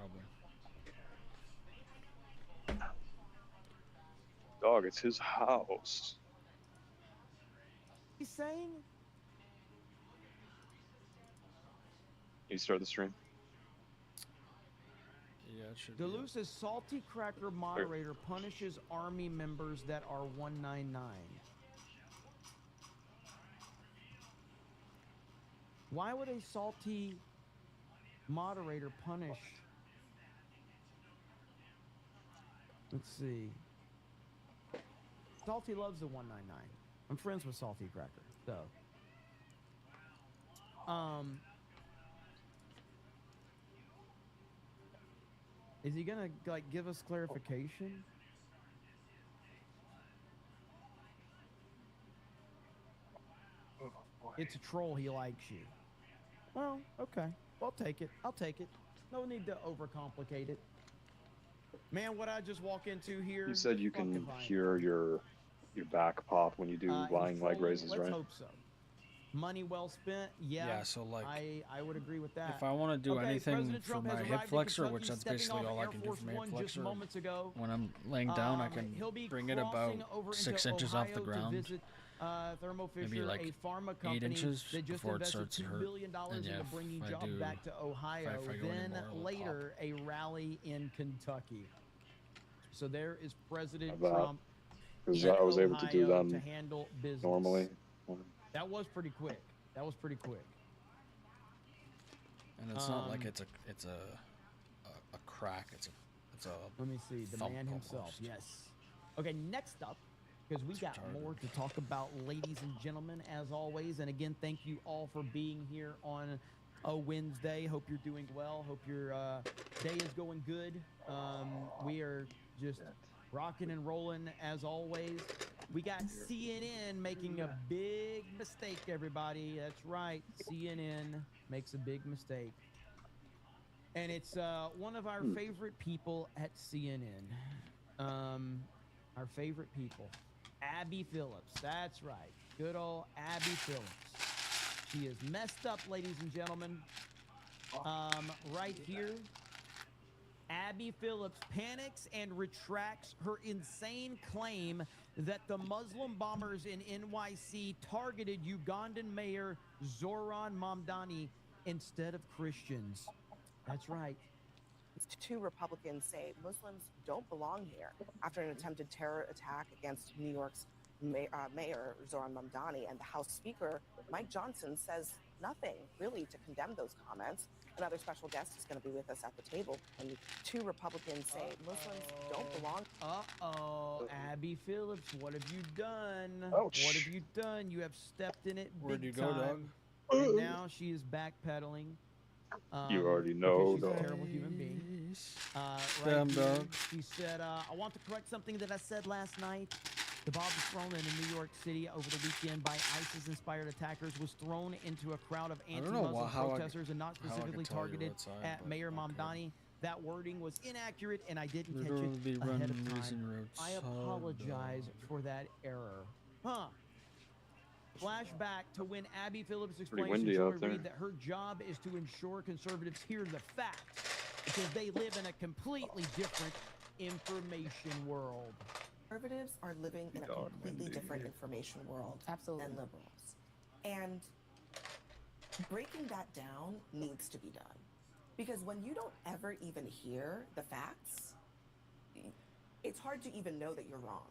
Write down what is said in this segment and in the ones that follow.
Probably. Dog, it's his house. He's saying You start the stream. Yeah, it should be. Duluth's salty cracker There. moderator punishes army members that are 199. Why would a salty moderator punish? Let's see. Salty loves the 199. I'm friends with Salty Cracker, so. Is he gonna like give us clarification? It's a troll. He likes you. Well, okay. I'll take it. I'll take it. No need to overcomplicate it. Man, what I just walk into here. You said you fucking can fine. hear your back pop when you do He's lying leg trolling. raises, Let's right? hope so. Money well spent. Yeah. Yeah, so like, I would agree with that. if I want to do Okay, anything President for Trump my has hip arrived in flexor, Kentucky, which that's stepping basically off all I Air can do Force for my hip One just flexor. moments ago. When I'm laying down, I can He'll be bring it about crossing over 6 into inches off the Ohio to ground. visit, Thermo Fisher, Maybe like a pharma 8 company inches that just before it invested starts to $2 hurt. billion And yeah, into bringing if I jobs do, back to Ohio. if I go Then anymore, it'll later, a rally in Kentucky. So there is President About Trump because in I was able to do Ohio to them handle business. normally. That was pretty quick. That was pretty quick. And it's not like it's a crack. It's a Let me see. The thump man himself. almost. Yes. Okay, next up, because we got retarded. more to talk about, ladies and gentlemen, as always. And again, thank you all for being here on a Wednesday. Hope you're doing well. Hope your day is going good. We are just rocking and rolling as always. We got CNN making a big mistake, everybody. That's right. CNN makes a big mistake. And it's one of our favorite people at CNN. Our favorite people. Abby Phillips. That's right. Good old Abby Phillips. She is messed up, ladies and gentlemen. Right here. Abby Phillips panics and retracts her insane claim that the Muslim bombers in NYC targeted Ugandan mayor Zoran Mamdani instead of Christians. That's right. Two Republicans say Muslims don't belong here after an attempted terror attack against New York's Mayor Zoran Mamdani, and the House Speaker Mike Johnson says nothing really to condemn those comments. Another special guest is going to be with us at the table, and two Republicans say Muslims don't belong. Uh-oh, Abby Phillips, what have you done? Ouch. What have you done? You have stepped in it Where'd big you go, time. dog? And now she is backpedaling. You already because know, she's a dog. terrible human being. Damn, Right here, dog. she said, I want to correct something that I said last night. The bomb was thrown in New York City over the weekend by ISIS-inspired attackers was thrown into a crowd of I don't know anti-Muslim how I protesters and not how I could specifically tell you targeted what side, at but Mayor okay. Mamdani. That wording was inaccurate, and I didn't We're catch going to be it ahead running of losing time. roads. I apologize for that error. Huh. Flashback to when Abby Phillips explained to windy Joy out there. Reid that her job is to ensure conservatives hear the facts because they live in a completely different information world. Conservatives are living in a God, completely Wendy. different information world Absolutely. than liberals. And breaking that down needs to be done. Because when you don't ever even hear the facts, it's hard to even know that you're wrong.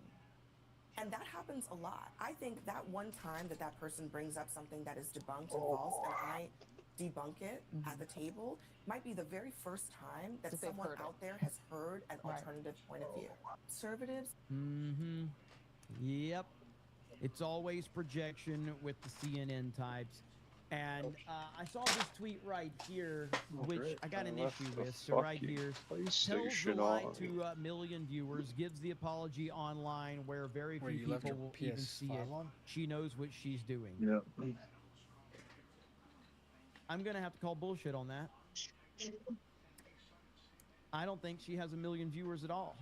And that happens a lot. I think that one time that that person brings up something that is debunked and false, and I debunk it at the table, might be the very first time that That they've someone heard it. out there has heard an Right. alternative point of view. Conservatives Mm-hmm. Yep. It's always projection with the CNN types. And I saw this tweet right here, which great. I got an Left issue the with. So right fucking here, tells the PlayStation lie on. to a million viewers, gives the apology online where very Where few you left people your will even see it. PS5 on? She knows what she's doing. Yeah. I'm going to have to call bullshit on that. I don't think she has a million viewers at all.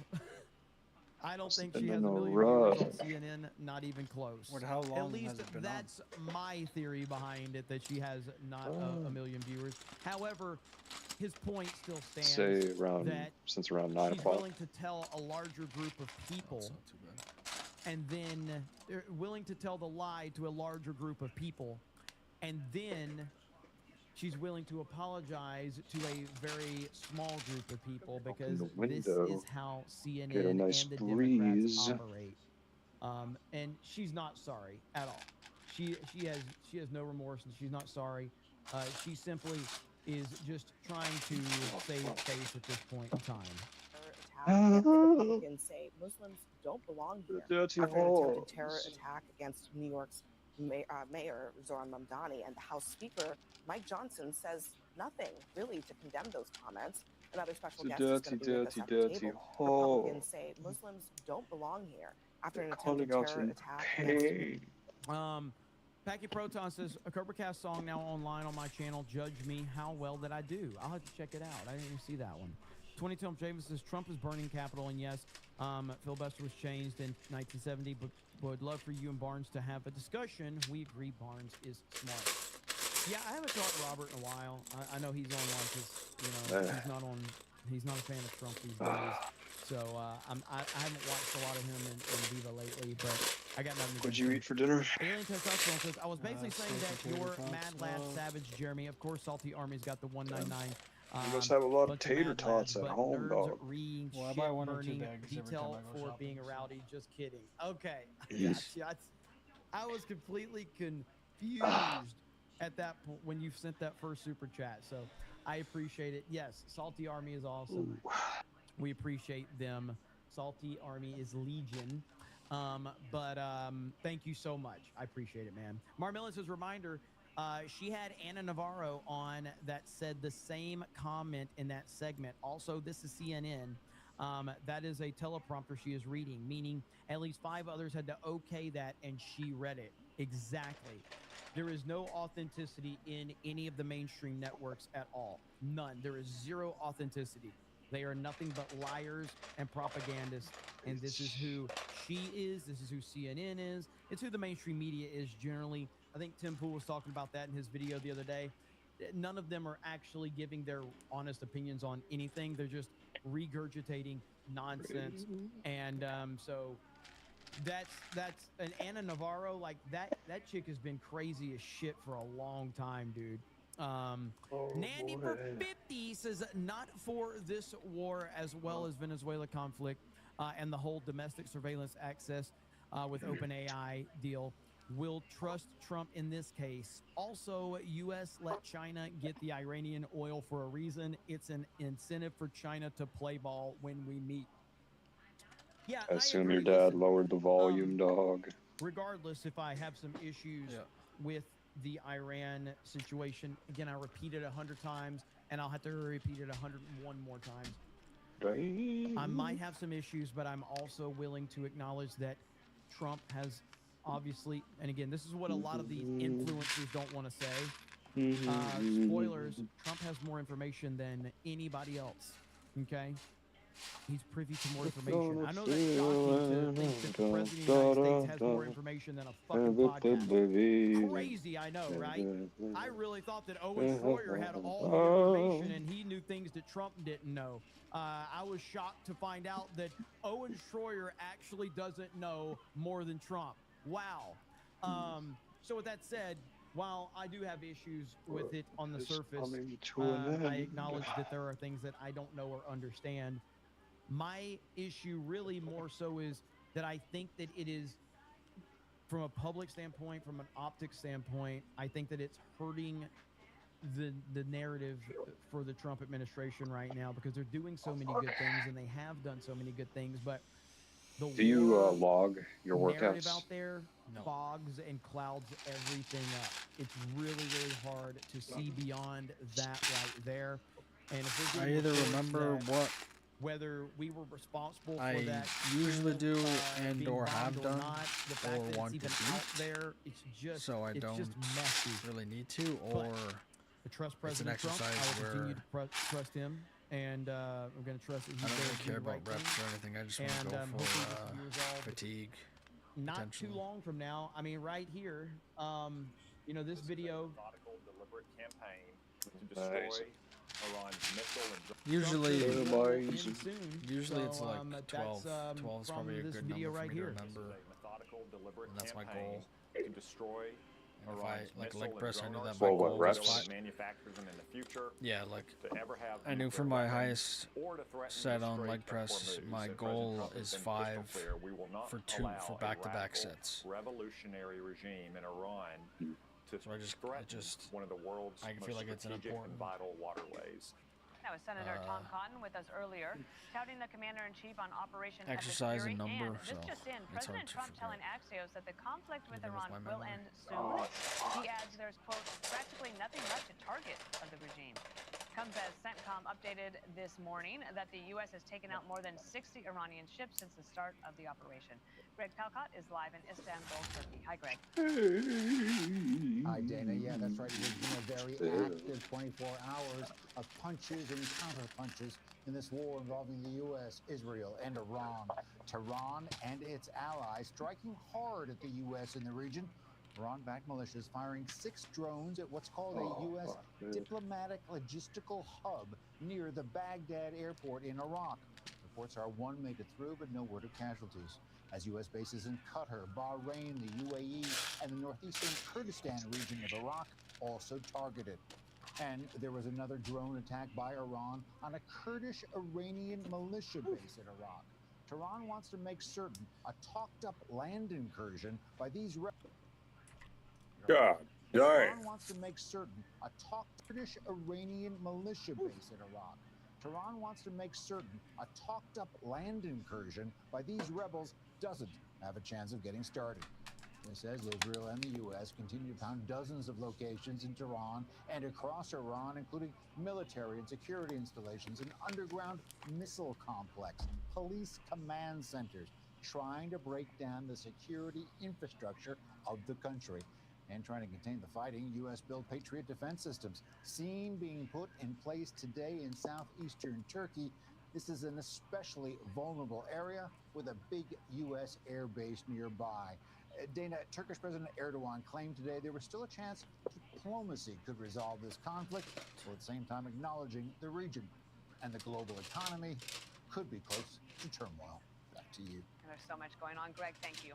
I don't think she Sitting has in a a million viewers on rush. CNN, not even close. What, how long At least has it been that's my theory behind it, that she has not a million viewers. However, his point still stands. Say around that since around 9 she's o'clock. willing to tell a larger group of people, That's not too bad. and then they're willing to tell the lie to a larger group of people, and then she's willing to apologize to a very small group of people because the this window, is how CNN get a nice and the breeze. Democrats operate. And she's not sorry at all. She has no remorse, and she's not sorry. She simply is just trying to save face at this point in time. Attack. The Republicans say Muslims don't belong here Dirty after an attempted terror holes. attack against New York's Mayor Zoran Mamdani, and the House Speaker Mike Johnson says nothing really to condemn those comments. Another special guest is going to be with us at the table. Republicans say Muslims don't belong here after an attempted terror attack against. Packy Proton says, a Cobra Cast song now online on my channel. Judge me how well that I do. I'll have to check it out. I didn't even see that one. 22 James says, Trump is burning Capitol, and yes, filibuster was changed in 1970, but would love for you and Barnes to have a discussion. We agree Barnes is smart. Yeah, I haven't talked to Robert in a while. I know he's online because, you know, he's not a fan of Trump these days. So I haven't watched a lot of him in Viva lately, but I got nothing to What'd you eat for dinner? Alien Testosterone says, I was basically saying that Salty you're tater Mad tots, Lad love. Savage Jeremy. Of course, Salty Army's got the 199. You must have a lot of bunch tater Mad tots Lads, at but home, nerds dog. reading Well, I shit buy 1 or 2 burning bags every time detail I go for shopping, being a so. rowdy. Just kidding. Okay. Yes. Gotcha. I was completely confused at that point when you sent that first super chat. So I appreciate it. Yes, Salty Army is awesome. Ooh. We appreciate them. Salty Army is legion. But thank you so much. I appreciate it, man. Marmilla says, reminder, she had Anna Navarro on that said the same comment in that segment. Also, this is CNN. That is a teleprompter she is reading, meaning at least 5 others had to okay that, and she read it. Exactly. There is no authenticity in any of the mainstream networks at all. None. There is zero authenticity. They are nothing but liars and propagandists, and this is who she is. This is who CNN is. It's who the mainstream media is generally. I think Tim Pool was talking about that in his video the other day. None of them are actually giving their honest opinions on anything. They're just regurgitating nonsense. And so that's an Anna Navarro, like that chick has been crazy as shit for a long time, dude. Nandy for 50 says, not for this war as well as Venezuela conflict and the whole domestic surveillance access with OpenAI deal. Will trust Trump in this case. Also, U.S. let China get the Iranian oil for a reason. It's an incentive for China to play ball when we meet. Yeah, I I assume agree. your dad Listen, lowered the volume, dog. regardless if I have some issues with the Iran situation, again, I repeat it 100 times, and I'll have to repeat it 101 more times. I might have some issues, but I'm also willing to acknowledge that Trump has obviously, and again, this is what a lot of these influencers don't want to say. Spoilers, Trump has more information than anybody else, okay? He's privy to more information. I know that's shocking to think that the President of the United States has more information than a fucking podcast. Crazy, I know, right? I really thought that Owen Schroyer had all the information and he knew things that Trump didn't know. I was shocked to find out that Owen Schroyer actually doesn't know more than Trump. Wow. So with that said, while I do have issues with it on the surface, I acknowledge that there are things that I don't know or understand. My issue really more so is that I think that it is, from a public standpoint, from an optics standpoint, I think that it's hurting the narrative for the Trump administration right now because they're doing so many good things and they have done so many good things, but the Do you war log your narrative workouts? out there fogs and clouds everything up. It's really, really hard to see beyond that right there. And if we're I doing either reports remember that what whether we were responsible for I that usually do and being or bombed have or done not, the fact or that want it's to even do, out there, it's just so I it's don't just messy. really need to, or To trust it's an President Trump, I exercise will continue where to trust him, and I'm going to trust that he's I don't there really to care do the about right reps thing. or anything. I just want to And go hopefully this for will be resolved fatigue. not too potentially. long from now. I mean, right here, you know, this video. Methodical, deliberate campaign to Nice. destroy Usually, Trump will end Amazing. soon. usually it's So, like 12. that's 12 is from probably a this good video number for right me to here. remember. And that's my goal. And if I like Bress, I knew that my Well, what, goal was reps? 5. Yeah, like I knew for my highest set on leg press, my goal is 5 for 2 for back-to-back sets. So I feel like it's an important That was Senator Tom Cotton with us earlier, touting the commander-in-chief on Operation exercise Epic in Fury. number, And so this just in, it's hard President to Trump forget. telling Axios that the conflict with Even with Iran my will memory. end soon. He adds there's, quote, practically nothing left to target of the regime. Comes as CENTCOM updated this morning that the U.S. has taken out more than 60 Iranian ships since the start of the operation. Greg Palcott is live in Istanbul, Turkey. Hi, Greg. Hi, Dana. Yeah, that's right. It has been a very active 24 hours of punches and counterpunches in this war involving the U.S., Israel, and Iran. Tehran and its allies striking hard at the U.S. in the region. Iran-backed militias firing 6 drones at what's called a U.S. diplomatic logistical hub near the Baghdad airport in Iraq. Reports are 1 made it through, but no word of casualties. As U.S. bases in Qatar, Bahrain, the UAE, and the northeastern Kurdistan region of Iraq also targeted. And there was another drone attack by Iran on a Kurdish Iranian militia base in Iraq. Tehran wants to make certain a talked-up land incursion by these God damn. Tehran wants to make certain a Kurdish Iranian militia base in Iraq. Tehran wants to make certain a talked-up land incursion by these rebels doesn't have a chance of getting started. This as Israel and the U.S. continue to pound dozens of locations in Tehran and across Iran, including military and security installations, an underground missile complex, police command centers, trying to break down the security infrastructure of the country. And trying to contain the fighting, U.S.-built Patriot defense systems seen being put in place today in southeastern Turkey. This is an especially vulnerable area with a big U.S. air base nearby. Dana, Turkish President Erdogan claimed today there was still a chance diplomacy could resolve this conflict, while at the same time acknowledging the region and the global economy could be close to turmoil. Back to you. There's so much going on. Greg, thank you.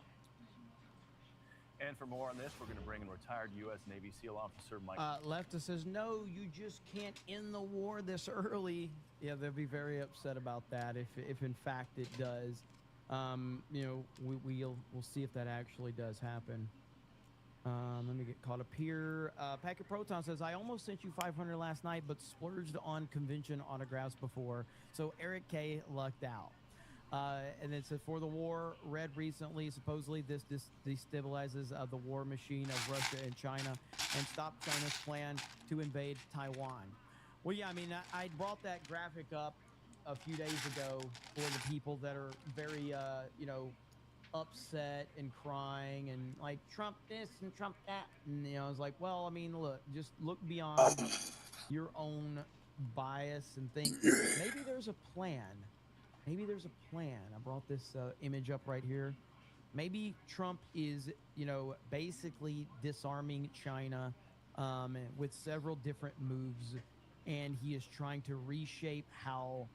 And for more on this, we're going to bring in retired U.S. Navy SEAL officer Mike. Leftist says, no, you just can't end the war this early. Yeah, they'll be very upset about that if in fact it does. You know, we'll see if that actually does happen. Let me get caught up here. Packet Proton says, I almost sent you 500 last night, but splurged on convention autographs before. So Eric K lucked out. And it says, for the war, read recently, supposedly this destabilizes the war machine of Russia and China and stop China's plan to invade Taiwan. Well, yeah, I mean, I brought that graphic up a few days ago for the people that are very, you know, upset and crying and like Trump this and Trump that. And, you know, I was like, well, I mean, look, just look beyond your own bias and think maybe there's a plan. Maybe there's a plan. I brought this image up right here. Maybe Trump is, you know, basically disarming China with several different moves, and he is trying to reshape how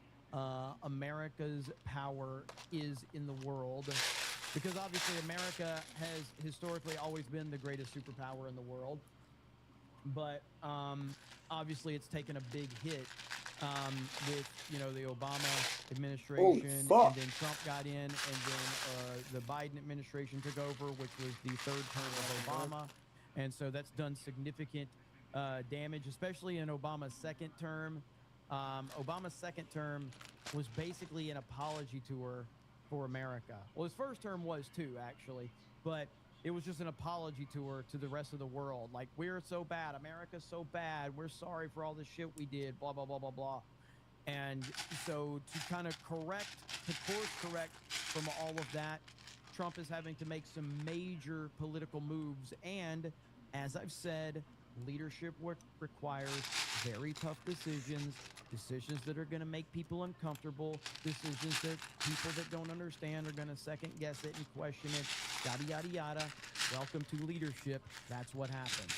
America's power is in the world. Because obviously America has historically always been the greatest superpower in the world. But obviously it's taken a big hit with, you know, the Obama administration, and then Trump got in, and then the Biden administration took over, which was the 3rd term of Obama. And so that's done significant damage, especially in Obama's 2nd term. Obama's 2nd term was basically an apology tour for America. Well, his 1st term was too, actually, but it was just an apology tour to the rest of the world. Like, we're so bad. America's so bad. We're sorry for all the shit we did, blah, blah, blah, blah, blah. And so to kind of course correct from all of that, Trump is having to make some major political moves. And as I've said, leadership work requires very tough decisions that are going to make people uncomfortable, decisions that people that don't understand are going to second guess it and question it, yada, yada, yada. Welcome to leadership. That's what happens.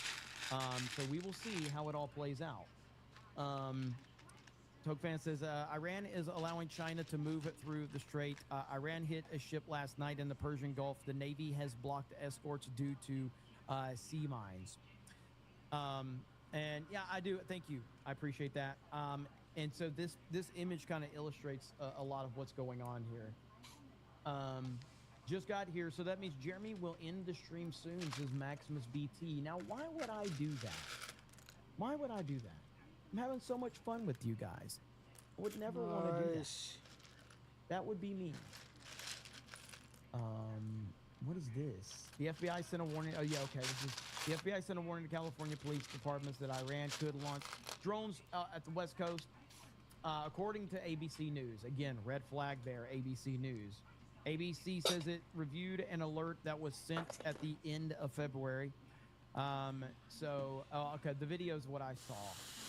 So we will see how it all plays out. Togfan says Iran is allowing China to move it through the strait. Iran hit a ship last night in the Persian Gulf. The Navy has blocked escorts due to sea mines. And yeah, I do. Thank you. I appreciate that. And so this image kind of illustrates a lot of what's going on here. Just got here, so that means Jeremy will end the stream soon, says Maximus BT. Now, why would I do that? Why would I do that? I'm having so much fun with you guys. I would never want to do that. That would be mean. What is this? The FBI sent a warning. Oh, yeah, okay. The FBI sent a warning to California police departments that Iran could launch drones at the West Coast. According to ABC News. Again, red flag there, ABC News. ABC says it reviewed an alert that was sent at the end of February. Okay, the video is what I saw.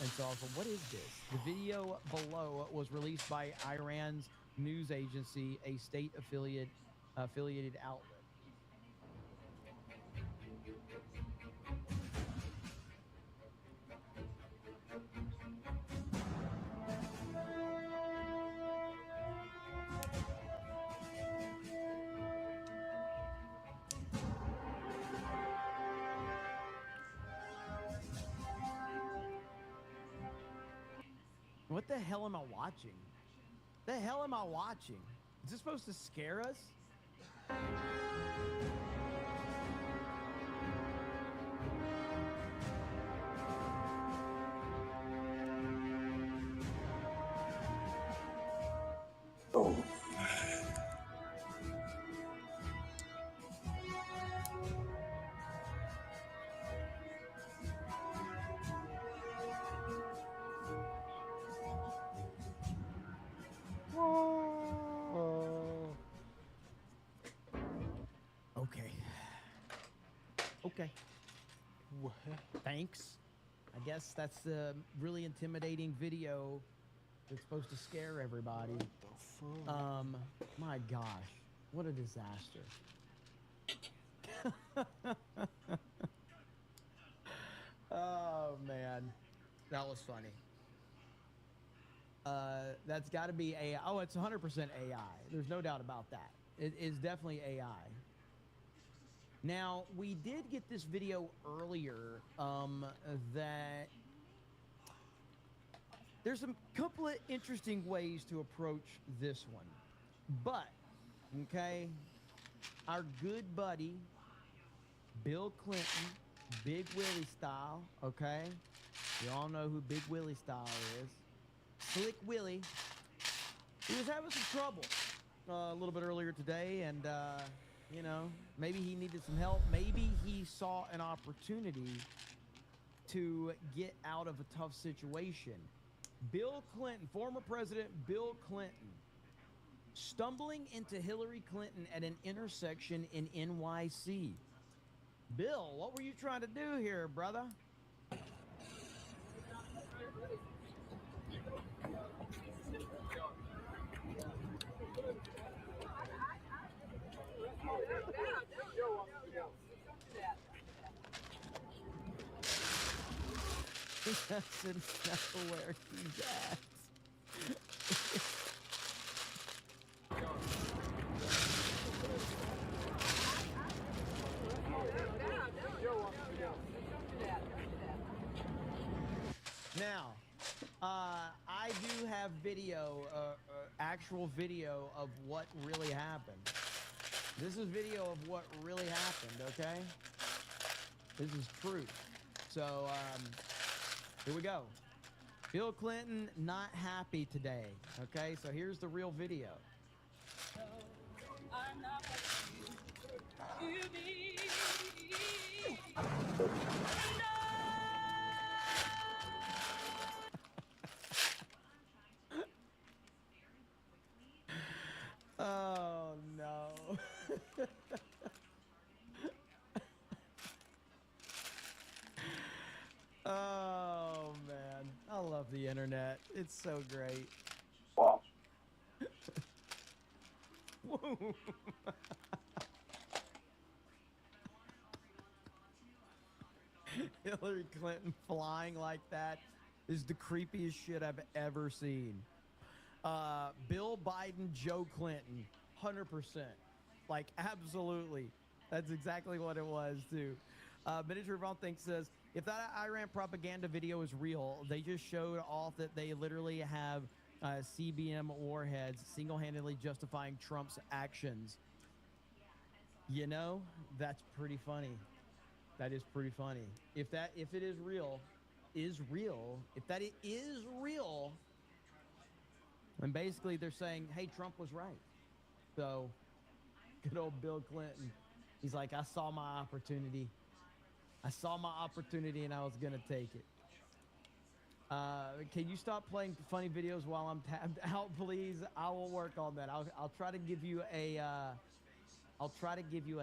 And so I was like, what is this? The video below was released by Iran's news agency, a state affiliated outlet. What the hell am I watching? The hell am I watching? Is this supposed to scare us? Oh. Okay. Thanks. I guess that's a really intimidating video that's supposed to scare everybody. My gosh, what a disaster. Oh man, that was funny. That's got to be AI. Oh, it's 100% AI. There's no doubt about that. It is definitely AI. Now, we did get this video earlier that there's a couple of interesting ways to approach this one. But, okay, our good buddy, Bill Clinton, Big Willie style, okay? You all know who Big Willie style is. Slick Willie. He was having some trouble a little bit earlier today, and, you know, maybe he needed some help. Maybe he saw an opportunity to get out of a tough situation. Bill Clinton, former President Bill Clinton, stumbling into Hillary Clinton at an intersection in NYC. Bill, what were you trying to do here, brother? He doesn't know where he's at. Now, I do have video, actual video of what really happened. This is video of what really happened, okay? This is true. So, here we go. Bill Clinton not happy today, okay? So here's the real video. Oh, no. Oh, man. I love the internet. It's so great. Wow. Woo. Hillary Clinton flying like that This is the creepiest shit I've ever seen. Bill Biden, Joe Clinton, 100%. Like, absolutely. That's exactly what it was, too. Miniature Von Think says, if that Iran propaganda video is real, they just showed off that they literally have CBM warheads single-handedly justifying Trump's actions. You know, that's pretty funny. That is pretty funny. If it is real, if that it is real, then basically they're saying, hey, Trump was right. So, good old Bill Clinton. He's like, I saw my opportunity. And I was going to take it. Can you stop playing funny videos while I'm tabbed out, please? I will work on that. I'll try to give you a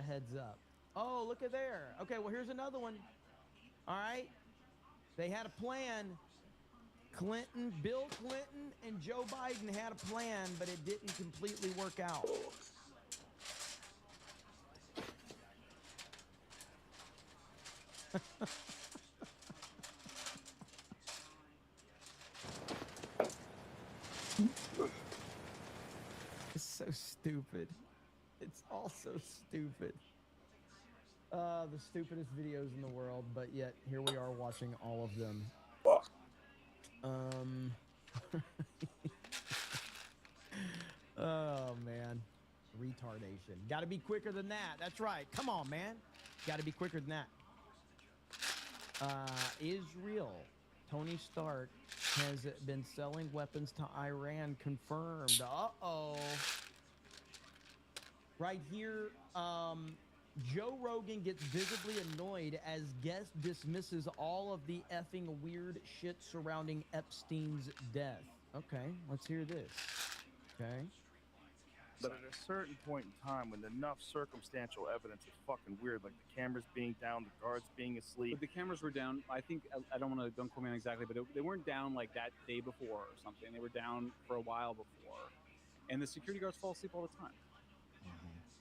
heads up. Oh, look at there. Okay, well, here's another one. All right. They had a plan. Bill Clinton and Joe Biden had a plan, but it didn't completely work out. It's so stupid. It's all so stupid. The stupidest videos in the world, but yet here we are watching all of them. Oh man, retardation. Got to be quicker than that. That's right. Come on, man. Got to be quicker than that. Israel. Tony Stark has been selling weapons to Iran. Confirmed. Uh-oh. Right here, Joe Rogan gets visibly annoyed as guest dismisses all of the effing weird shit surrounding Epstein's death. Okay, let's hear this. Okay. But at a certain point in time, when enough circumstantial evidence is fucking weird, like the cameras being down, the guards being asleep. But the cameras were down. I think, I don't quote me on exactly, but they weren't down like that day before or something. They were down for a while before. And the security guards fall asleep all the time.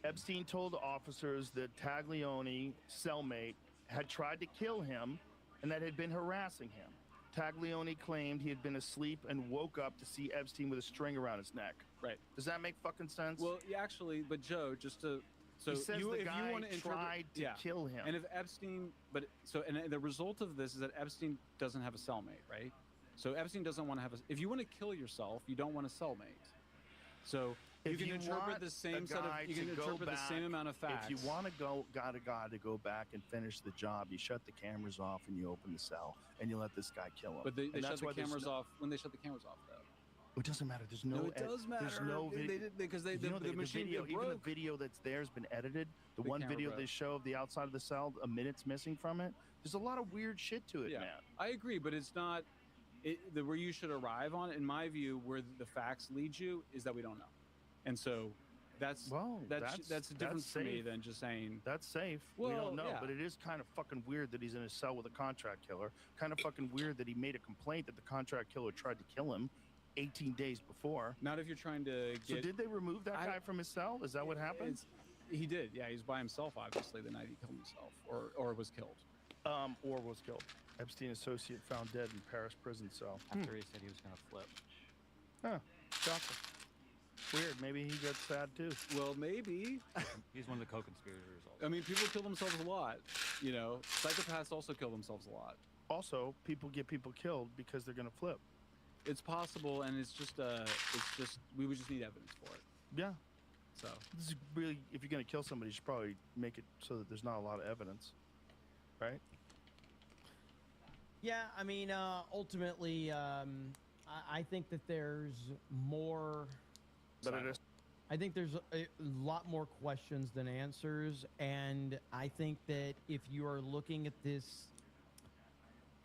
Epstein told officers that Taglioni's cellmate had tried to kill him and that had been harassing him. Taglioni claimed he had been asleep and woke up to see Epstein with a string around his neck. Right. Does that make fucking sense? Well, actually, but Joe, just to... So he says if the guy you want to tried to kill him. And if Epstein... And the result of this is that Epstein doesn't have a cellmate, right? So Epstein doesn't want to have a... If you want to kill yourself, you don't want a cellmate. So... You can interpret the same set of. You can interpret the same amount of facts. If you want to got a guy to go back and finish the job, you shut the cameras off and you open the cell and you let this guy kill him. But they shut the cameras off when they shut the cameras off, though. It doesn't matter. There's no. No, it does matter. There's no video because the machine video, broke. even the video that's there has been edited. The one video they show of the outside of the cell, a minute's missing from it. There's a lot of weird shit to it, man. I agree, but it's not. Where you should arrive on, in my view, where the facts lead you, is that we don't know, and so. That's a difference for me than just saying that's safe. Well, we don't know, but it is kind of fucking weird that he's in a cell with a contract killer. Kind of fucking weird that he made a complaint that the contract killer tried to kill him 18 days before. Not if you're trying to get... So did they remove that guy from his cell? Is that what happened? He did. Yeah, he was by himself, obviously, the night he killed himself, or was killed. Or was killed. Epstein associate found dead in Paris prison cell. After he said he was going to flip. Huh. Shocking. Weird. Maybe he got sad too. Well, maybe. He's one of the co-conspirators. I mean, people kill themselves a lot. You know, psychopaths also kill themselves a lot. Also, people get people killed because they're going to flip. It's possible, and it's just we would just need evidence for it. Yeah. So this is really, if you're going to kill somebody, you should probably make it so that there's not a lot of evidence, right? Yeah, I mean, ultimately, I think that there's more. But it is. I think there's a lot more questions than answers, and I think that if you are looking at this,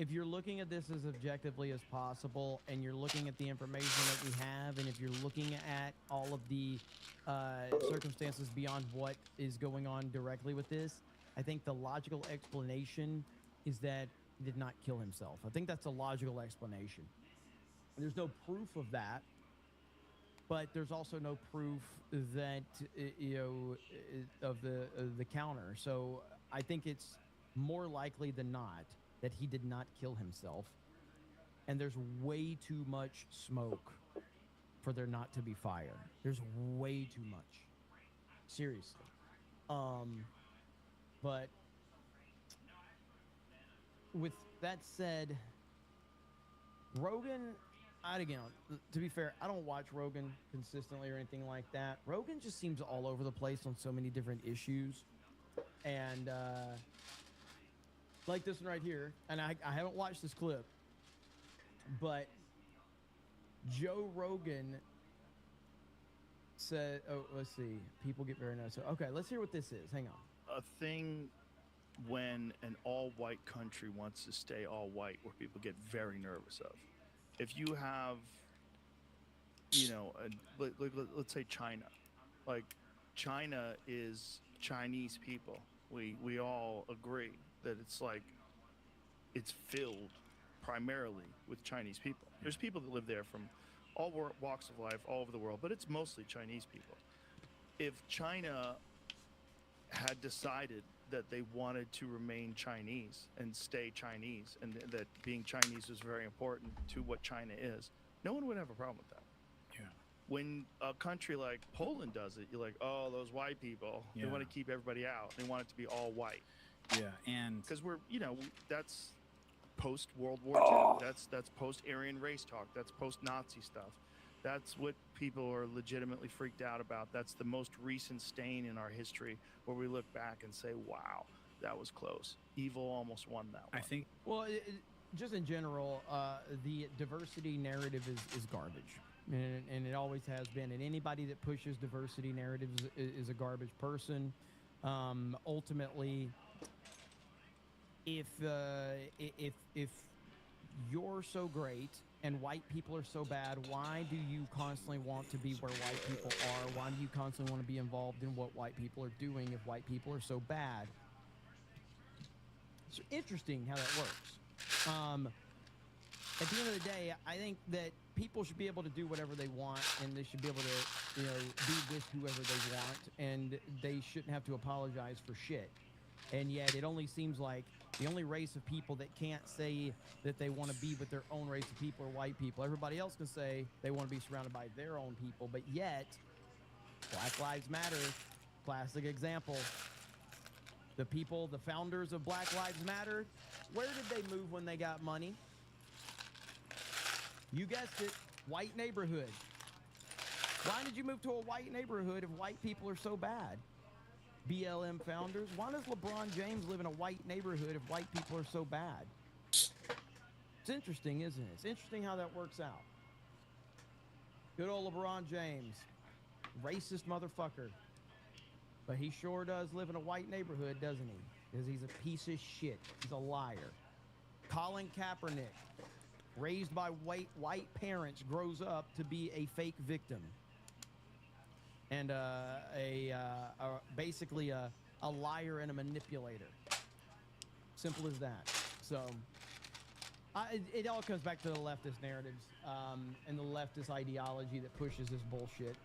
as objectively as possible, and you're looking at the information that we have, and if you're looking at all of the circumstances beyond what is going on directly with this, I think the logical explanation is that he did not kill himself. I think that's a logical explanation. There's no proof of that. But there's also no proof that of the counter. So I think it's more likely than not that he did not kill himself. and there's way too much smoke for there not to be fire. There's way too much. Seriously. But with that said, Rogan, again, to be fair, I don't watch Rogan consistently or anything like that. Rogan just seems all over the place on so many different issues. And like this one right here, and I haven't watched this clip, but Joe Rogan said, oh, let's see. People get very nice. Okay, let's hear what this is. Hang on. A thing when an all-white country wants to stay all-white, where people get very nervous of. If you have, you know, let's say China. Like, China is Chinese people. We all agree that it's filled primarily with Chinese people. There's people that live there from all walks of life, all over the world, but it's mostly Chinese people. If China had decided that they wanted to remain Chinese and stay Chinese, and that being Chinese was very important to what China is, no one would have a problem with that. Yeah. When a country like Poland does it, you're like, oh, those white people, they want to keep everybody out. They want it to be all white. Yeah, and because we're, you know, that's post World War II. That's post Aryan race talk. That's post Nazi stuff. That's what people are legitimately freaked out about. That's the most recent stain in our history where we look back and say, wow, that was close. Evil almost won that one. I think. Well, just in general, the diversity narrative is garbage. And it always has been. And anybody that pushes diversity narratives is a garbage person. Ultimately, if you're so great and white people are so bad, why do you constantly want to be where white people are? Why do you constantly want to be involved in what white people are doing if white people are so bad? It's interesting how that works. At the end of the day, I think that people should be able to do whatever they want, and they should be able to, you know, be with whoever they want, and they shouldn't have to apologize for shit. And yet it only seems like the only race of people that can't say that they want to be with their own race of people are white people. Everybody else can say they want to be surrounded by their own people, but yet Black Lives Matter, classic example. The people, the founders of Black Lives Matter, where did they move when they got money? You guessed it, white neighborhood. Why did you move to a white neighborhood if white people are so bad? BLM founders, why does LeBron James live in a white neighborhood if white people are so bad? It's interesting, isn't it? It's interesting how that works out. Good old LeBron James, racist motherfucker. But he sure does live in a white neighborhood, doesn't he? Because he's a piece of shit. He's a liar. Colin Kaepernick, raised by white parents, grows up to be a fake victim. And basically a liar and a manipulator. Simple as that. So it all comes back to the leftist narratives and the leftist ideology that pushes this bullshit.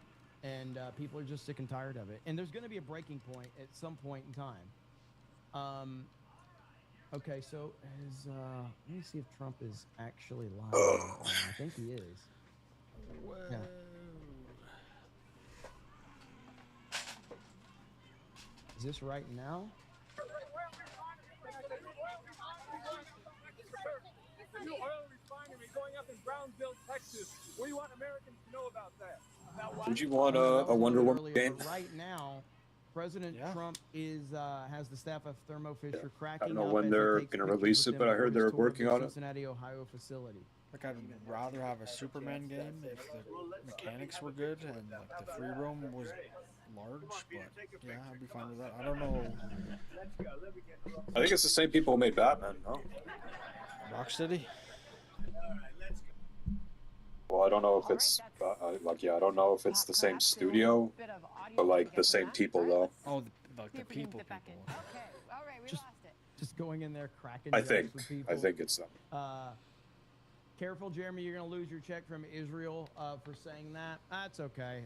And people are just sick and tired of it. And there's going to be a breaking point at some point in time. Okay, so let me see if Trump is actually live. I think he is. Whoa. Yeah. Is this right now? New oil refinery going up in Brownsville, Texas. What do you want Americans to know about that? Would you want a Wonder Woman game? Right now, President Trump has the staff of Thermo Fisher cracking. I don't know when they're going to release it, but I heard they're working on it. Cincinnati, Ohio facility. Like, I'd rather have a Superman game if the mechanics were good and like the free roam was large, but yeah, I'd be fine with that. I don't know. I think it's the same people who made Batman, no? Rocksteady? Well, I don't know if it's, I don't know if it's the same studio, but like the same people though. Oh, like the people. Just going in there cracking. I think it's them. Careful, Jeremy, you're gonna lose your check from Israel for saying that. That's okay.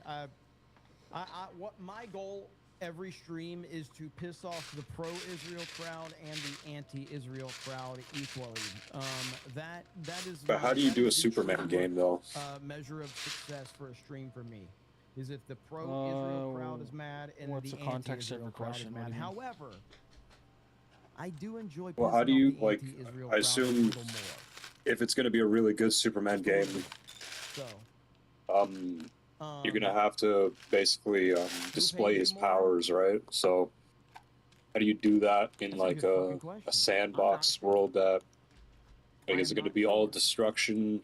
What my goal every stream is to piss off the pro-Israel crowd and the anti-Israel crowd equally. That is. But how do you do a Superman game though? Measure of success for a stream for me is if the pro-Israel crowd is mad and the anti-Israel crowd is mad. However, I do enjoy. Well, how do you like? I assume if it's going to be a really good Superman game, you're gonna have to basically display his powers, right? So, how do you do that in like a sandbox world? That like, is it going to be all destruction?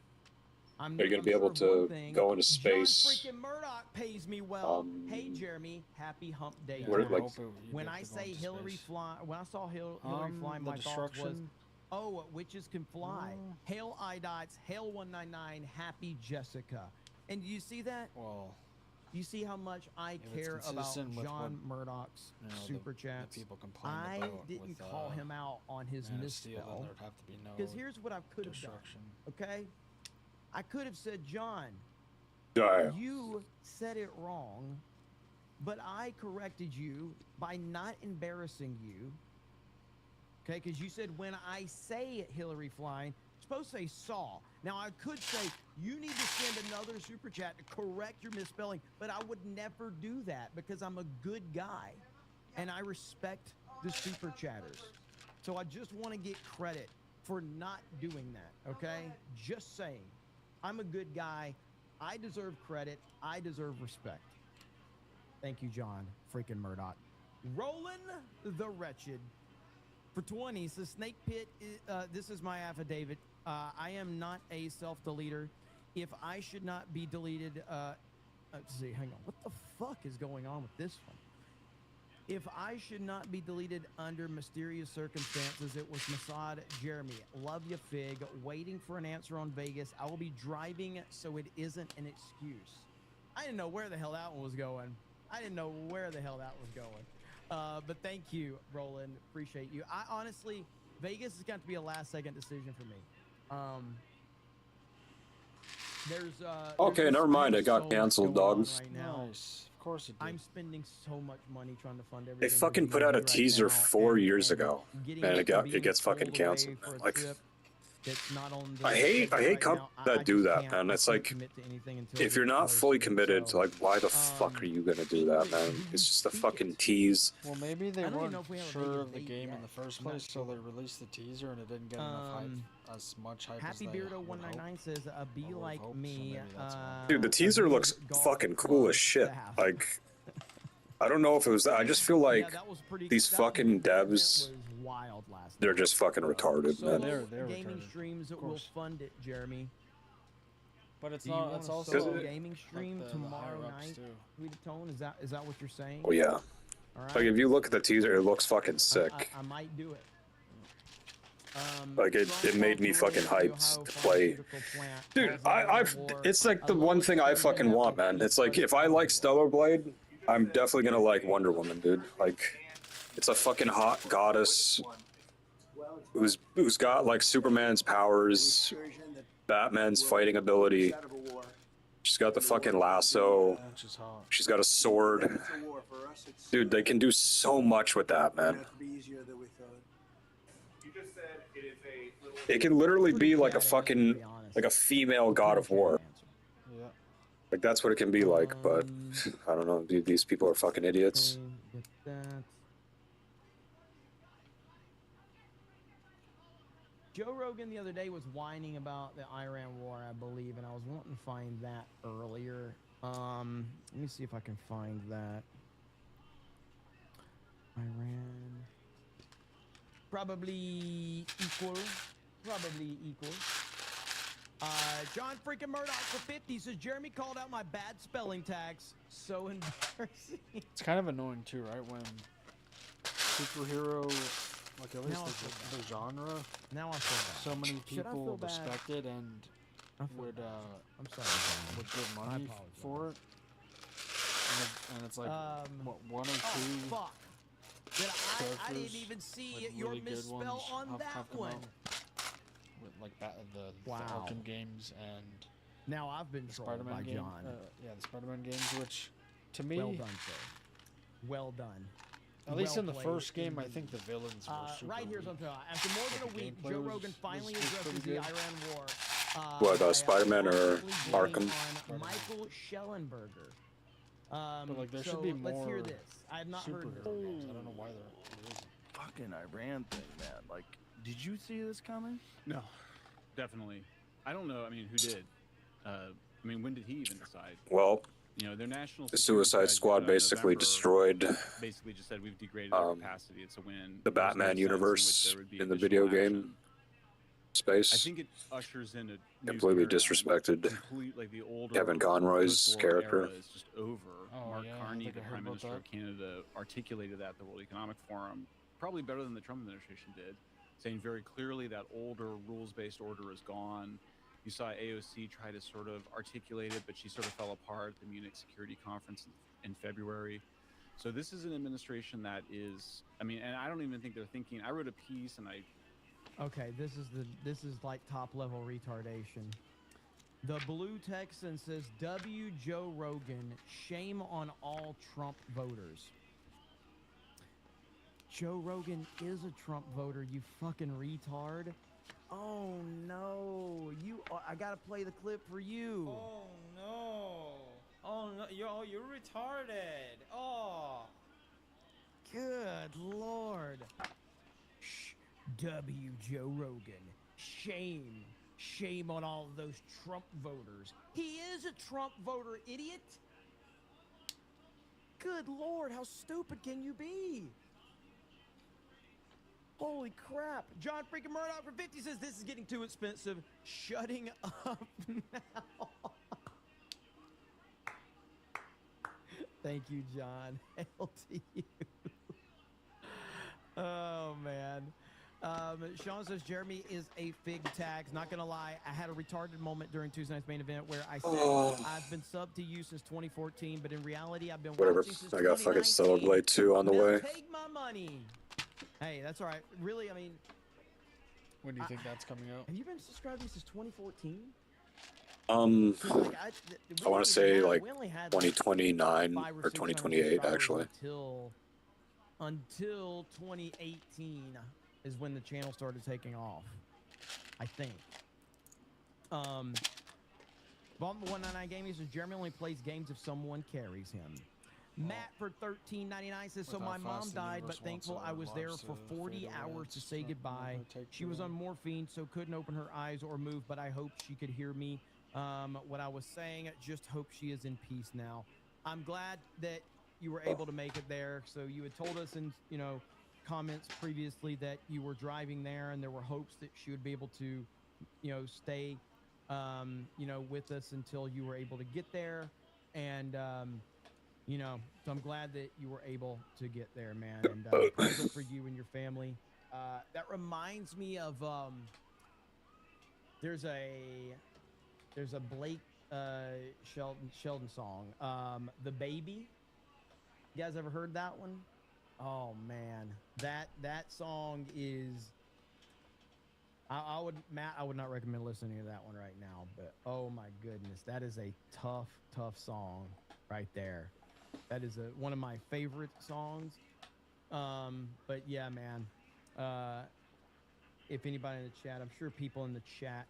Are you going to be able to go into space? John freaking Murdoch pays me well. Hey Jeremy, happy Hump Day. Like, when I say Hillary fly, when I saw Hillary fly, my thought was, oh, witches can fly. Hail iDots, hail 199, happy Jessica. And you see that? Well, you see how much I care about John Murdoch's super chats. I didn't call him out on his misspell. Because here's what I could have done. Okay? I could have said, John, you said it wrong, but I corrected you by not embarrassing you. Okay? Because you said when I say Hillary flying, supposed to say saw. Now I could say you need to send another super chat to correct your misspelling, but I would never do that because I'm a good guy and I respect the super chatters. So I just want to get credit for not doing that, okay? Just saying. I'm a good guy. I deserve credit. I deserve respect. Thank you, John freaking Murdoch. Roland the Wretched for 20 says Snake Pit, this is my affidavit. I am not a self-deleter. If I should not be deleted, let's see, hang on. What the fuck is going on with this one? If I should not be deleted under mysterious circumstances, it was Mossad Jeremy. Love you, Fig. Waiting for an answer on Vegas. I will be driving, so it isn't an excuse. I didn't know where the hell that one was going. But thank you, Roland. Appreciate you. I honestly, Vegas has got to be a last-second decision for me. Okay, never mind. It got canceled, dog. Right now. Nice. Of course it did. I'm spending so much money trying to fund everything. They fucking put out a teaser 4 years ago, and it gets fucking canceled. Like, I hate companies that do that, man. It's like, if you're not fully committed, like, why the fuck are you gonna do that, man? It's just a fucking tease. Well, maybe they weren't sure of the game in the first place, so they released the teaser and it didn't get enough hype, as much hype as they Happy Beardo 199 says, "Be like me." Dude, the teaser looks fucking cool as shit. Like, I don't know if it was that. I just feel like these fucking devs, they're just fucking retarded, man. They're gaming retarded. Streams will fund it, Jeremy. But it's Do you not. want It's a also solo gaming stream the tomorrow higher-ups, night. too. Sweet Tone, is that what you're saying? Oh yeah. All right. Like, if you look at the teaser, it looks fucking sick. I might do it. Like, it made me fucking hyped to play. Dude, it's like the one thing I fucking want, man. It's like, if I like Stellar Blade, I'm definitely gonna like Wonder Woman, dude. Like, it's a fucking hot goddess who's got like Superman's powers, Batman's fighting ability. She's got the fucking lasso. She's got a sword. Dude, they can do so much with that, man. It can literally be like a fucking, like a female God of War. Yeah. Like, that's what it can be like, but I don't know, dude, these people are fucking idiots. Joe Rogan the other day was whining about the Iran war, I believe, and I was wanting to find that earlier. Let me see if I can find that. Iran. Probably equal. John freaking Murdoch for 50 says, Jeremy called out my bad spelling tags. So embarrassing. It's kind of annoying too, right? When superhero, like at least the genre, now I feel so many people respect it and would give money for it. And it's like what, one or two. Fuck. I didn't even see like your really misspell on that one. With like the Arkham games and now I've been trolled by game, John. Yeah, the Spider-Man games, which to me, well done, sir. Well done. At least Well in the played first game, I indeed. think the villains were super Right here's weak. something. After more than a week, gameplay Joe was- Rogan finally was addresses pretty the good. Iran War. What, by, Spider-Man or possibly Arkham? on Michael Schellenberger. But like, there so should be let's hear more this. I have not heard superhero this. games. I don't know why there isn't. Fucking Iran thing, man. Like, did you see this coming? No, definitely. I don't know. I mean, who did? I mean, when did he even decide? Well, You know, their national the security Suicide strategy Squad in basically November destroyed basically just said we've degraded our capacity. It's a win. the There's no Batman sense in universe which there would be in the additional video action. game space. I think it ushers in a new Completely paradigm. disrespected Complete, like the older Kevin Conroy's post-war character. era is just over. Oh, Mark yeah, I Carney, think the I heard Prime about Minister of that. Canada, articulated that at the World Economic Forum, probably better than the Trump administration did, saying very clearly that older rules-based order is gone. You saw AOC try to sort of articulate it, but she sort of fell apart at the Munich Security Conference in February. So this is an administration that is, I mean, and I don't even think they're thinking. I wrote a piece and Okay, this is like top level retardation. The Blue Texan says, W. Joe Rogan, shame on all Trump voters. Joe Rogan is a Trump voter, you fucking retard. Oh no, I gotta play the clip for you. Oh no. Oh no, you're retarded. Oh. Good Lord. Shh. W. Joe Rogan, shame. Shame on all of those Trump voters. He is a Trump voter, idiot. Good Lord, how stupid can you be? Holy crap. John freaking Murdoch for 50 says this is getting too expensive. Shutting up now. Thank you, John. Hail to you. Oh, man. Sean says Jeremy is a fig tags. Not gonna lie, I had a retarded moment during Tuesday night's main event where I said I've been subbed to you since 2014, but in reality I've been Whatever. watching since I got fucking 2019. Stellar Blade 2 on the Now way. take my money. Hey, that's all right. Really, I mean, When do you think that's coming out? have you been subscribed to me since 2014? I want to say like we only had 2029 5 or 600 2028 subscribers actually. until 2018 is when the channel started taking off, I think. Bomb 199 Gaming says Jeremy only plays games if someone carries him. Matt for $13.99 says, so my mom died, but thankful I was there for 40 hours to say goodbye. She was on morphine, so couldn't open her eyes or move, but I hope she could hear me. What I was saying, just hope she is in peace now. I'm glad that you were able to make it there. So you had told us in, comments previously that you were driving there and there were hopes that she would be able to, stay, with us until you were able to get there. And, so I'm glad that you were able to get there, man. And prayers up for you and your family. That reminds me of there's a Blake Shelton song, The Baby. You guys ever heard that one? Oh man, that song is. I would not recommend listening to that one right now. But oh my goodness, that is a tough song right there. That is one of my favorite songs. But yeah, man. If anybody in the chat, I'm sure people in the chat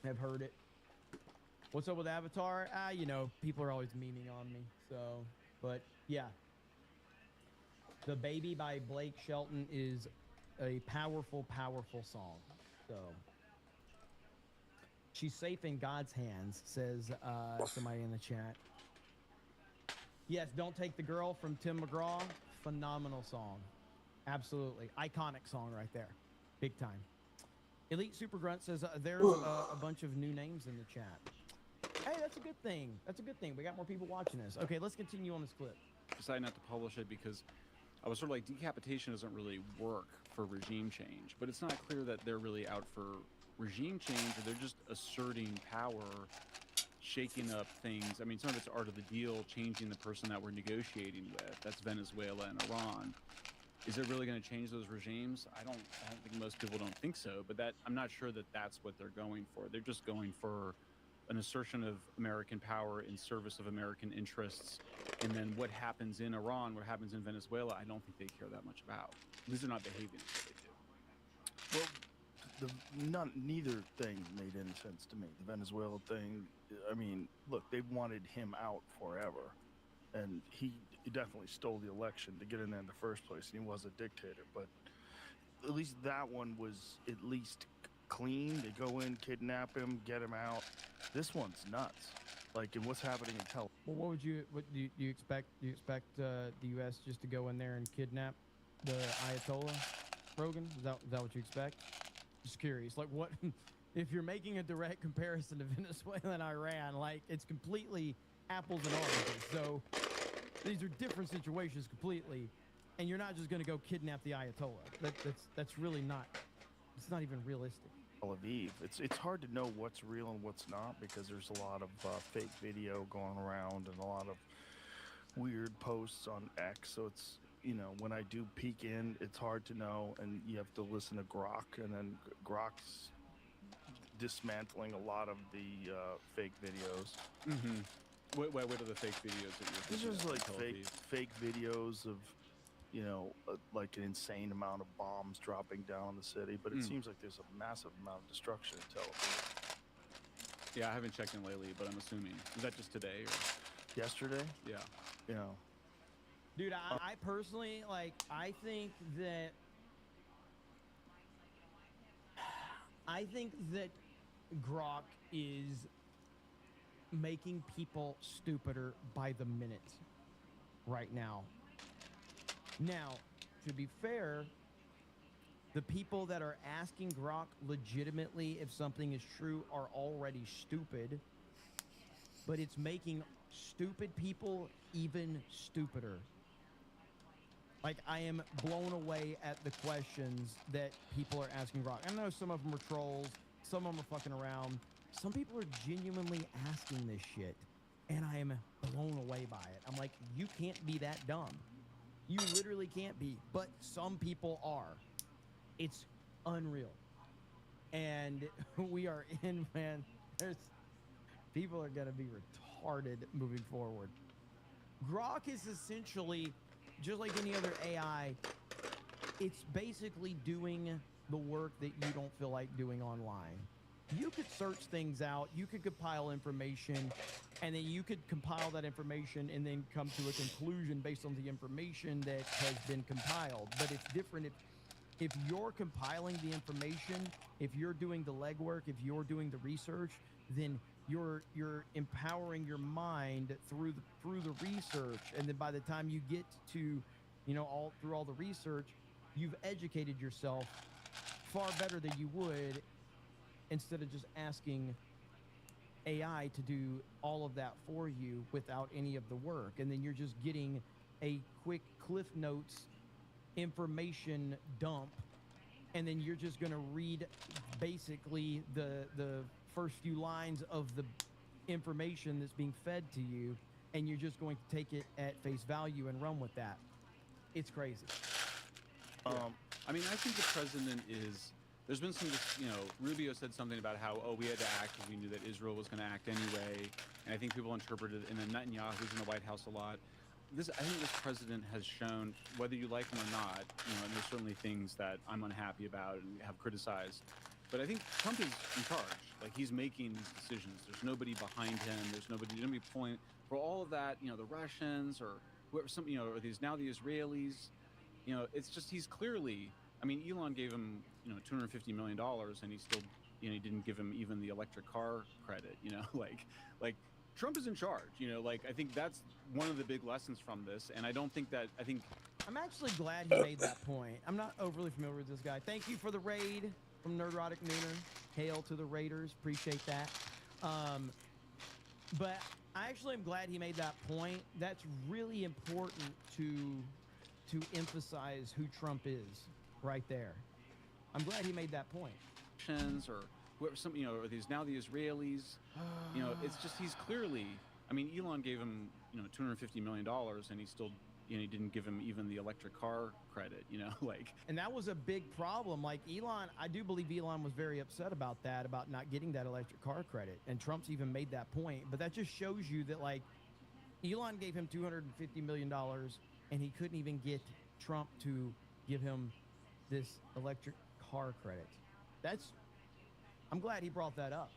have heard it. What's up with Avatar? People are always memeing on me. So, but yeah. The Baby by Blake Shelton is a powerful song. So she's safe in God's hands, says somebody in the chat. Yes, Don't Take the Girl from Tim McGraw. Phenomenal song. Absolutely. Iconic song right there. Big time. Elite Super Grunt says there's a bunch of new names in the chat. Hey, that's a good thing. We got more people watching this. Okay, let's continue on this clip. Decided not to publish it because I was sort of like, decapitation doesn't really work for regime change, but it's not clear that they're really out for regime change or they're just asserting power, shaking up things. I mean, some of it's art of the deal, changing the person that we're negotiating with. That's Venezuela and Iran. Is it really going to change those regimes? I don't think most people don't think so, but I'm not sure that that's what they're going for. They're just going for an assertion of American power in service of American interests, and then what happens in Iran, what happens in Venezuela, I don't think they care that much about. At least they're not behaving the way they do. Well, neither thing made any sense to me. The Venezuela thing, I mean, look, they wanted him out forever, and he definitely stole the election to get in there in the first place, and he was a dictator. But at least that one was at least clean. They go in, kidnap him, get him out. This one's nuts. Like, and what's happening in Tel? Well, what do you expect? Do you expect the U.S. just to go in there and kidnap the Ayatollah, Rogan? Is that what you expect? Just curious. Like, what if you're making a direct comparison to Venezuela and Iran? Like, it's completely apples and oranges. So these are different situations completely, and you're not just going to go kidnap the Ayatollah. That's really not. It's not even realistic. Tel Aviv. It's hard to know what's real and what's not because there's a lot of fake video going around and a lot of weird posts on X. So it's, you know, when I do peek in, it's hard to know, and you have to listen to Grok, and then Grok's dismantling a lot of the fake videos. Mm-hmm. What are the fake videos that you're These are like fake videos of, you know, like an insane amount of bombs dropping down on the city, but it seems like there's a massive amount of destruction in Tel Aviv. Yeah, I haven't checked in lately, but I'm assuming. Was that just today or yesterday? Yeah. You know. Dude, I personally, like, I think that Grok is making people stupider by the minute right now. Now, to be fair, the people that are asking Grok legitimately if something is true are already stupid, but it's making stupid people even stupider. Like, I am blown away at the questions that people are asking Grok. I know some of them are trolls, some of them are fucking around. Some people are genuinely asking this shit, and I am blown away by it. I'm like, you can't be that dumb. You literally can't be, but some people are. It's unreal. And we are in, man, people are going to be retarded moving forward. Grok is essentially, just like any other AI, it's basically doing the work that you don't feel like doing online. You could search things out, you could compile information, and then you could compile that information and then come to a conclusion based on the information that has been compiled. But it's different if you're compiling the information, if you're doing the legwork, if you're doing the research, then you're empowering your mind through the research, and then by the time you get to, you know, all the research, you've educated yourself far better than you would instead of just asking AI to do all of that for you without any of the work. And then you're just getting a quick Cliff Notes information dump, and then you're just going to read basically the first few lines of the information that's being fed to you, and you're just going to take it at face value and run with that. It's crazy. I mean, I think the president is... There's been some, you know, Rubio said something about how, we had to act because we knew that Israel was going to act anyway. And I think people interpreted it, and then Netanyahu's in the White House a lot. I think this president has shown, whether you like him or not, you know, and there's certainly things that I'm unhappy about and have criticized. But I think Trump is in charge. Like, he's making these decisions. There's nobody behind him. There's nobody point for all of that, you know, the Russians or whoever, you know, or now the Israelis. You know, it's just, he's clearly... I mean, Elon gave him, you know, $250 million, and he still, you know, he didn't give him even the electric car credit, you know, like Trump is in charge, you know, like, I think that's one of the big lessons from this. And I don't think that, I'm actually glad he made that point. I'm not overly familiar with this guy. Thank you for the raid from Nerdrotic Nooner. Hail to the Raiders. Appreciate that. But I actually am glad he made that point. That's really important to emphasize who Trump is. Right there. I'm glad he made that point. Or whoever, you know, or now the Israelis, you know, it's just, he's clearly, I mean, Elon gave him, you know, $250 million, and he still, he didn't give him even the electric car credit, like. And that was a big problem. Like Elon, I do believe Elon was very upset about that, about not getting that electric car credit. And Trump's even made that point. But that just shows you that, like, Elon gave him $250 million, and he couldn't even get Trump to give him this electric car credit. I'm glad he brought that up.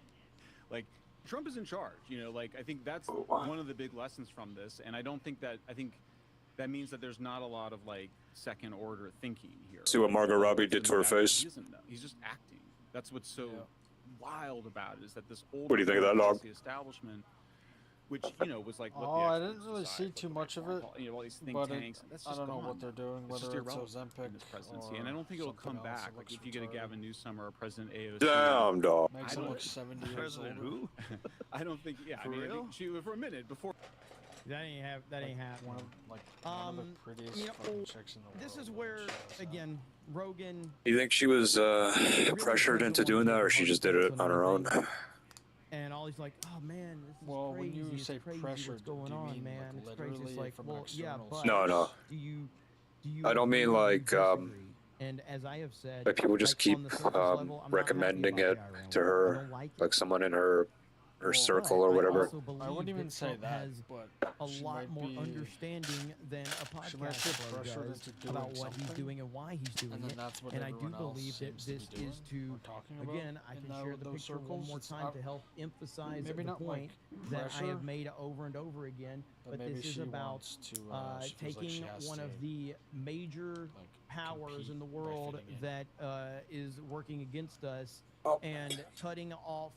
Like, Trump is in charge, like, I think that's one of the big lessons from this. And I think that means that there's not a lot of, like, second order thinking here. See what Margot Robbie did to her face? He's just acting. That's what's so wild about it, is that this old What do you think of that, dog? Establishment, which, was like, what I didn't really see too much of it, all these think but tanks. That's just I don't know what they're doing, whether it's Ozempic in this presidency, and I don't think it'll come back. Like, if you get a Gavin Newsom or a President AOC, damn, dog. Makes him look 70 years old. Who? I don't think. Yeah, I think she, for a minute before. That ain't happening. One of the prettiest fucking chicks in the world. This is where, again, Rogan. You think she was pressured into doing that, or she just did it on her own? And all he's like, oh man, this is well, crazy. when you say pressured, what's going do you on, mean man? like It's crazy. literally It's like, from well, yeah, external but No. do you I don't mean like and as I have said, like people just like, keep on the surface level, I'm not recommending happy it about the Iran to war. I her, don't like like it. someone in her circle or I whatever. also believe I wouldn't even that say Trump that, has but a she lot might more be- understanding than a she might podcast feel bro pressured does into doing about what he's something, doing and why he's doing and then it. that's what And I do everyone else believe that seems to this be doing is to, or talking about again, I in can share the those picture one circles. more It's time to help emphasize maybe the not point like that I have pressure, made over and over again. But maybe this is she about wants to, she feels like taking she has one to, of the major like, powers compete in the by world fitting in. that is working against us Oh. and cutting off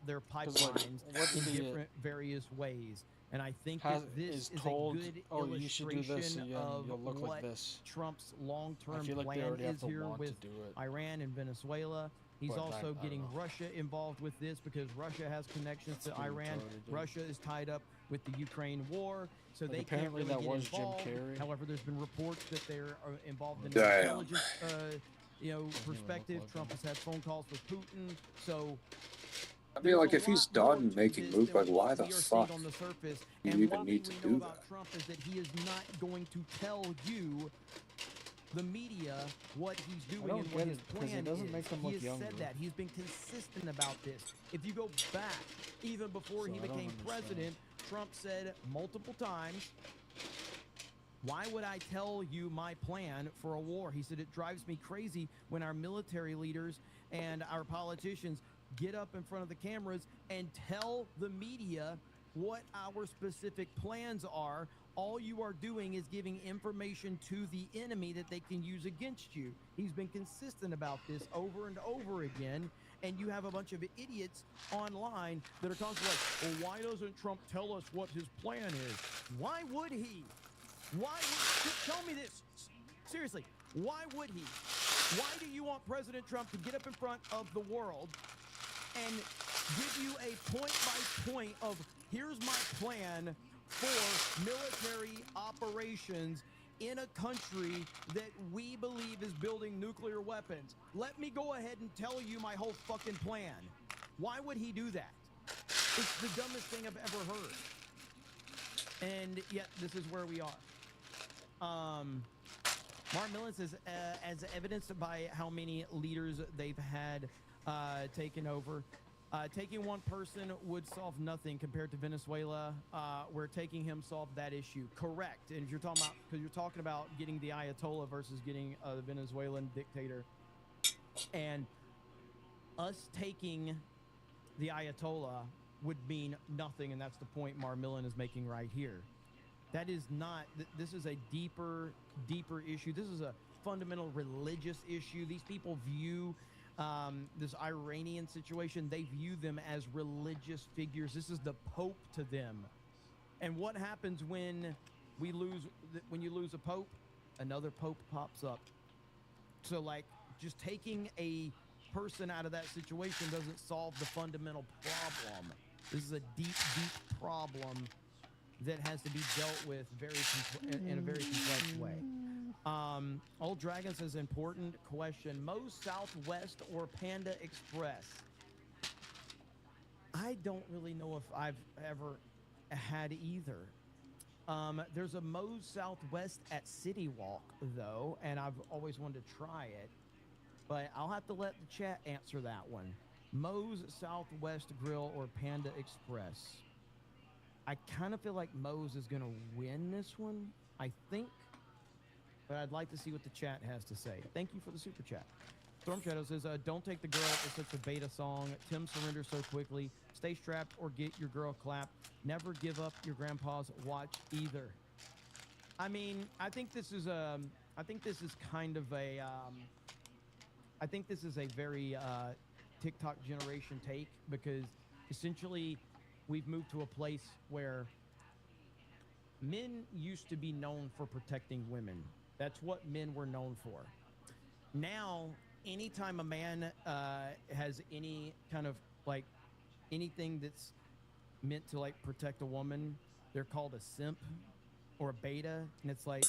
their 'Cause, like, pipelines what in the- different various ways. And I think has, that this is is told, a good oh, you should do illustration this, and of you'll look what like this. Trump's I long-term feel like they plan already have is to here want with to do it. Iran and Venezuela. He's But also I don't getting know. Russia involved with this because Russia has connections to It's being Iran. retarded, dude. Russia is tied up with the Ukraine war, so Like, they can't apparently really that get was Jim involved. Carrey. However, there's been reports that they're involved in Damn. intelligence, even look perspective. like Trump him. has had phone calls with Putin, so. I mean, like, if he's done making moves, like, why the fuck on the surface. do you And even one need thing to we know do about that? Trump is that he is not going to tell you, the media, what he's doing don't and what get his it, 'cause it plan doesn't is. make them He look has younger. said that. He's been consistent about this. If you go back, even before So he I don't became understand. president, Trump said multiple times, why would I tell you my plan for a war? He said, it drives me crazy when our military leaders and our politicians get up in front of the cameras and tell the media what our specific plans are. All you are doing is giving information to the enemy that they can use against you. He's been consistent about this over and over again. And you have a bunch of idiots online that are constantly like, well, why doesn't Trump tell us what his plan is? Why would he? Why would, tell me this, seriously, why would he? Why do you want President Trump to get up in front of the world and give you a point-by-point of, here's my plan for military operations in a country that we believe is building nuclear weapons? Let me go ahead and tell you my whole fucking plan. Why would he do that? It's the dumbest thing I've ever heard. And yet, this is where we are. Mark Millen says, as evidenced by how many leaders they've had taken over, taking one person would solve nothing compared to Venezuela, where taking him solved that issue. Correct. And if you're talking about, because you're talking about getting the Ayatollah versus getting the Venezuelan dictator, and us taking the Ayatollah would mean nothing, and that's the point Mar Millen is making right here. That is not, this is a deeper issue. This is a fundamental religious issue. These people view this Iranian situation, they view them as religious figures. This is the Pope to them. And what happens when you lose a Pope? Another Pope pops up. So, like, just taking a person out of that situation doesn't solve the fundamental problem. This is a deep problem that has to be dealt with in a very complex way. Old Dragon says, important question. Mo Southwest or Panda Express? I don't really know if I've ever had either. There's a Moe's Southwest at City Walk, though, and I've always wanted to try it, but I'll have to let the chat answer that one. Moe's Southwest Grill or Panda Express? I kind of feel like Moe's is going to win this one, I think, but I'd like to see what the chat has to say. Thank you for the super chat. Storm Shadow says, don't take the girl. It's such a beta song. Tim surrenders so quickly. Stay strapped or get your girl clapped. Never give up your grandpa's watch either. I mean, I think this is kind of a, I think this is a very TikTok generation take, because essentially we've moved to a place where men used to be known for protecting women. That's what men were known for. Now, anytime a man has any kind of like anything that's meant to like protect a woman, they're called a simp or a beta, and it's like,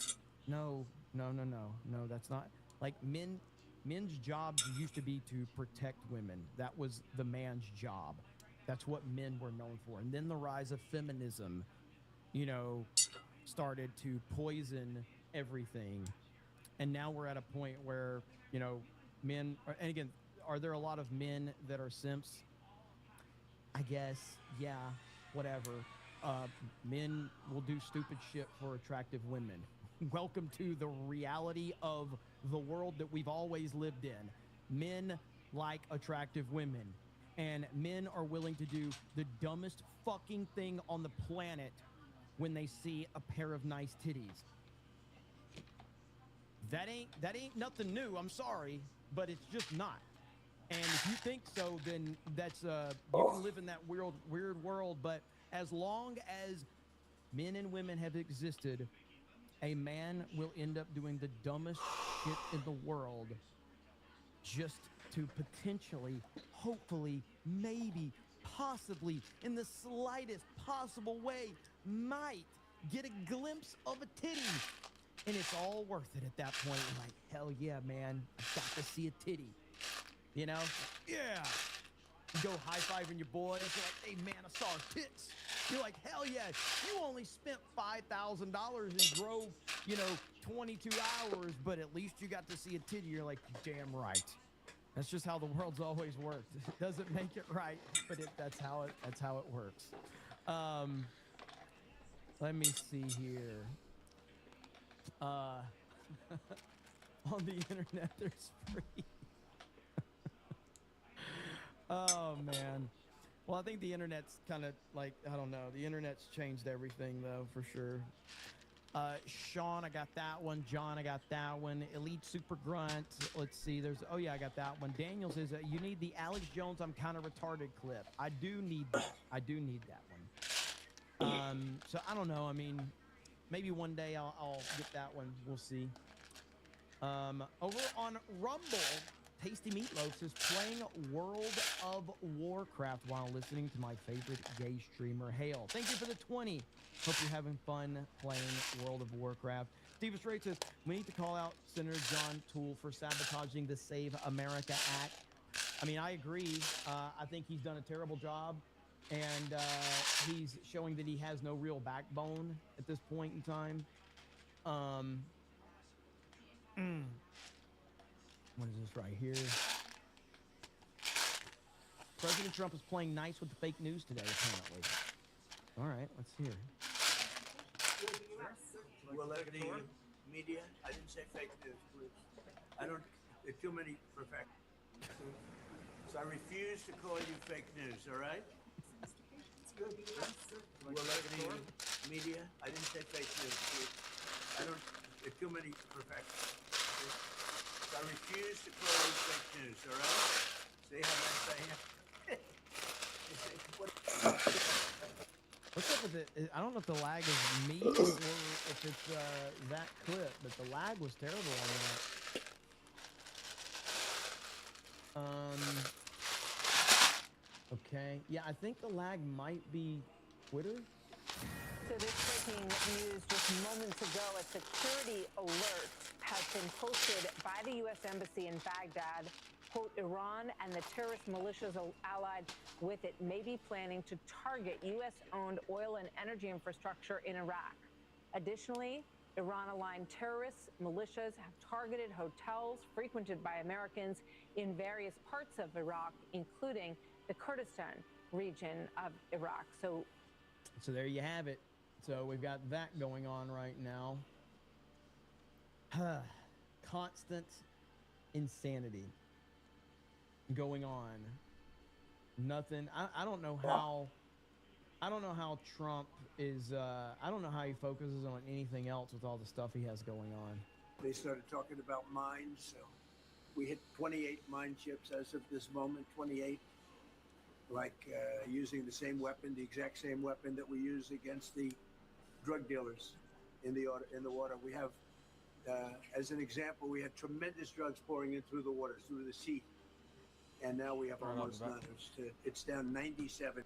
no, that's not like men's jobs used to be to protect women. That was the man's job. That's what men were known for. And then the rise of feminism, you know, started to poison everything. And now we're at a point where, you know, men are, and again, are there a lot of men that are simps? I guess, yeah, whatever. Men will do stupid shit for attractive women. Welcome to the reality of the world that we've always lived in. Men like attractive women, and men are willing to do the dumbest fucking thing on the planet when they see a pair of nice titties. That ain't nothing new. I'm sorry, but it's just not. And if you think so, then that's you can live in that weird world. But as long as men and women have existed, a man will end up doing the dumbest shit in the world just to potentially, hopefully, maybe, possibly, in the slightest possible way, might get a glimpse of a titty. And it's all worth it at that point. You're like, hell yeah, man, I got to see a titty. You know? Yeah. You go high-fiving your boys. You're like, hey, man, I saw her tits. You're like, hell yeah. You only spent $5,000 and drove, 22 hours, but at least you got to see a titty. You're like, damn right. That's just how the world's always worked. It doesn't make it right, but that's how it works. Let me see here. On the internet, there's free. Oh, man. Well, I think the internet's kind of like, I don't know. The internet's changed everything, though, for sure. Sean, I got that one. John, I got that one. Elite Super Grunt. Let's see. Oh, yeah, I got that one. Daniel says, you need the Alex Jones I'm kind of retarded clip. I do need that. I do need that one. So, I don't know. I mean, maybe one day I'll get that one. We'll see. Over on Rumble, Tasty Meatloaf is playing World of Warcraft while listening to my favorite gay streamer, Hale. Thank you for the 20. Hope you're having fun playing World of Warcraft. Steve Strait says, we need to call out Senator John Toole for sabotaging the Save America Act. I mean, I agree. I think he's done a terrible job. And he's showing that he has no real backbone at this point in time. What is this right here? President Trump is playing nice with the fake news today, apparently. All right, let's hear. Will it be media? I didn't say fake news, please. I don't. There are too many perfect. So I refuse to call you fake news. All right? Will it be media? I didn't say fake news, please. I don't. There are too many perfect. I refuse to call you fake news, all right? See how I'm saying it? What's up with it? I don't know if the lag is me or if it's that clip, but the lag was terrible on that. Okay. Yeah, I think the lag might be Twitter. So this breaking news just moments ago, a security alert has been posted by the U.S. Embassy in Baghdad. Quote, Iran and the terrorist militias allied with it may be planning to target U.S.-owned oil and energy infrastructure in Iraq. Additionally, Iran-aligned terrorists, militias have targeted hotels frequented by Americans in various parts of Iraq, including the Kurdistan region of Iraq. So there you have it. So we've got that going on right now. Constant insanity going on. Nothing. I don't know how. I don't know how Trump is. I don't know how he focuses on anything else with all the stuff he has going on. They started talking about mines. So we hit 28 mine chips as of this moment. 28. Like using the same weapon, the exact same weapon that we use against the drug dealers in the water. We have, as an example, we had tremendous drugs pouring in through the water, through the sea, and now we have almost none. It's down 97.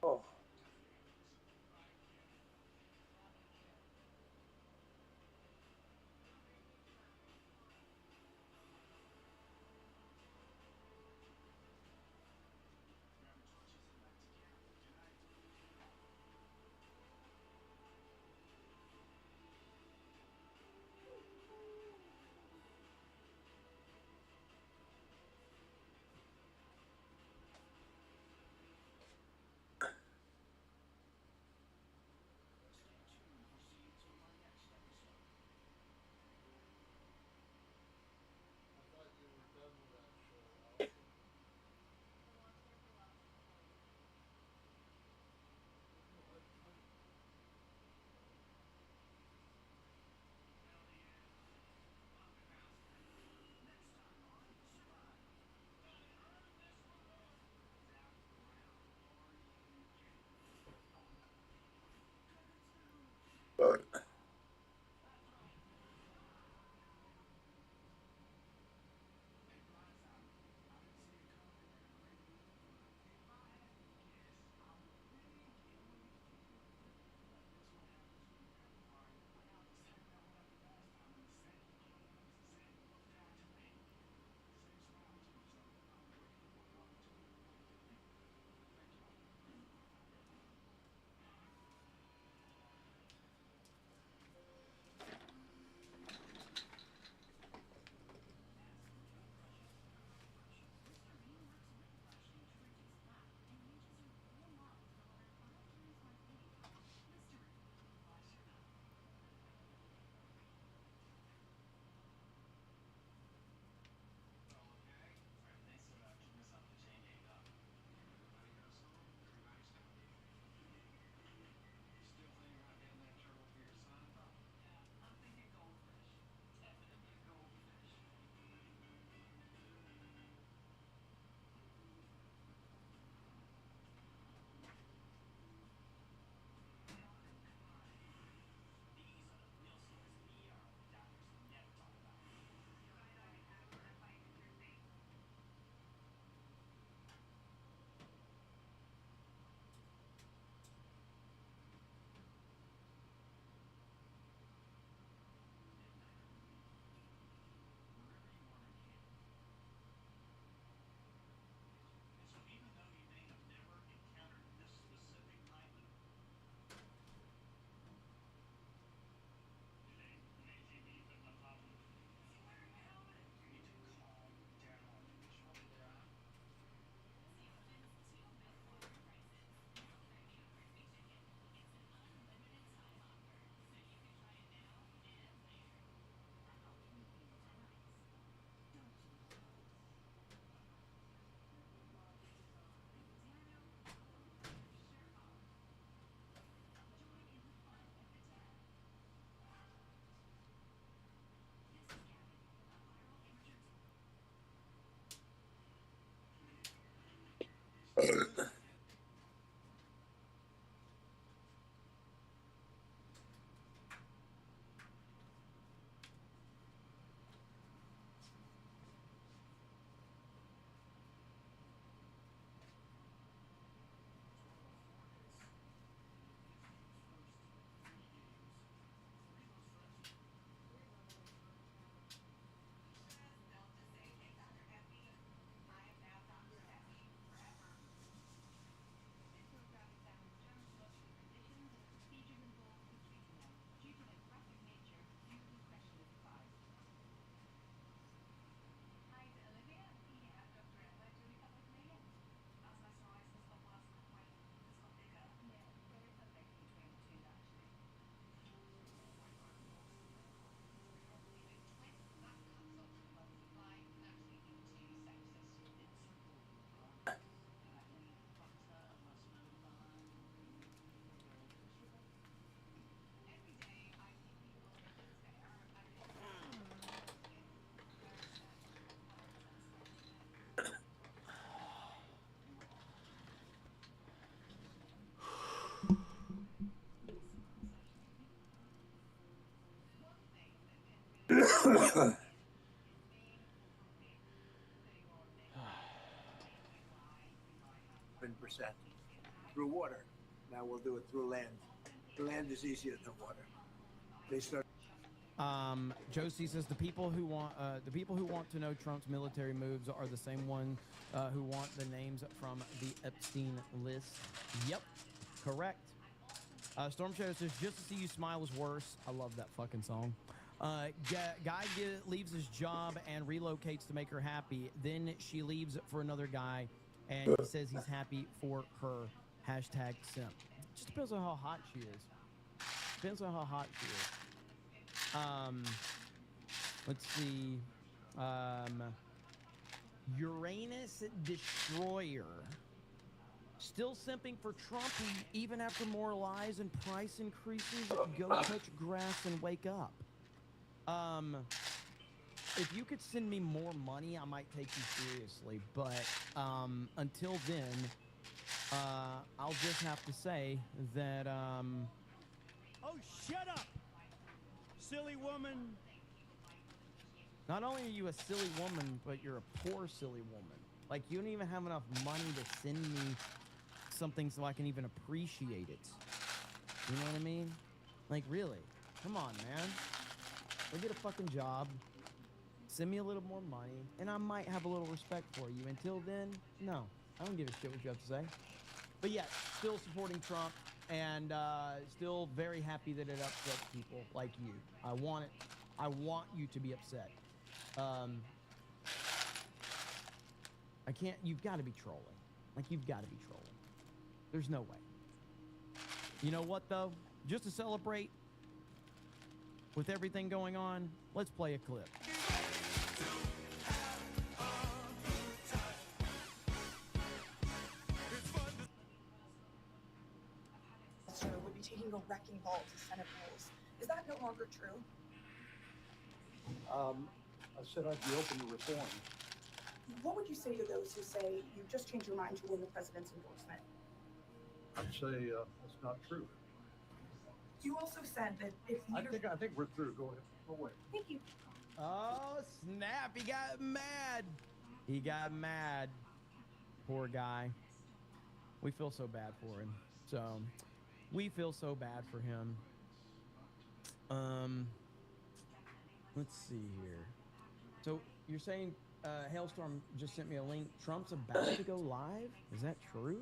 Oh. through water. Now we'll do it through land. The land is easier than water. They start. Josie says the people who want to know Trump's military moves are the same one who want the names from the Epstein list. Yep, correct. Storm Shadow says just to see you smile is worse. I love that fucking song. Guy leaves his job and relocates to make her happy. Then she leaves for another guy, and he says he's happy for her. Hashtag simp. Just depends on how hot she is. Depends on how hot she is. Let's see. Uranus Destroyer. Still simping for Trump even after more lies and price increases. Go touch grass and wake up. If you could send me more money, I might take you seriously. But until then, I'll just have to say that. Oh, shut up, silly woman. Not only are you a silly woman, but you're a poor silly woman. Like, you don't even have enough money to send me something so I can even appreciate it. You know what I mean? Like, really? Come on, man. Go get a fucking job. Send me a little more money, and I might have a little respect for you. Until then, no. I don't give a shit what you have to say. But yeah, still supporting Trump, and still very happy that it upsets people like you. I want you to be upset. I can't. You've got to be trolling. Like, you've got to be trolling. There's no way. You know what, though? Just to celebrate with everything going on, let's play a clip. Would be taking a wrecking ball to Senate rules. Is that no longer true? I said I'd be open to reform. What would you say to those who say you just changed your mind to win the president's endorsement? I'd say that's not true. You also said that if I think we're through. Go ahead. Go away. Thank you. Oh, snap. He got mad. He got mad. Poor guy. We feel so bad for him. So, we feel so bad for him. Let's see here. So, you're saying Hailstorm just sent me a link. Trump's about to go live? Is that true?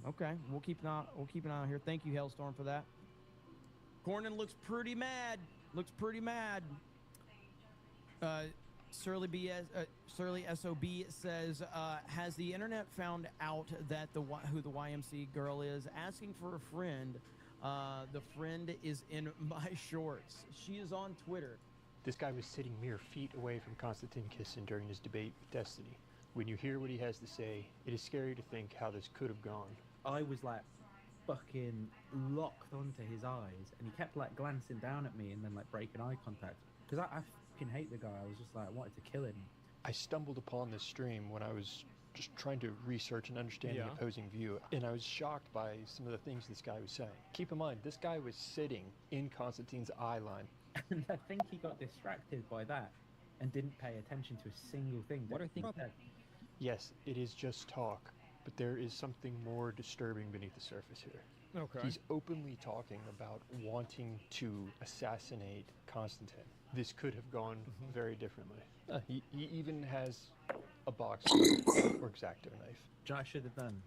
Okay. We'll keep an eye out here. Thank you, Hailstorm, for that. Cornyn looks pretty mad. Surly SOB says, has the internet found out that who the YMC girl is? Asking for a friend. The friend is in my shorts. She is on Twitter. This guy was sitting mere feet away from Konstantin Kisin during his debate with Destiny. When you hear what he has to say, it is scary to think how this could have gone. I was like fucking locked onto his eyes, and he kept like glancing down at me and then like breaking eye contact. Because I fucking hate the guy. I was just like, I wanted to kill him. I stumbled upon this stream when I was just trying to research and understand the opposing view, and I was shocked by some of the things this guy was saying. Keep in mind, this guy was sitting in Konstantin's eye line. And I think he got distracted by that and didn't pay attention to a single thing. What I think that. Yes, it is just talk, but there is something more disturbing beneath the surface here. Okay. He's openly talking about wanting to assassinate Konstantin. This could have gone very differently. He even has a box or X-Acto knife. Do you know what I should have done?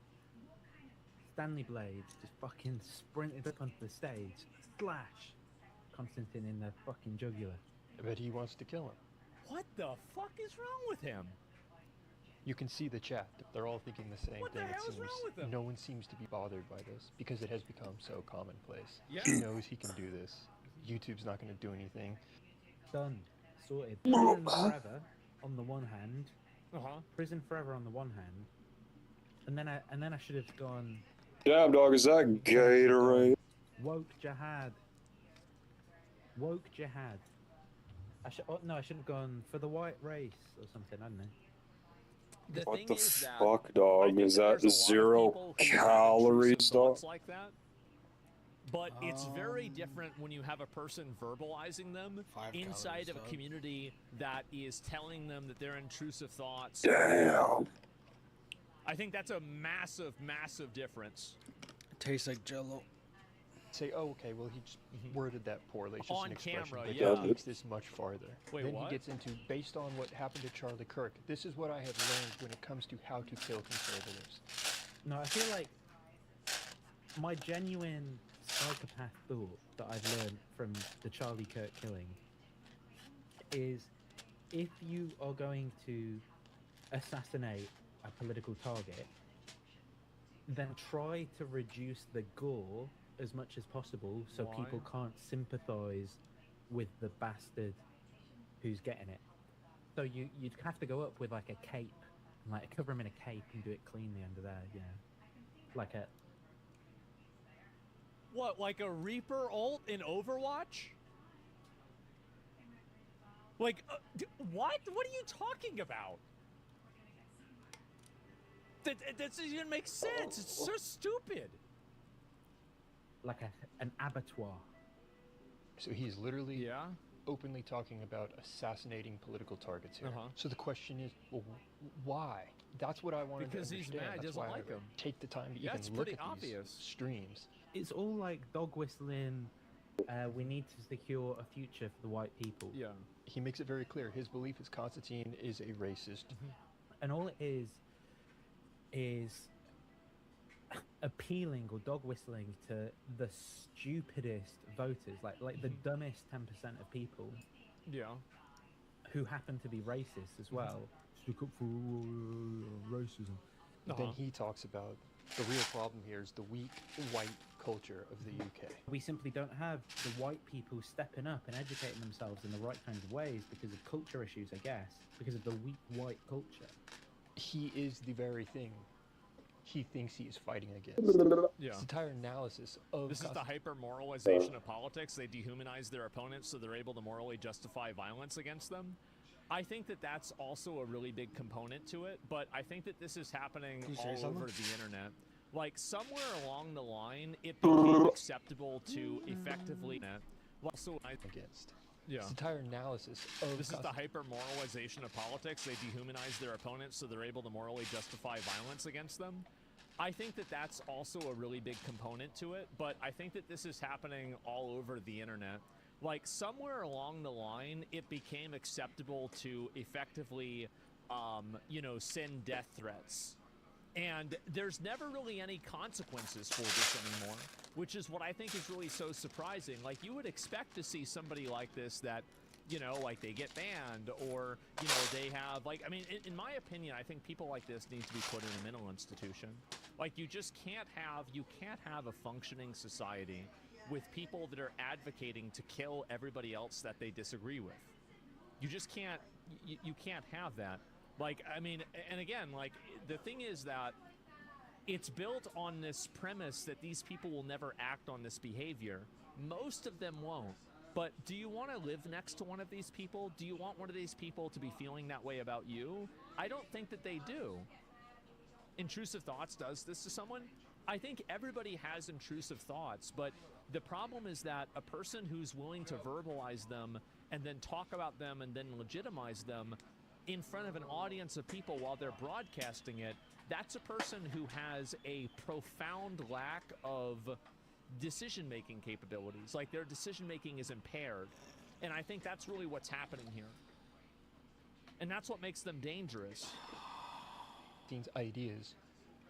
Stanley Blades just fucking sprinted up onto the stage, slash Konstantin in the fucking jugular. I bet he wants to kill him. What the fuck is wrong with him? You can see the chat. They're all thinking the same What thing. the hell is wrong with him? No one seems to be bothered by this because it has become so commonplace. Yeah. He knows he can do this. YouTube's not going to do anything. Done. Sorted. Prison forever on the one hand. Prison forever on the one hand. And then I should have gone. Damn, dog, is that Gatorade? Woke jihad. Woke jihad. I should have gone for the white race or something, hadn't I? What the fuck, dog? Is that 0 calories, dog? Like that. But it's very different when you have a person verbalizing them inside of a community that is telling them that they're intrusive thoughts. Damn. I think that's a massive, massive difference. It tastes like Jello. Say, oh, okay, well, he just worded that poorly. It's just On an expression, camera, but yeah. that takes this much farther. Wait, then what? he gets into, based on what happened to Charlie Kirk, this is what I have learned when it comes to how to kill conservatives. No, I feel like my genuine psychopath thought that I've learned from the Charlie Kirk killing is if you are going to assassinate a political target, then try to reduce the gore as much as possible so Why? people can't sympathize with the bastard who's getting it. So you'd have to go up with like a cape, and like cover him in a cape and do it cleanly under there, you know, like a. What, like a Reaper ult in Overwatch? Like, what? What are you talking about? That doesn't even make sense. It's so stupid. Like an abattoir. So he's literally openly talking about assassinating political targets here. So the question is, well, why? That's what I wanted Because to he's understand. mad, he That's doesn't why like I him. take the time to Yeah, even it's look pretty at obvious. these streams. It's all like dog whistling. We need to secure a future for the white people. Yeah. He makes it very clear. His belief is Constantine is a racist. And all it is appealing or dog whistling to the stupidest voters, like the dumbest 10% of people. Yeah. Who happen to be racist as well. Stick up for racism. Then he talks about the real problem here is the weak white culture of the UK. We simply don't have the white people stepping up and educating themselves in the right kinds of ways because of culture issues, I guess, because of the weak white culture. He is the very thing he thinks he is fighting against. Yeah. His entire analysis of This is the hyper-moralization of politics. They dehumanize their opponents so they're able to morally justify violence against them. I think that that's also a really big component to it, but I think that this is happening all over the internet. Like, somewhere along the line, it became acceptable to effectively... Also, against. Yeah. His entire analysis of This is the hyper-moralization of politics. They dehumanize their opponents so they're able to morally justify violence against them. I think that that's also a really big component to it, but I think that this is happening all over the internet. Like, somewhere along the line, it became acceptable to effectively, you know, send death threats. And there's never really any consequences for this anymore, which is what I think is really so surprising. Like, you would expect to see somebody like this that, you know, like they get banned or, you know, they have, like, I mean, in my opinion, I think people like this need to be put in a mental institution. Like, you just can't have a functioning society with people that are advocating to kill everybody else that they disagree with. You just can't, you can't have that. Like, I mean, and again, like, the thing is that it's built on this premise that these people will never act on this behavior. Most of them won't. But do you want to live next to one of these people? Do you want one of these people to be feeling that way about you? I don't think that they do. Intrusive thoughts does this to someone? I think everybody has intrusive thoughts, but the problem is that a person who's willing to verbalize them and then talk about them and then legitimize them in front of an audience of people while they're broadcasting it, that's a person who has a profound lack of decision-making capabilities. Like, their decision-making is impaired. And I think that's really what's happening here. And that's what makes them dangerous. Dean's ideas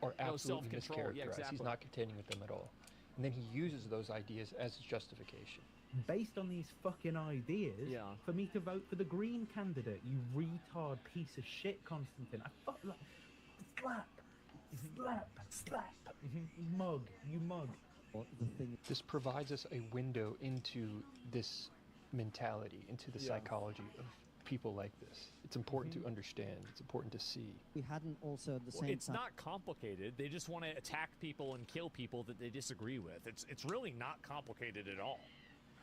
are absolutely mischaracterized. Yeah, exactly. He's not contending with them at all. And then he uses those ideas as justification. Based on these fucking ideas, for me to vote for the Green candidate, you retard piece of shit, Constantine. I fuck like slap, mug, you mug. This provides us a window into this mentality, into the psychology of people like this. It's important to understand. It's important to see. We hadn't also at the same time... It's not complicated. They just want to attack people and kill people that they disagree with. It's really not complicated at all.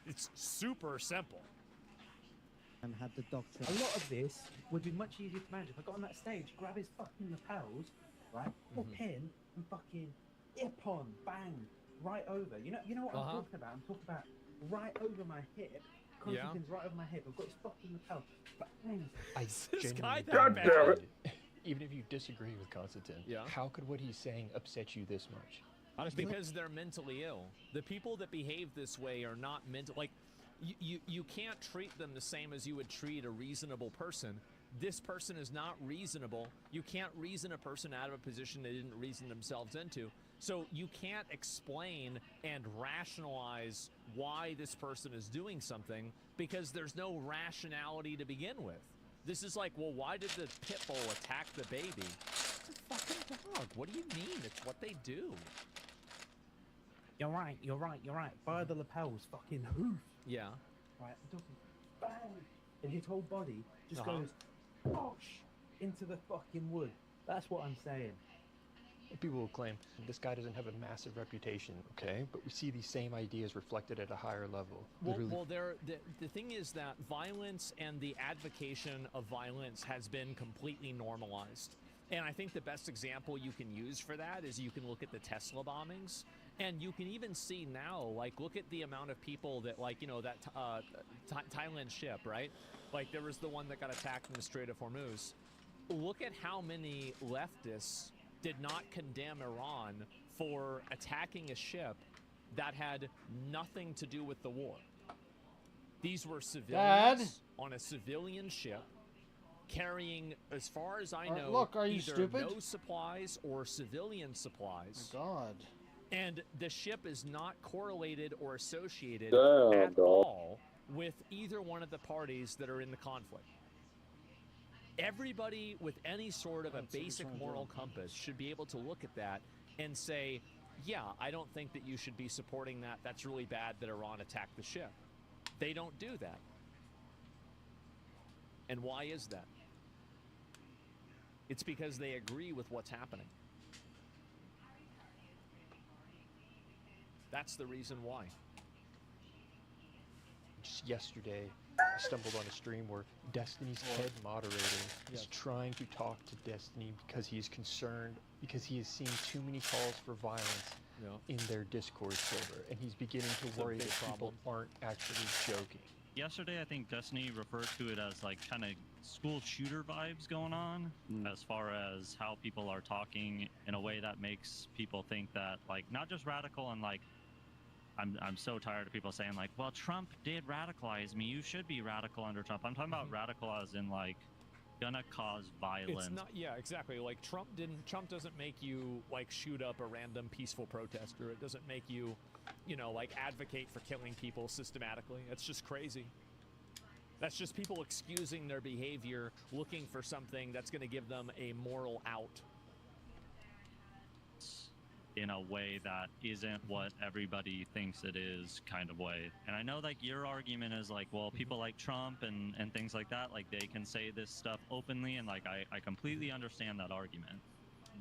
It's super simple. And had the doctor... A lot of this would be much easier to manage if I got on that stage, grab his fucking lapels, right, or pin, and fucking ip on, bang, right over. You know what I'm talking about? I'm talking about right over my hip. Constantine's right over my hip. I've got his fucking lapel. I genuinely God damn it. Even if you disagree with Constantine, how could what he's saying upset you this much? Because they're mentally ill. The people that behave this way are not mental. Like, you can't treat them the same as you would treat a reasonable person. This person is not reasonable. You can't reason a person out of a position they didn't reason themselves into. So you can't explain and rationalize why this person is doing something because there's no rationality to begin with. This is like, well, why did the pit bull attack the baby? It's a fucking dog. What do you mean? It's what they do. You're right. By the lapels, fucking hoof. Yeah. Right, I'm talking bang, and his whole body just goes, bosh, into the fucking wood. That's what I'm saying. People will claim this guy doesn't have a massive reputation, okay? But we see these same ideas reflected at a higher level. Well, the thing is that violence and the advocation of violence has been completely normalized. And I think the best example you can use for that is you can look at the Tesla bombings. And you can even see now, like, look at the amount of people that, like, you know, that Thailand ship, right? Like, there was the one that got attacked in the Strait of Hormuz. Look at how many leftists did not condemn Iran for attacking a ship that had nothing to do with the war. These were civilians on a civilian ship carrying, as far as I know, look, are you either stupid? no supplies or civilian supplies. Oh my God. And the ship is not correlated or associated at all with either one of the parties that are in the conflict. Everybody with any sort of a basic moral compass should be able to look at that and say, yeah, I don't think that you should be supporting that. That's really bad that Iran attacked the ship. They don't do that. And why is that? It's because they agree with what's happening. That's the reason why. Just yesterday, I stumbled on a stream where Destiny's head moderator is trying to talk to Destiny because he's concerned, because he has seen too many calls for violence in their Discord server, and he's beginning to worry that people aren't actually joking. Yesterday, I think Destiny referred to it as like kind of school shooter vibes going on, as far as how people are talking in a way that makes people think that, like, not just radical and like, I'm so tired of people saying like, well, Trump did radicalize me. You should be radical under Trump. I'm talking about radical as in like gonna cause violence. It's not, yeah, exactly. Like Trump doesn't make you like shoot up a random peaceful protester. It doesn't make you, you know, like advocate for killing people systematically. It's just crazy. That's just people excusing their behavior, looking for something that's going to give them a moral out. In a way that isn't what everybody thinks it is, kind of way. And I know like your argument is like, well, people like Trump and things like that, like they can say this stuff openly, and like I completely understand that argument.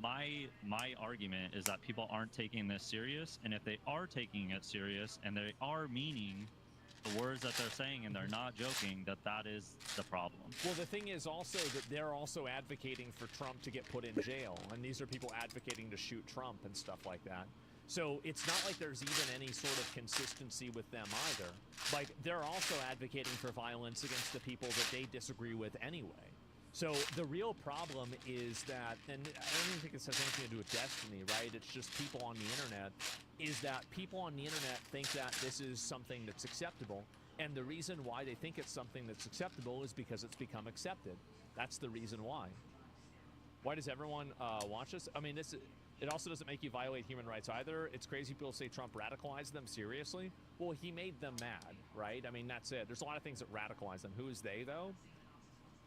My argument is that people aren't taking this serious, and if they are taking it serious and they are meaning the words that they're saying and they're not joking, that is the problem. Well, the thing is also that they're also advocating for Trump to get put in jail, and these are people advocating to shoot Trump and stuff like that. So it's not like there's even any sort of consistency with them either. Like, they're also advocating for violence against the people that they disagree with anyway. So the real problem is that, and I don't even think this has anything to do with Destiny, right? It's just people on the internet, is that people on the internet think that this is something that's acceptable. And the reason why they think it's something that's acceptable is because it's become accepted. That's the reason why. Why does everyone watch this? I mean, it also doesn't make you violate human rights either. It's crazy people say Trump radicalized them. Seriously? Well, he made them mad, right? I mean, that's it. There's a lot of things that radicalize them. Who is they, though?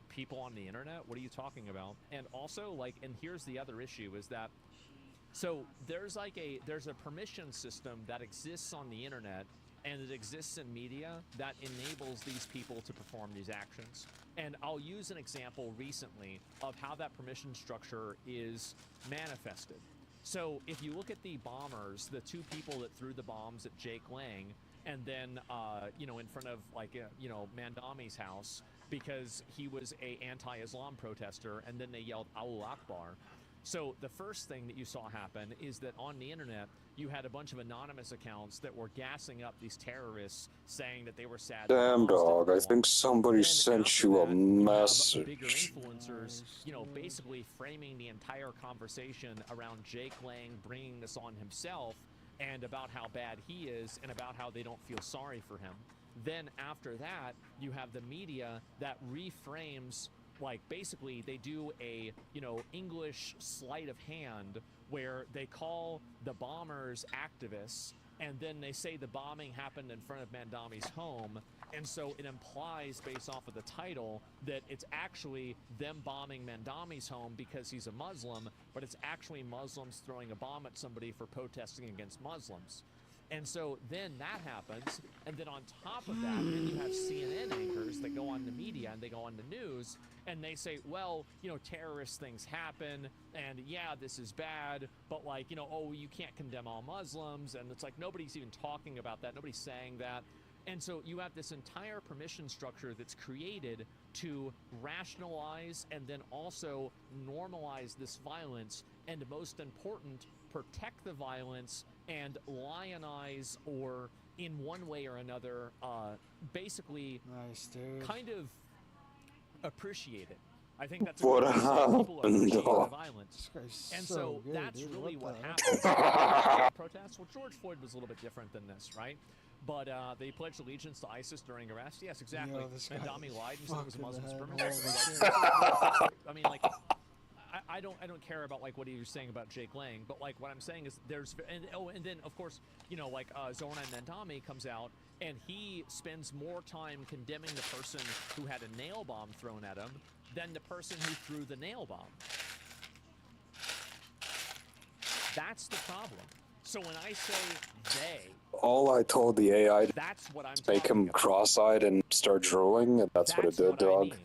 People on the internet? What are you talking about? And also, like, and here's the other issue is that, so there's a permission system that exists on the internet and it exists in media that enables these people to perform these actions. And I'll use an example recently of how that permission structure is manifested. So if you look at the bombers, the two people that threw the bombs at Jake Lang, and then, you know, in front of, like, you know, Mandami's house, because he was a anti-Islam protester, and then they yelled Allah Akbar. So the first thing that you saw happen is that on the internet, you had a bunch of anonymous accounts that were gassing up these terrorists, saying that they were sad. Damn dog, I think somebody sent you a message. Bigger influencers, you know, basically framing the entire conversation around Jake Lang bringing this on himself and about how bad he is and about how they don't feel sorry for him. Then after that, you have the media that reframes, like basically they do a, you know, English sleight of hand where they call the bombers activists and then they say the bombing happened in front of Mandami's home, and so it implies, based off of the title, that it's actually them bombing Mandami's home because he's a Muslim, but it's actually Muslims throwing a bomb at somebody for protesting against Muslims. And so then that happens, and then on top of that, then you have CNN anchors that go on the media and they go on the news, and they say, well, you know, terrorist things happen, and yeah, this is bad, but like, you know, oh, you can't condemn all Muslims, and it's like nobody's even talking about that, nobody's saying that. And so you have this entire permission structure that's created to rationalize and then also normalize this violence, and most important, protect the violence and lionize, or in one way or another, basically kind of appreciate it. I think that's what happened. People appreciate the violence. And so good, that's dude. really what What happens. Protests. Well, George Floyd was a little bit different than this, right? But they pledged allegiance to ISIS during arrest. Yes, exactly. Yo, this guy Mandami lied and said it was a Muslim fucking supremacist. I mean, like, I don't care about like what he was saying about Jake Lang, but like what I'm saying is there's and then of course, you know, like Zoran Mandami comes out and he spends more time condemning the person who had a nail bomb thrown at him than the person who threw the nail bomb. That's the problem. So when I say they, all I told the AI to that's what I'm make him cross-eyed and start drooling, and that's what it did, dog. I mean.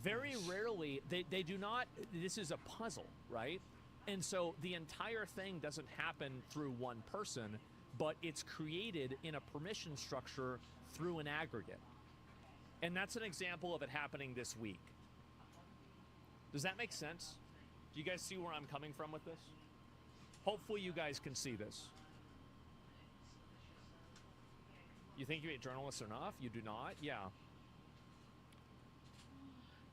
Very rarely, they do not, this is a puzzle, right? And so the entire thing doesn't happen through one person, but it's created in a permission structure through an aggregate. And that's an example of it happening this week. Does that make sense? Do you guys see where I'm coming from with this? Hopefully you guys can see this. You think you hate journalists enough? You do not? Yeah.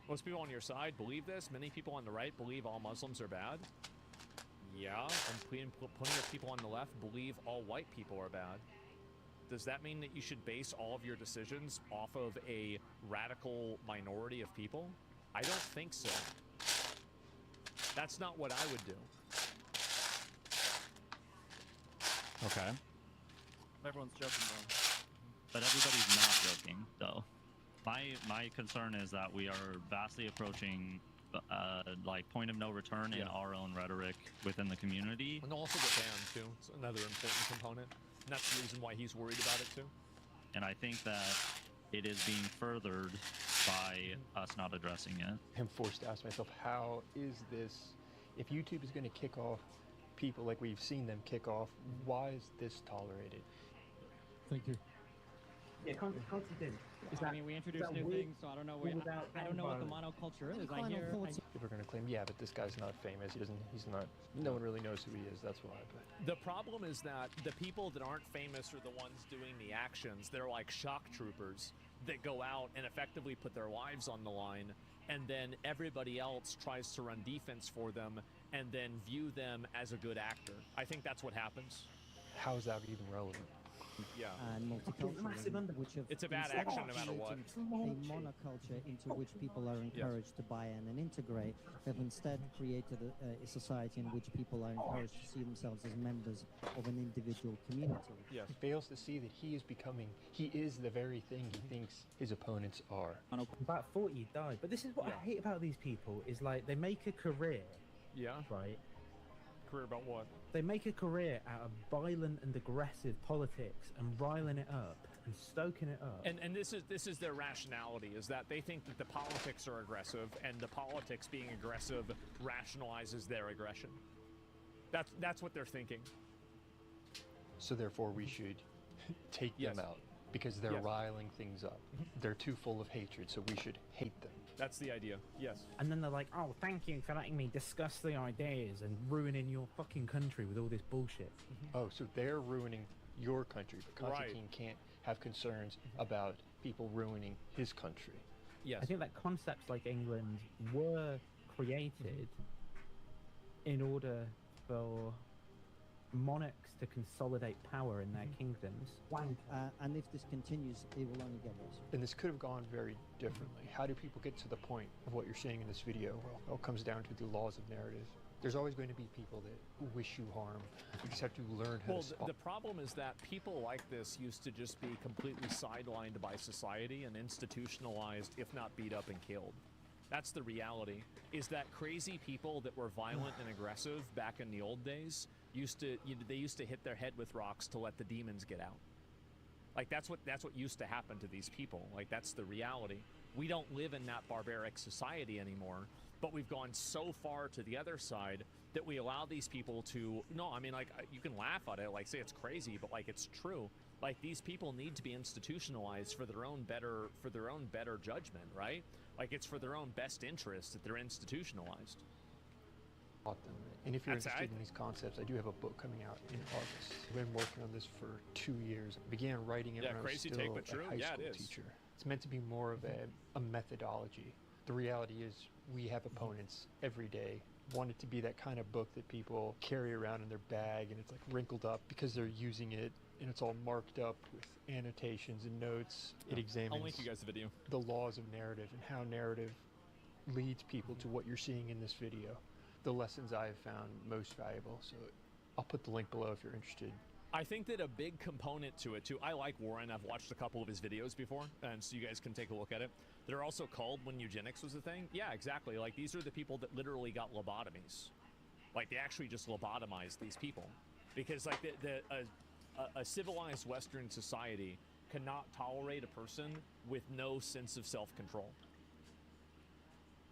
Most people on your side believe this. Many people on the right believe all Muslims are bad. Yeah, and plenty of people on the left believe all white people are bad. Does that mean that you should base all of your decisions off of a radical minority of people? I don't think so. That's not what I would do. Okay. Everyone's joking though. But everybody's not joking, though. My concern is that we are vastly approaching like point of no return in our own rhetoric within the community. And they'll also get banned too. It's another important component. And that's the reason why he's worried about it too. And I think that it is being furthered by us not addressing it. I'm forced to ask myself, how is this, if YouTube is going to kick off people like we've seen them kick off, why is this tolerated? Thank you. Yeah, content did. I mean, we introduced new things, so I don't know where. I don't know what the monoculture is. I hear. People are going to claim, yeah, but this guy's not famous. He's not. No one really knows who he is. That's why. But the problem is that the people that aren't famous are the ones doing the actions. They're like shock troopers that go out and effectively put their lives on the line, and then everybody else tries to run defense for them and then view them as a good actor. I think that's what happens. How is that even relevant? Yeah. And multiculturalism, which have it's a bad action no matter what. A monoculture into which people are encouraged to buy in and integrate. They've instead created a society in which people are encouraged to see themselves as members of an individual community. Yes. He fails to see that he is the very thing he thinks his opponents are. About 40 died. But this is what I hate about these people, is like they make a career. Yeah. Right? Career about what? They make a career out of violent and aggressive politics and riling it up and stoking it up. And this is their rationality, is that they think that the politics are aggressive, and the politics being aggressive rationalizes their aggression. That's what they're thinking. So therefore we should take them out because they're riling things up. They're too full of hatred, so we should hate them. That's the idea, yes. And then they're like, oh, thank you for letting me discuss the ideas and ruining your fucking country with all this bullshit. Oh, so they're ruining your country, but Constantine can't have concerns about people ruining his country. Yes. I think that concepts like England were created in order for monarchs to consolidate power in their kingdoms. And if this continues, it will only get worse. And this could have gone very differently. How do people get to the point of what you're seeing in this video? Well, it all comes down to the laws of narrative. There's always going to be people that wish you harm. You just have to learn how to stop. The problem is that people like this used to just be completely sidelined by society and institutionalized, if not beat up and killed. That's the reality, is that crazy people that were violent and aggressive back in the old days they used to hit their head with rocks to let the demons get out. Like that's what used to happen to these people. Like that's the reality. We don't live in that barbaric society anymore, but we've gone so far to the other side that we allow these people to, no, I mean, like, you can laugh at it, like say it's crazy, but like it's true. Like these people need to be institutionalized for their own better judgment, right? Like it's for their own best interest that they're institutionalized. And if you're interested in these concepts, I do have a book coming out in August. I've been working on this for 2 years. I began writing it when I was still a high school teacher. It's meant to be more of a methodology. The reality is we have opponents every day. Want it to be that kind of book that people carry around in their bag and it's like wrinkled up because they're using it and it's all marked up with annotations and notes. It examines I'll link you guys the video. The laws of narrative and how narrative leads people to what you're seeing in this video. The lessons I've found most valuable. So I'll put the link below if you're interested. I think that a big component to it too, I like Warren, I've watched a couple of his videos before, and so you guys can take a look at it. They're also called When Eugenics Was a Thing. Yeah, exactly. Like these are the people that literally got lobotomies. Like they actually just lobotomized these people. Because like a civilized Western society cannot tolerate a person with no sense of self-control.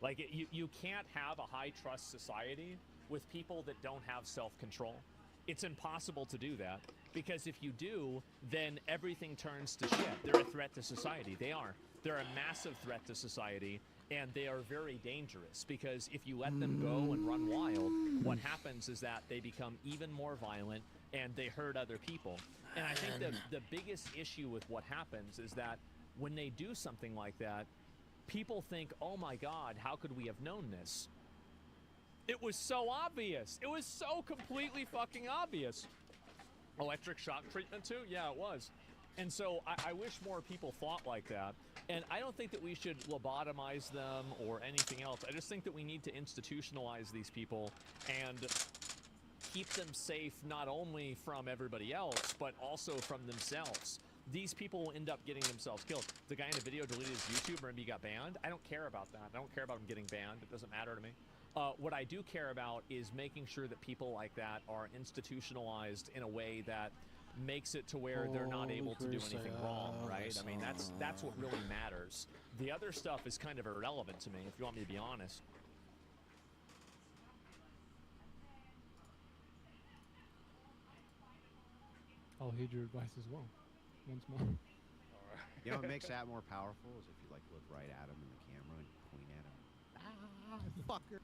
Like you can't have a high trust society with people that don't have self-control. It's impossible to do that because if you do, then everything turns to shit. They're a threat to society. They are. They're a massive threat to society, and they are very dangerous because if you let them go and run wild, what happens is that they become even more violent and they hurt other people. And I think the biggest issue with what happens is that when they do something like that, people think, oh my God, how could we have known this? It was so obvious. It was so completely fucking obvious. Electric shock treatment too? Yeah, it was. And so I wish more people thought like that. And I don't think that we should lobotomize them or anything else. I just think that we need to institutionalize these people and keep them safe not only from everybody else, but also from themselves. These people will end up getting themselves killed. The guy in the video deleted his YouTube, remember he got banned? I don't care about that. I don't care about him getting banned. It doesn't matter to me. What I do care about is making sure that people like that are institutionalized in a way that makes it to where they're not able to do anything wrong, right? I mean, that's what really matters. The other stuff is kind of irrelevant to me, if you want me to be honest. I'll heed your advice as well. Once more. You know what makes that more powerful is if you like look right at him in the camera and point at him. Ah, fucker.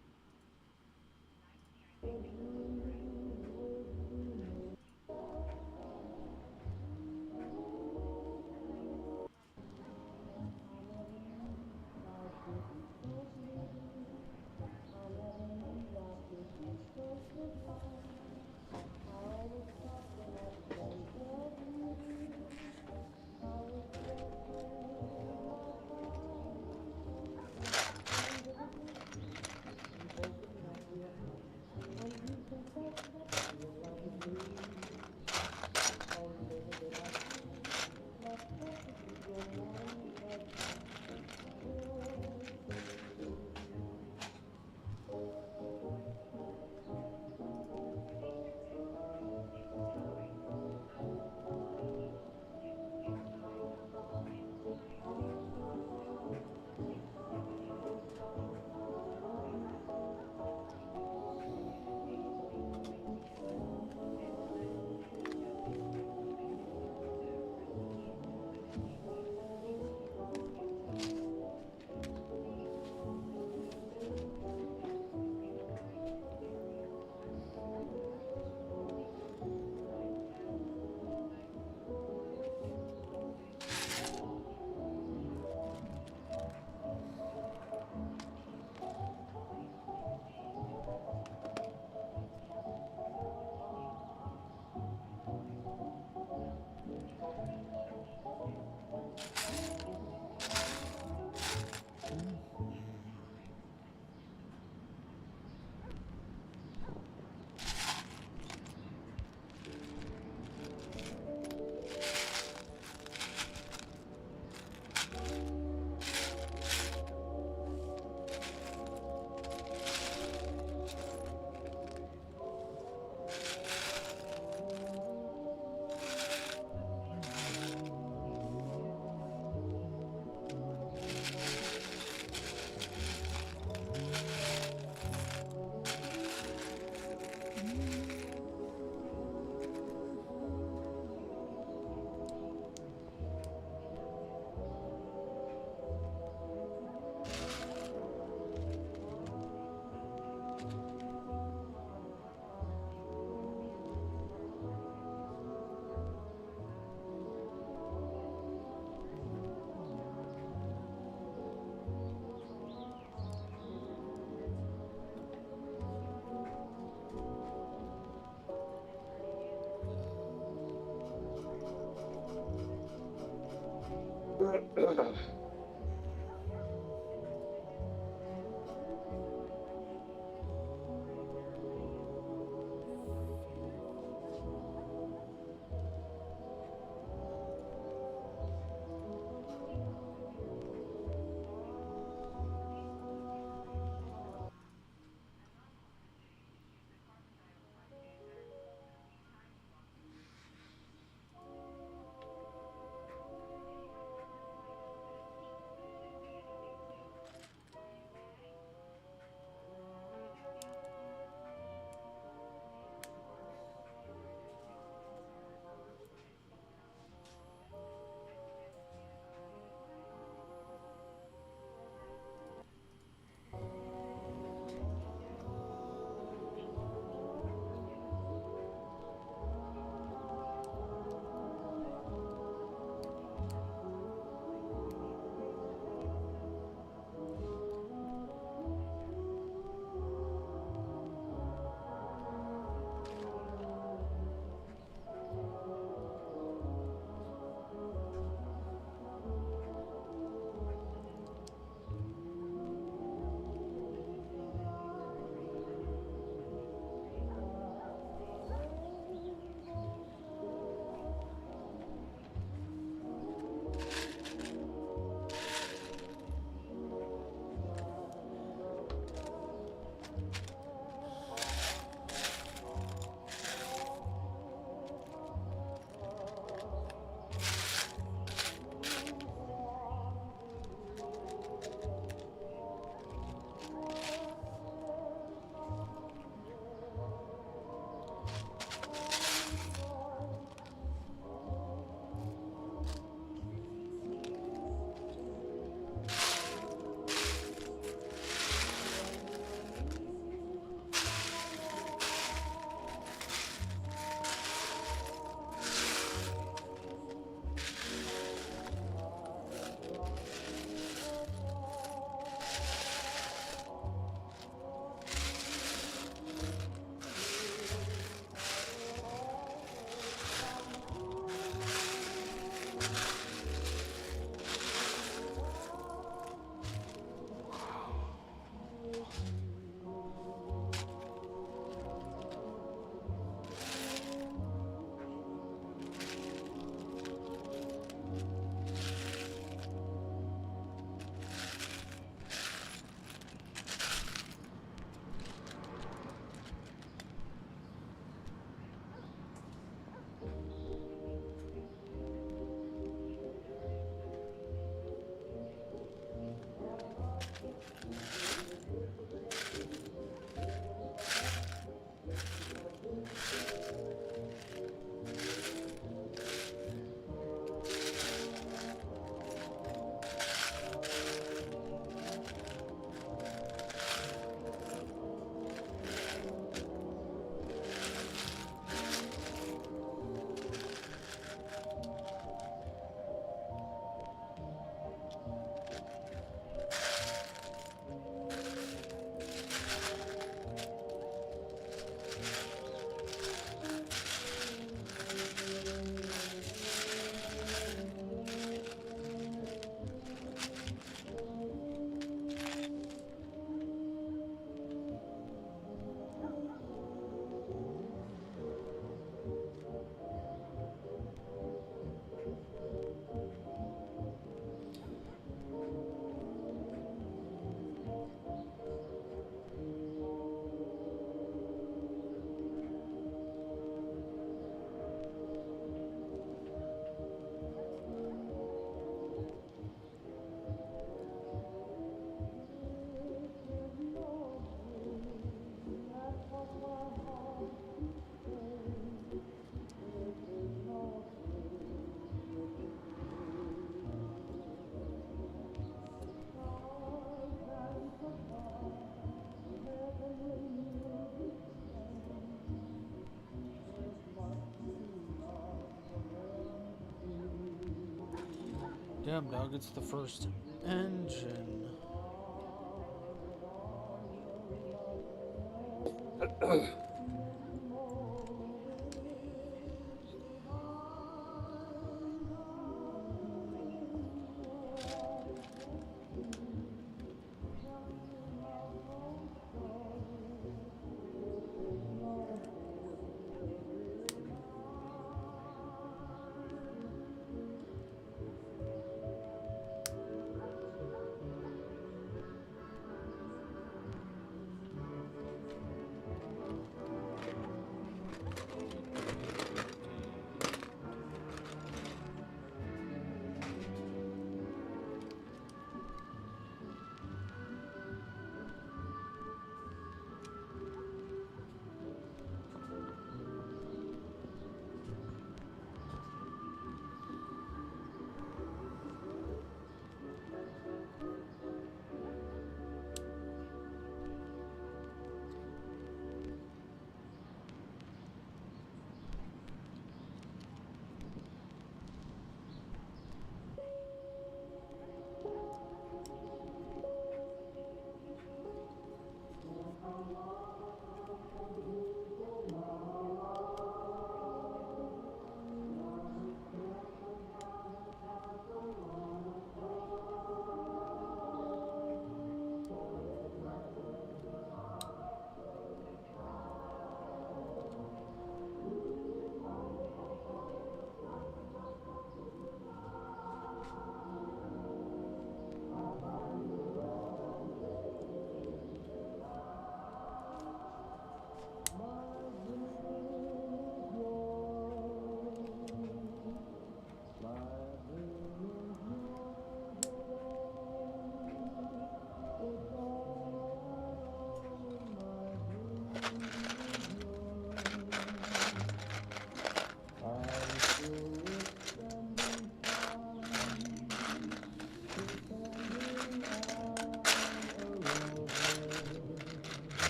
Damn, dog, it's the first engine.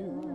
shoot.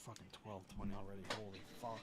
Fucking 12:20 already. Holy fuck.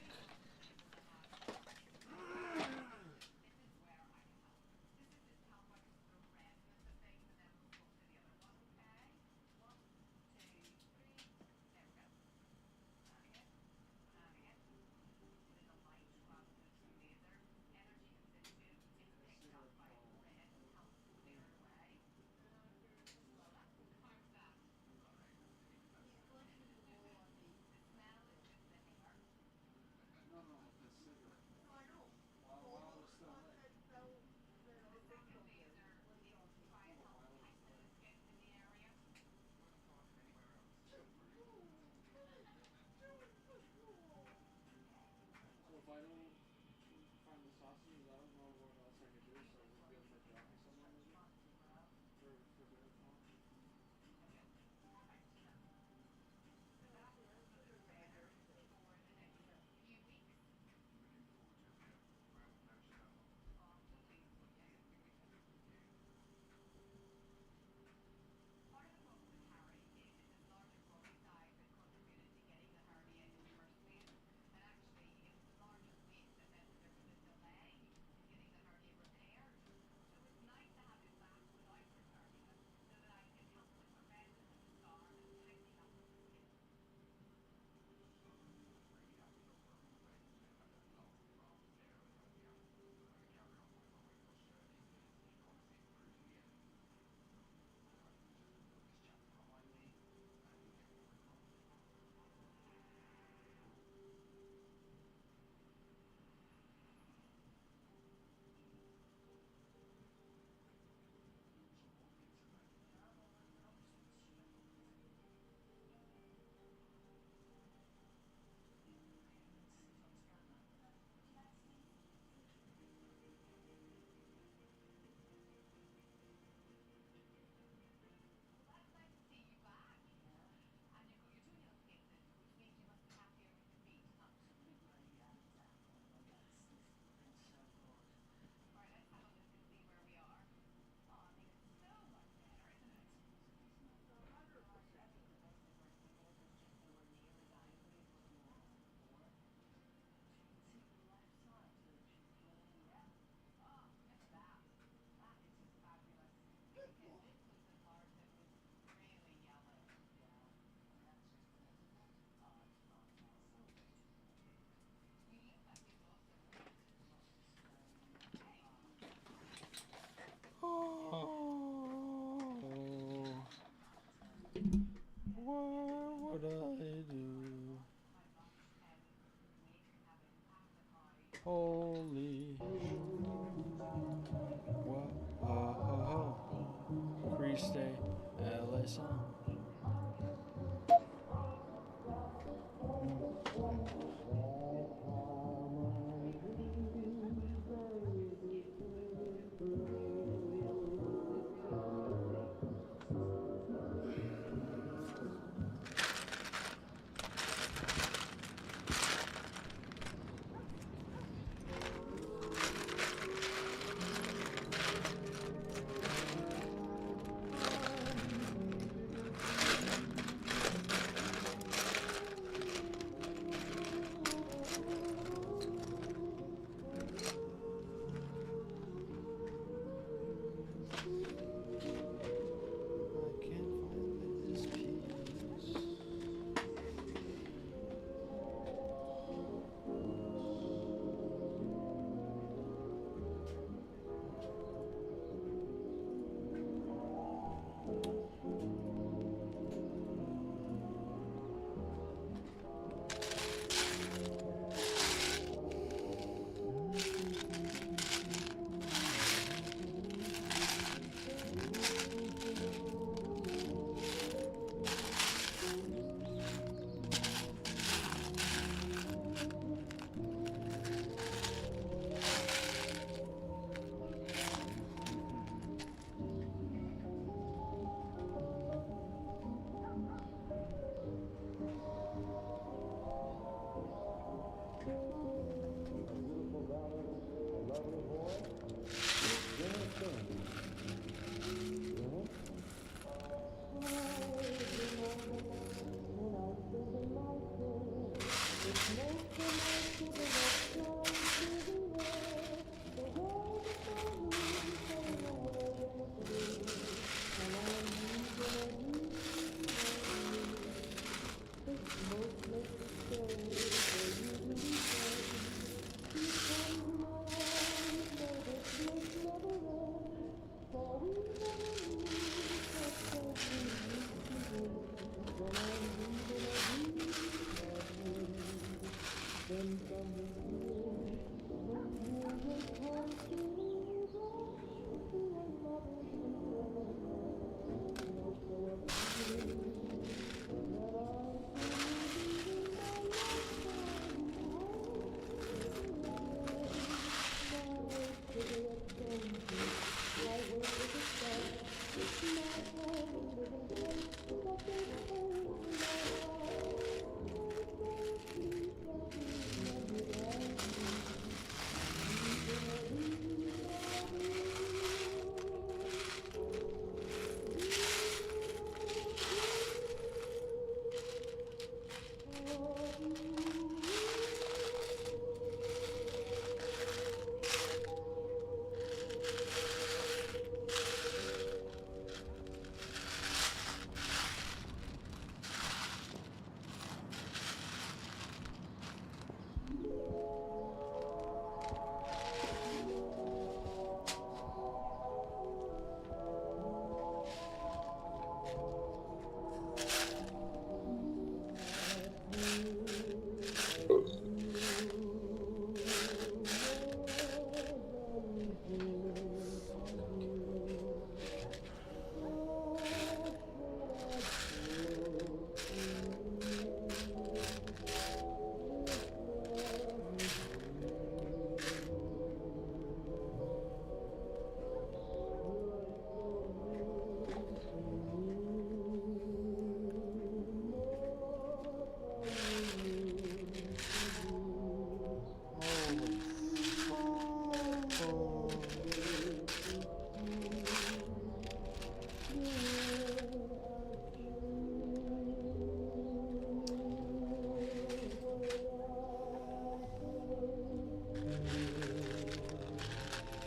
place, huh?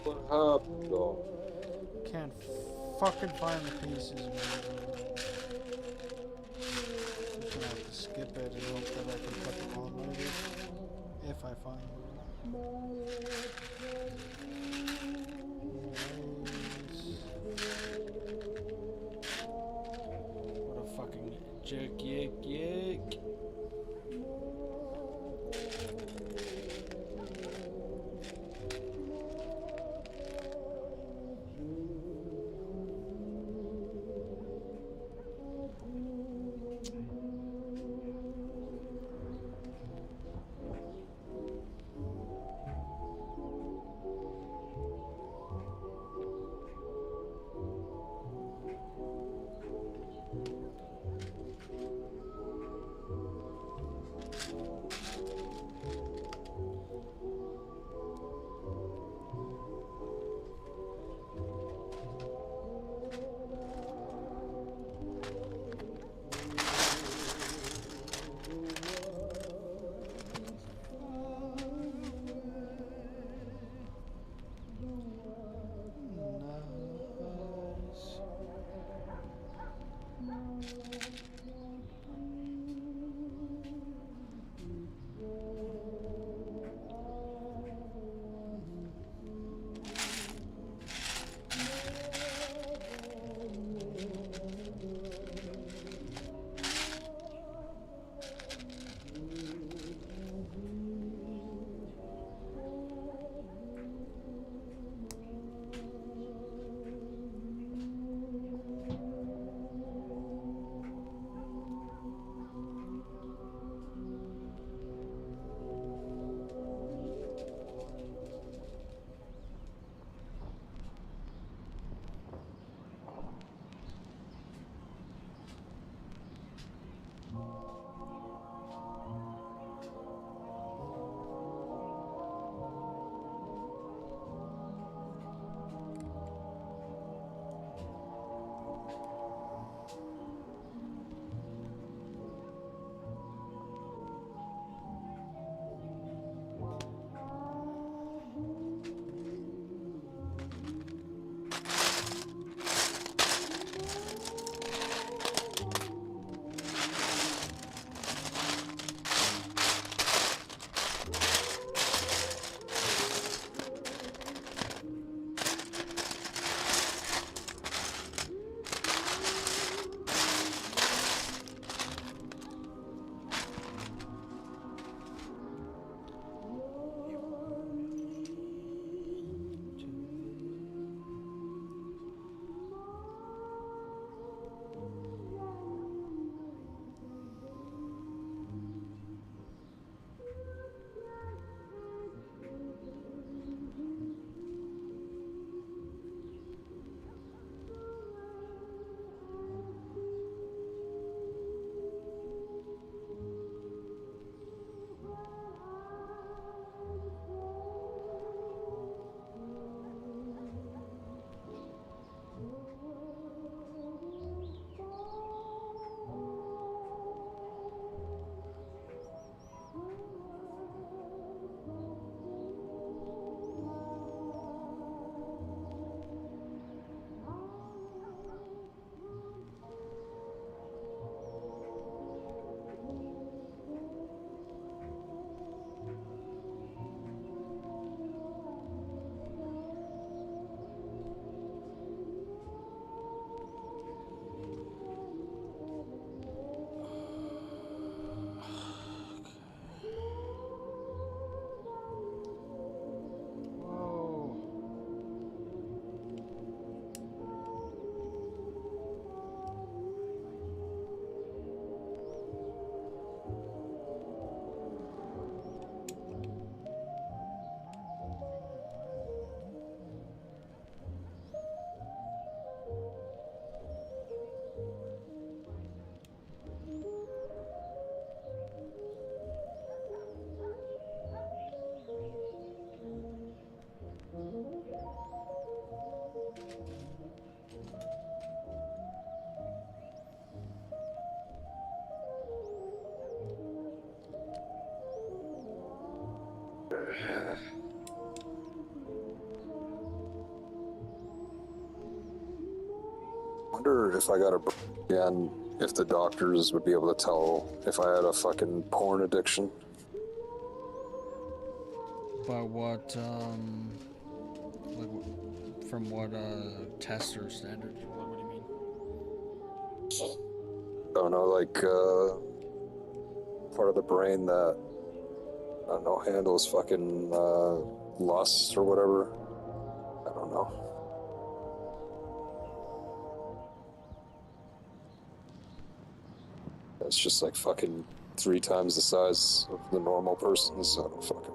What happened, dog? Can't fucking find the pieces, man. Just gonna have to skip it and hope that I can put them on later. If I find them. What a fucking jerk, yick. wonder if I got a again, if the doctors would be able to tell if I had a fucking porn addiction. By what, like, from what, test or standard? What do you mean? I don't know, like, part of the brain that, I don't know, handles fucking, lust or whatever. I don't know. It's just like fucking 3 times the size of the normal person's. I don't fucking.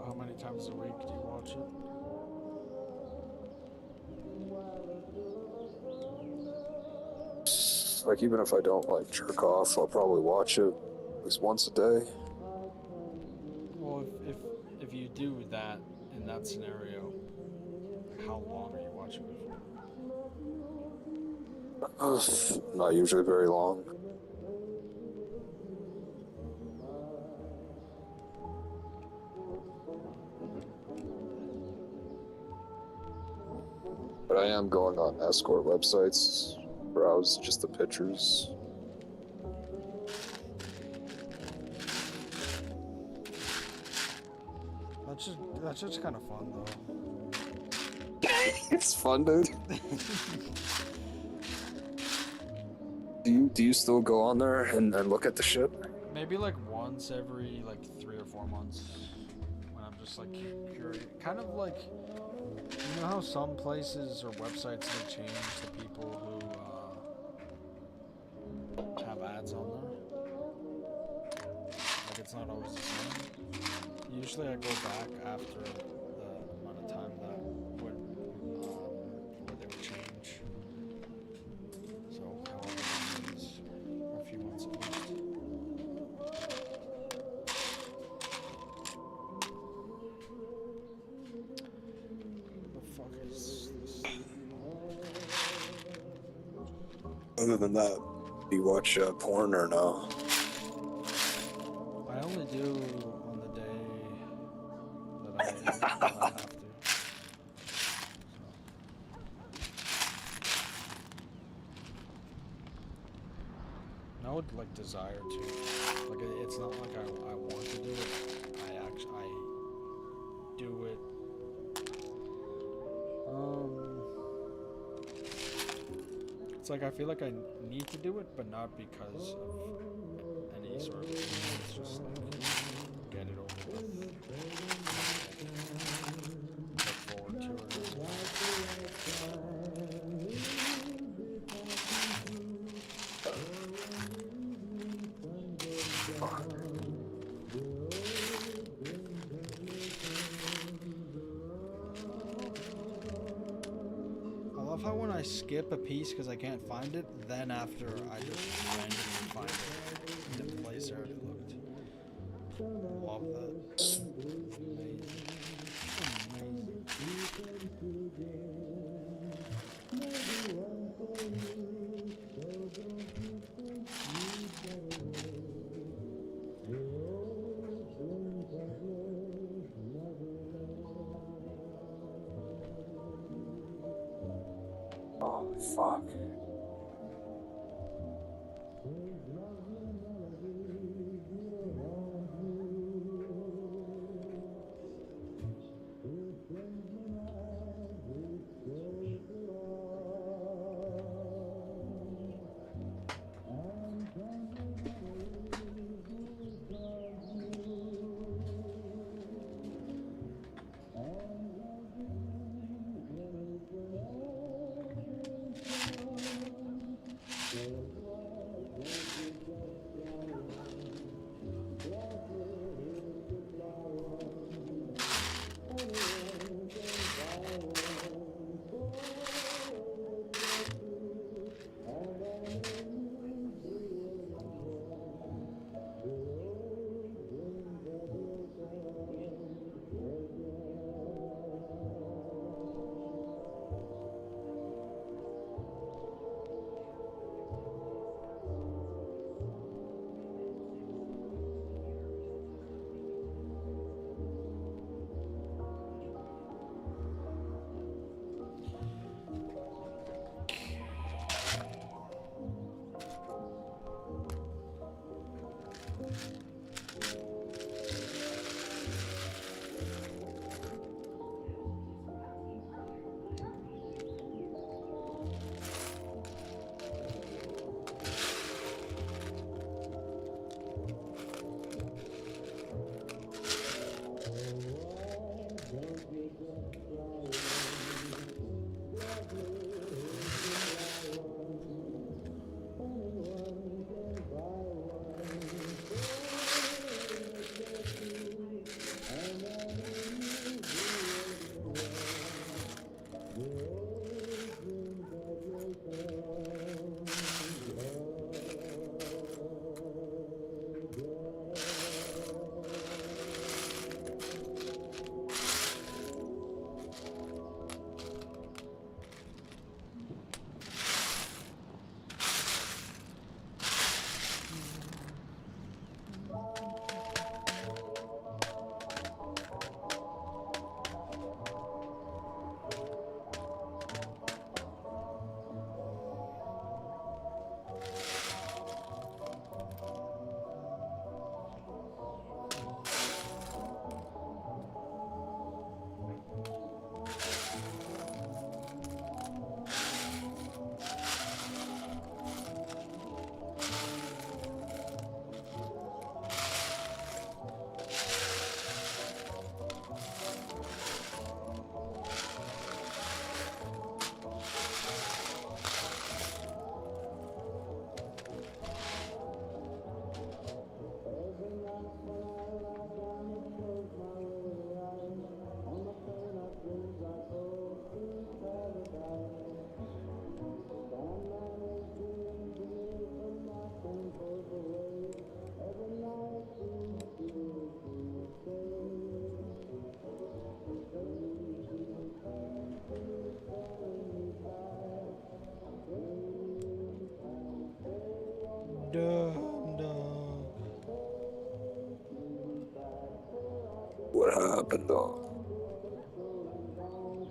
How many times a week do you watch it? Like, even if I don't, like, jerk off, I'll probably watch it at least once a day. Well, if you do that in that scenario, how long are you watching it for? Not usually very long. But I am going on escort websites, browse just the pictures. That's just kind of fun, though. It's fun, dude. Do you still go on there and look at the shit? Maybe like once every like 3 or 4 months, when I'm just like curious. Kind of like, you know how some places or websites they change the people who have ads on there. Like it's not always the same. Usually I go back after the amount of time that where they would change. So however long it is, a few months at least. What the fuck is this? Other than that, do you watch porn or no? I only do on the day that I have to. No, like desire to. Like it's not like I want to do it. I do it. It's like I feel like I need to do it, but not because of any sort of reason. It's just like get it over with. Look forward to it. I love how when I skip a piece because I can't find it, then after I just randomly find it in the place I already looked. Love that. Oh, fuck. What happened, dog?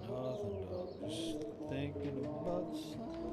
Nothing, dog. Just thinking about something.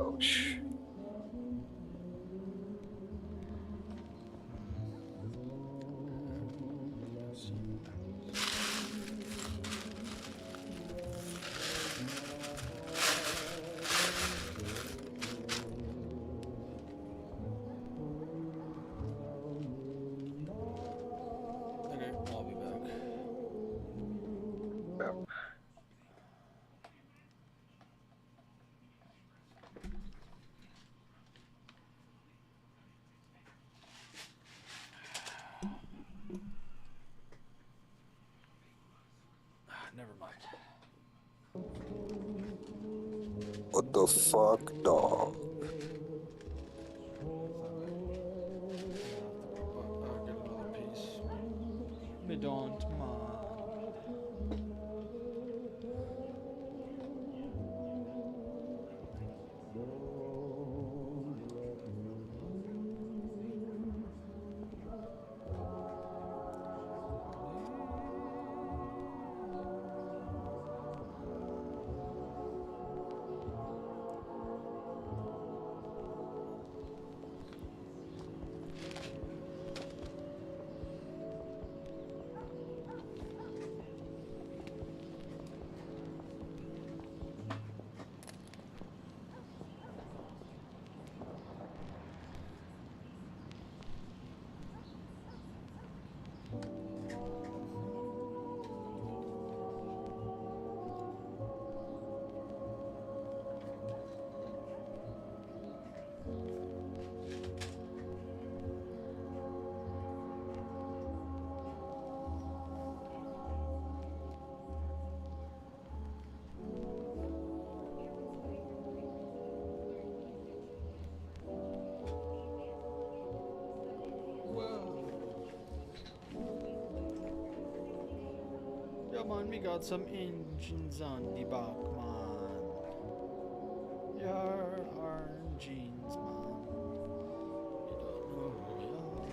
Ouch. Okay, I'll be back. Yeah. Never mind. What the fuck, dog? Get another piece. Me don't mind. Yeah, man, we got some engines on the back, man. Yeah, our engines, man. You don't know who we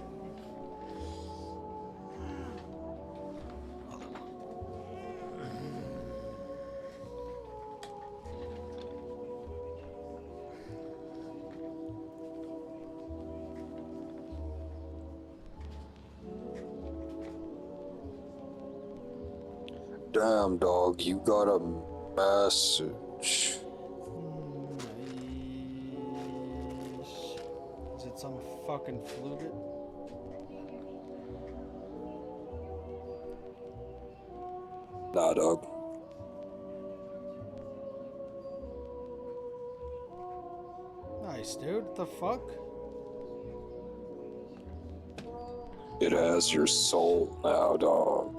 Damn, dog, you got a message. Nice. Is it some fucking fluted? Nah, dog. Nice, dude. What the fuck? It has your soul now, dog.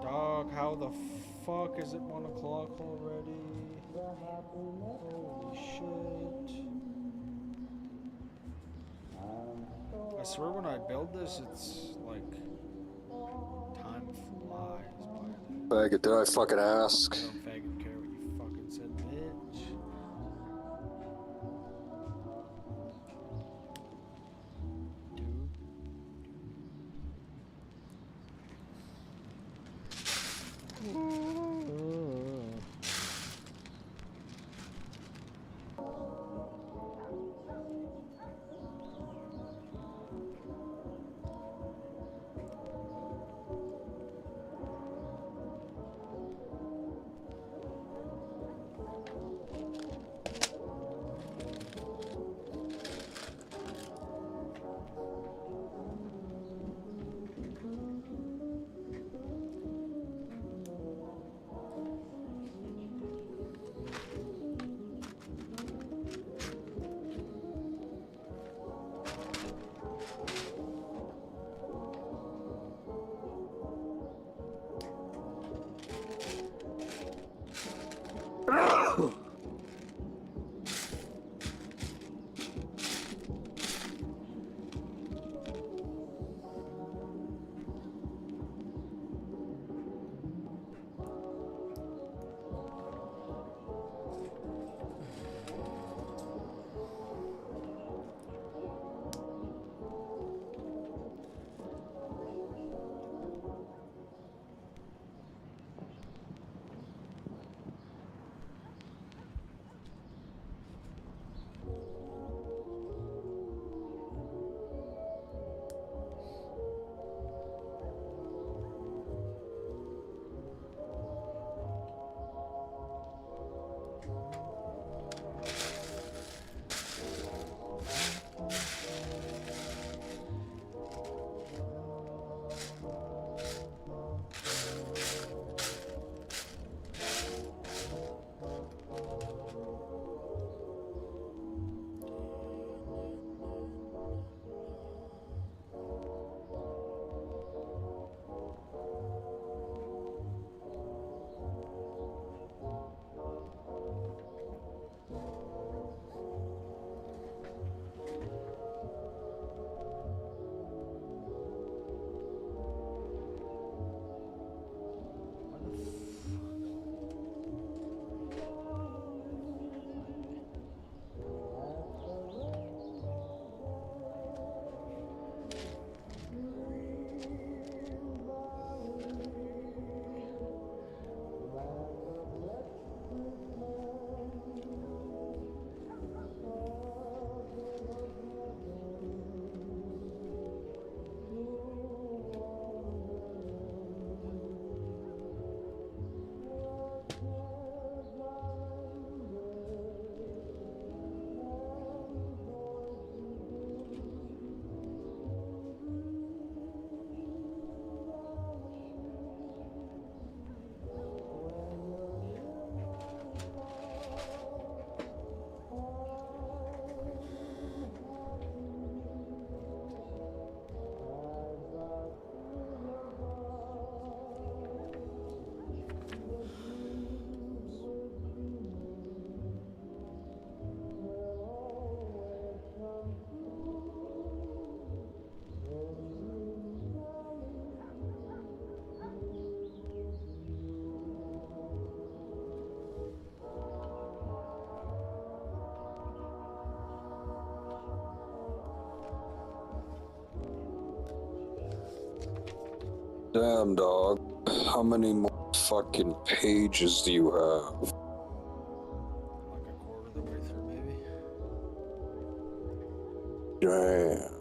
Dog, how the fuck is it 1 o'clock already? Holy shit. I swear when I build this, it's like time flies by. Faggot, did I fucking ask? I don't faggot care what you fucking said, bitch. Damn, dog. How many more fucking pages do you have? Like a quarter of the way through, maybe. Damn.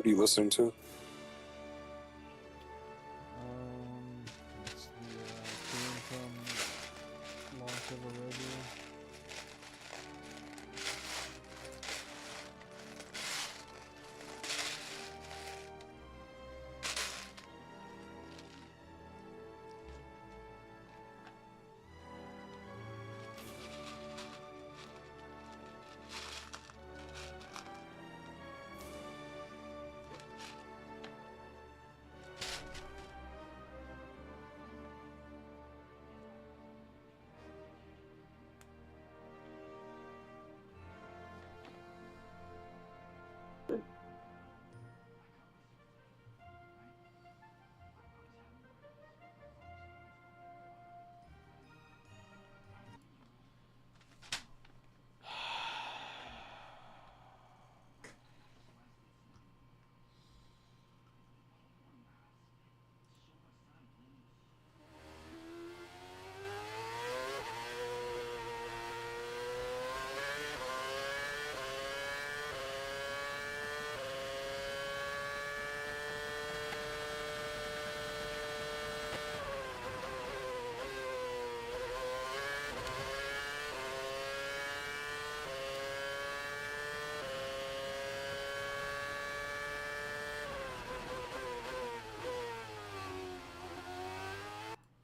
What are you listening to? It's the theme from Launch of a Radio.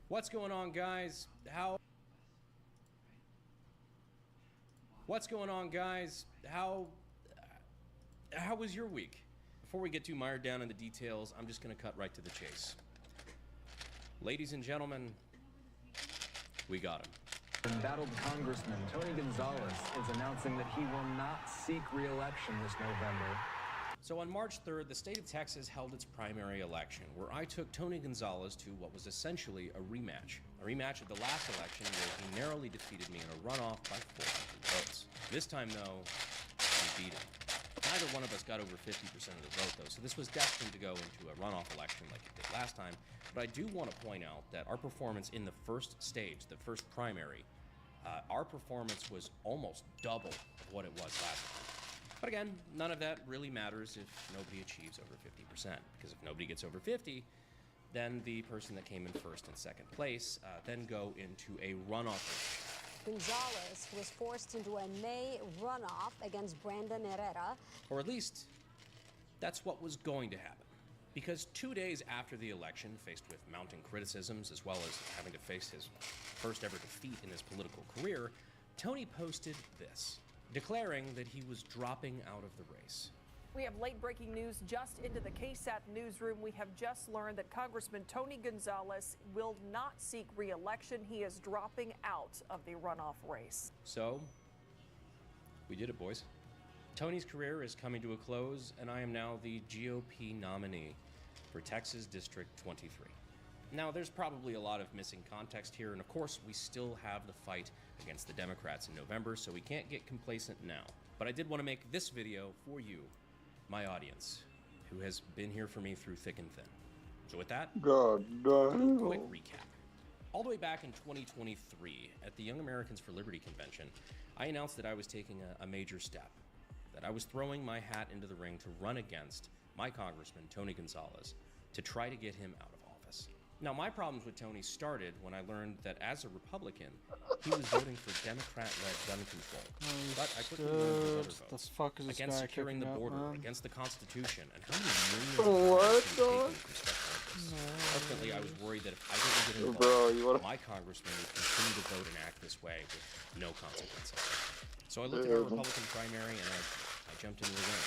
What's going on, guys? What's going on, guys? How was your week? Before we get too mired down in the details, I'm just gonna cut right to the chase. Ladies and gentlemen, we got him. Embattled Congressman Tony Gonzalez is announcing that he will not seek re-election this November. So on March 3rd, the state of Texas held its primary election, where I took Tony Gonzalez to what was essentially a rematch. A rematch of the last election where he narrowly defeated me in a runoff by 400 votes. This time, though, we beat him. Neither one of us got over 50% of the vote, though, so this was destined to go into a runoff election like it did last time. But I do want to point out that our performance in the first stage, the first primary, our performance was almost double of what it was last time. But again, none of that really matters if nobody achieves over 50%, because if nobody gets over 50, then the person that came in first and second place then go into a runoff. Gonzalez was forced into a May runoff against Brandon Herrera. Or at least, that's what was going to happen. Because 2 days after the election, faced with mounting criticisms as well as having to face his first ever defeat in his political career, Tony posted this, declaring that he was dropping out of the race. We have late breaking news just into the KSAT newsroom. We have just learned that Congressman Tony Gonzalez will not seek re-election. He is dropping out of the runoff race. So, we did it, boys. Tony's career is coming to a close, and I am now the GOP nominee for Texas District 23. Now, there's probably a lot of missing context here, and of course, we still have the fight against the Democrats in November, so we can't get complacent now. But I did want to make this video for you, my audience, who has been here for me through thick and thin. So with that, quick recap. All the way back in 2023, at the Young Americans for Liberty convention, I announced that I was taking a major step, that I was throwing my hat into the ring to run against my congressman, Tony Gonzalez, to try to get him out of office. Now, my problems with Tony started when I learned that as a Republican, he was voting for Democrat-led gun control. But I quickly learned his other votes against securing the border, against the Constitution, and how many millions of dollars ultimately, I was worried that if I didn't get involved, my congressman would continue to vote and act this way with no consequences. So I looked at our Republican primary and I jumped into the ring.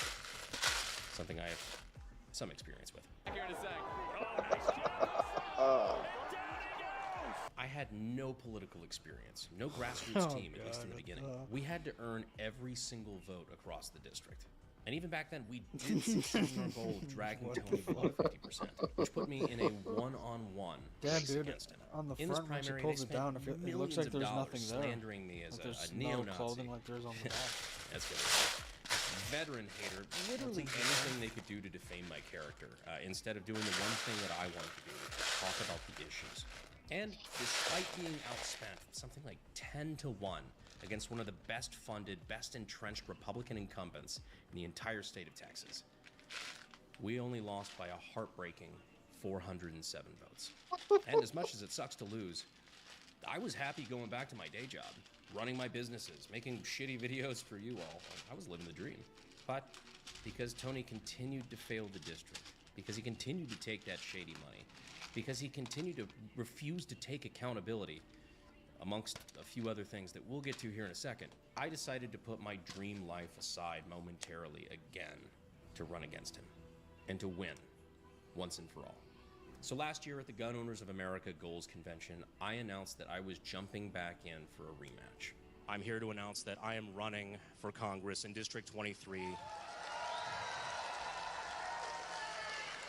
Something I have some experience with. Here in a sec. I had no political experience, no grassroots team, at least in the beginning. We had to earn every single vote across the district. And even back then, we did succeed in our goal of dragging Tony below 50%, which put me in a one-on-one race against him. On the in front, this when she primary, pulls they it spent down, it millions looks like of there's dollars nothing there. slandering me as Like a there's neo-Nazi. no clothing like there's on the back. That's good. Veteran hater, literally anything they could do to defame my character, instead of doing the one thing that I wanted to do, which is talk about the issues. And despite being outspent something like 10-1 against one of the best funded, best entrenched Republican incumbents in the entire state of Texas, we only lost by a heartbreaking 407 votes. And as much as it sucks to lose, I was happy going back to my day job, running my businesses, making shitty videos for you all. I was living the dream. But because Tony continued to fail the district, because he continued to take that shady money, because he continued to refuse to take accountability, amongst a few other things that we'll get to here in a second, I decided to put my dream life aside momentarily again to run against him and to win once and for all. So last year at the Gun Owners of America Goals Convention, I announced that I was jumping back in for a rematch. I'm here to announce that I am running for Congress in District 23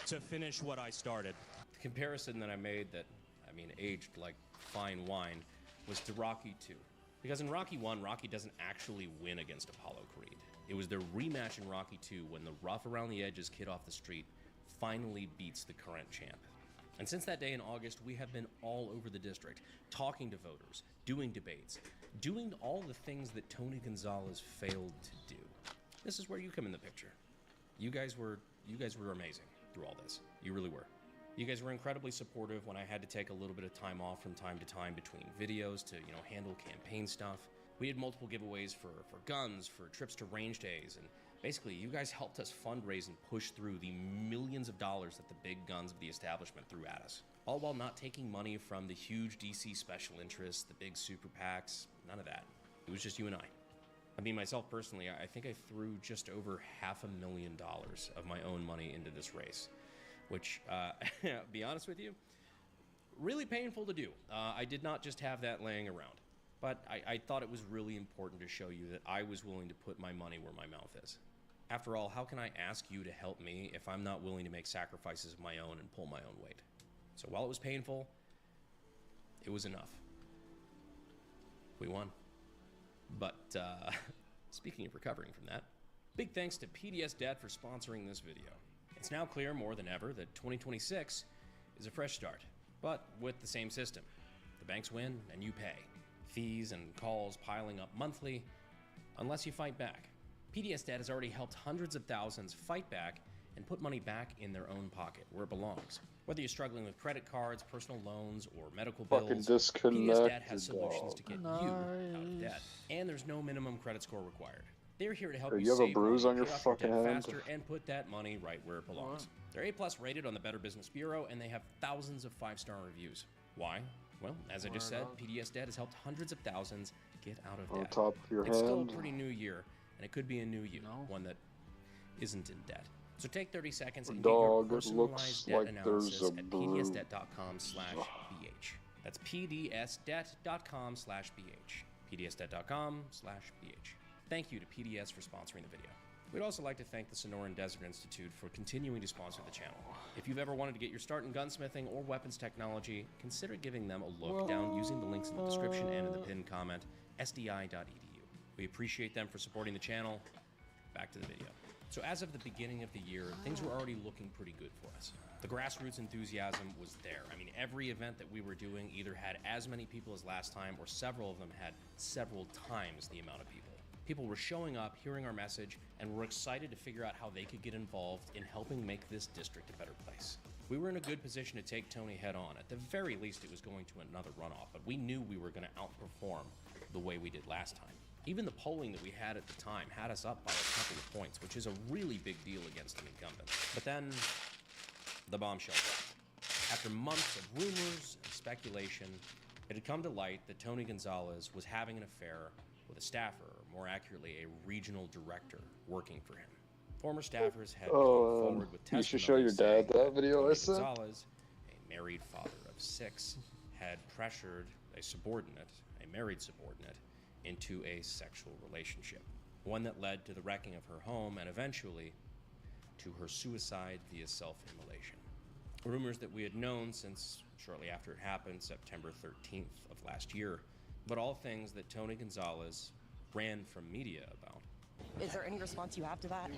to finish what I started. The comparison that I made that, aged like fine wine, was to Rocky 2. Because in Rocky 1, Rocky doesn't actually win against Apollo Creed. It was their rematch in Rocky 2 when the rough around the edges kid off the street finally beats the current champ. And since that day in August, we have been all over the district, talking to voters, doing debates, doing all the things that Tony Gonzalez failed to do. This is where you come in the picture. You guys were amazing through all this. You really were. You guys were incredibly supportive when I had to take a little bit of time off from time to time between videos to, handle campaign stuff. We did multiple giveaways for guns, for trips to range days, and basically you guys helped us fundraise and push through the millions of dollars that the big guns of the establishment threw at us. All while not taking money from the huge DC special interests, the big super PACs, none of that. It was just you and I. Myself personally, I think I threw just over $500,000 of my own money into this race. Which, be honest with you, really painful to do. I did not just have that laying around, but I thought it was really important to show you that I was willing to put my money where my mouth is. After all, how can I ask you to help me if I'm not willing to make sacrifices of my own and pull my own weight? So while it was painful, it was enough. We won. But speaking of recovering from that, big thanks to PDS Debt for sponsoring this video. It's now clear more than ever that 2026 is a fresh start, but with the same system. The banks win and you pay. Fees and calls piling up monthly, unless you fight back. PDS Debt has already helped hundreds of thousands fight back and put money back in their own pocket, where it belongs. Whether you're struggling with credit cards, personal loans, or medical bills, PDS Debt has solutions to get you out of debt. And there's no minimum credit score required. They're here to help you have a save bruise money, on your pay off your fucking debt hand? faster, and put that money right where it belongs. They're A+ rated on the Better Business Bureau, and they have thousands of 5-star reviews. Why? Well, as I just said, PDS Debt has helped hundreds of thousands get out of On debt. top of your It's still a hand. pretty new year, and it could be a new you, one that isn't in debt. So take 30 seconds and Dog, get it your looks personalized debt like analysis there's a at bruise. pdsdebt.com/bh. That's pdsdebt.com/bh. pdsdebt.com/bh. Thank you to PDS for sponsoring the video. We'd also like to thank the Sonoran Desert Institute for continuing to sponsor the channel. If you've ever wanted to get your start in gunsmithing or weapons technology, consider giving them a look down using the links in the description and in the pinned comment, sdi.edu. We appreciate them for supporting the channel. Back to the video. So as of the beginning of the year, things were already looking pretty good for us. The grassroots enthusiasm was there. Every event that we were doing either had as many people as last time, or several of them had several times the amount of people. People were showing up, hearing our message, and were excited to figure out how they could get involved in helping make this district a better place. We were in a good position to take Tony head on. At the very least, it was going to another runoff, but we knew we were going to outperform the way we did last time. Even the polling that we had at the time had us up by a couple of points, which is a really big deal against an incumbent. But then, the bombshell dropped. After months of rumors and speculation, it had come to light that Tony Gonzalez was having an affair with a staffer, or more accurately, a regional director working for him. Former staffers had come forward with testimony you should show your dad that video Tony I sent. Gonzalez, a married father of 6, had pressured a subordinate, a married subordinate, into a sexual relationship, one that led to the wrecking of her home and eventually to her suicide via self-immolation. Rumors that we had known since shortly after it happened, September 13th of last year, but all things that Tony Gonzalez ran from media about. Is there any response you have to that?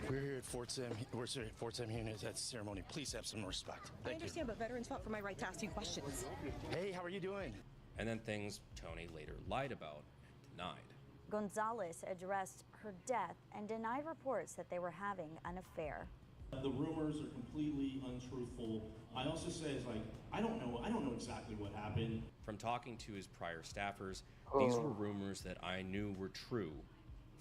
We're here at Fort Sam. We're at Fort Sam here at the ceremony. Please have some respect. I understand, but veterans fought for my right to ask you questions. Hey, how are you doing? And then things Tony later lied about and denied. Gonzalez addressed her death and denied reports that they were having an affair. The rumors are completely untruthful. I also say is like, I don't know exactly what happened. From talking to his prior staffers, these were rumors that I knew were true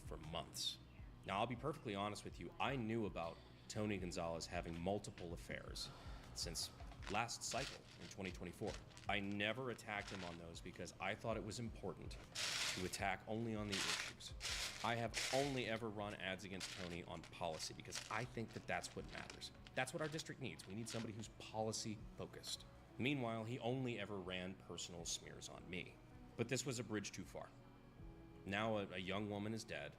for months. Now, I'll be perfectly honest with you, I knew about Tony Gonzalez having multiple affairs since last cycle in 2024. I never attacked him on those because I thought it was important to attack only on the issues. I have only ever run ads against Tony on policy because I think that that's what matters. That's what our district needs. We need somebody who's policy focused. Meanwhile, he only ever ran personal smears on me. But this was a bridge too far. Now a young woman is dead.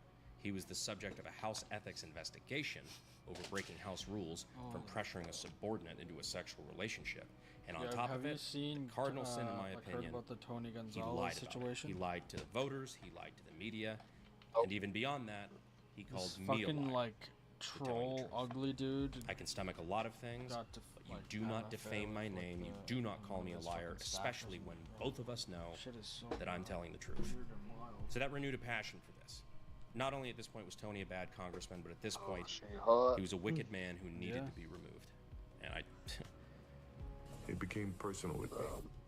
He was the subject of a House ethics investigation over breaking House rules from pressuring a subordinate into a sexual relationship. And on top of it, the cardinal sin, in my opinion, heard about the Tony he Gonzalez lied situation? about it. He lied to the voters, he lied to the media, and even beyond that, he called This me a fucking liar. like troll, ugly dude. I can stomach a lot of things, but you do not defame my name, you do not call me a liar, especially when both of us know that I'm telling the truth. So that renewed a passion for this. Not only at this point was Tony a bad congressman, but at this point, he was a wicked man who needed to be removed. And It became personal with me.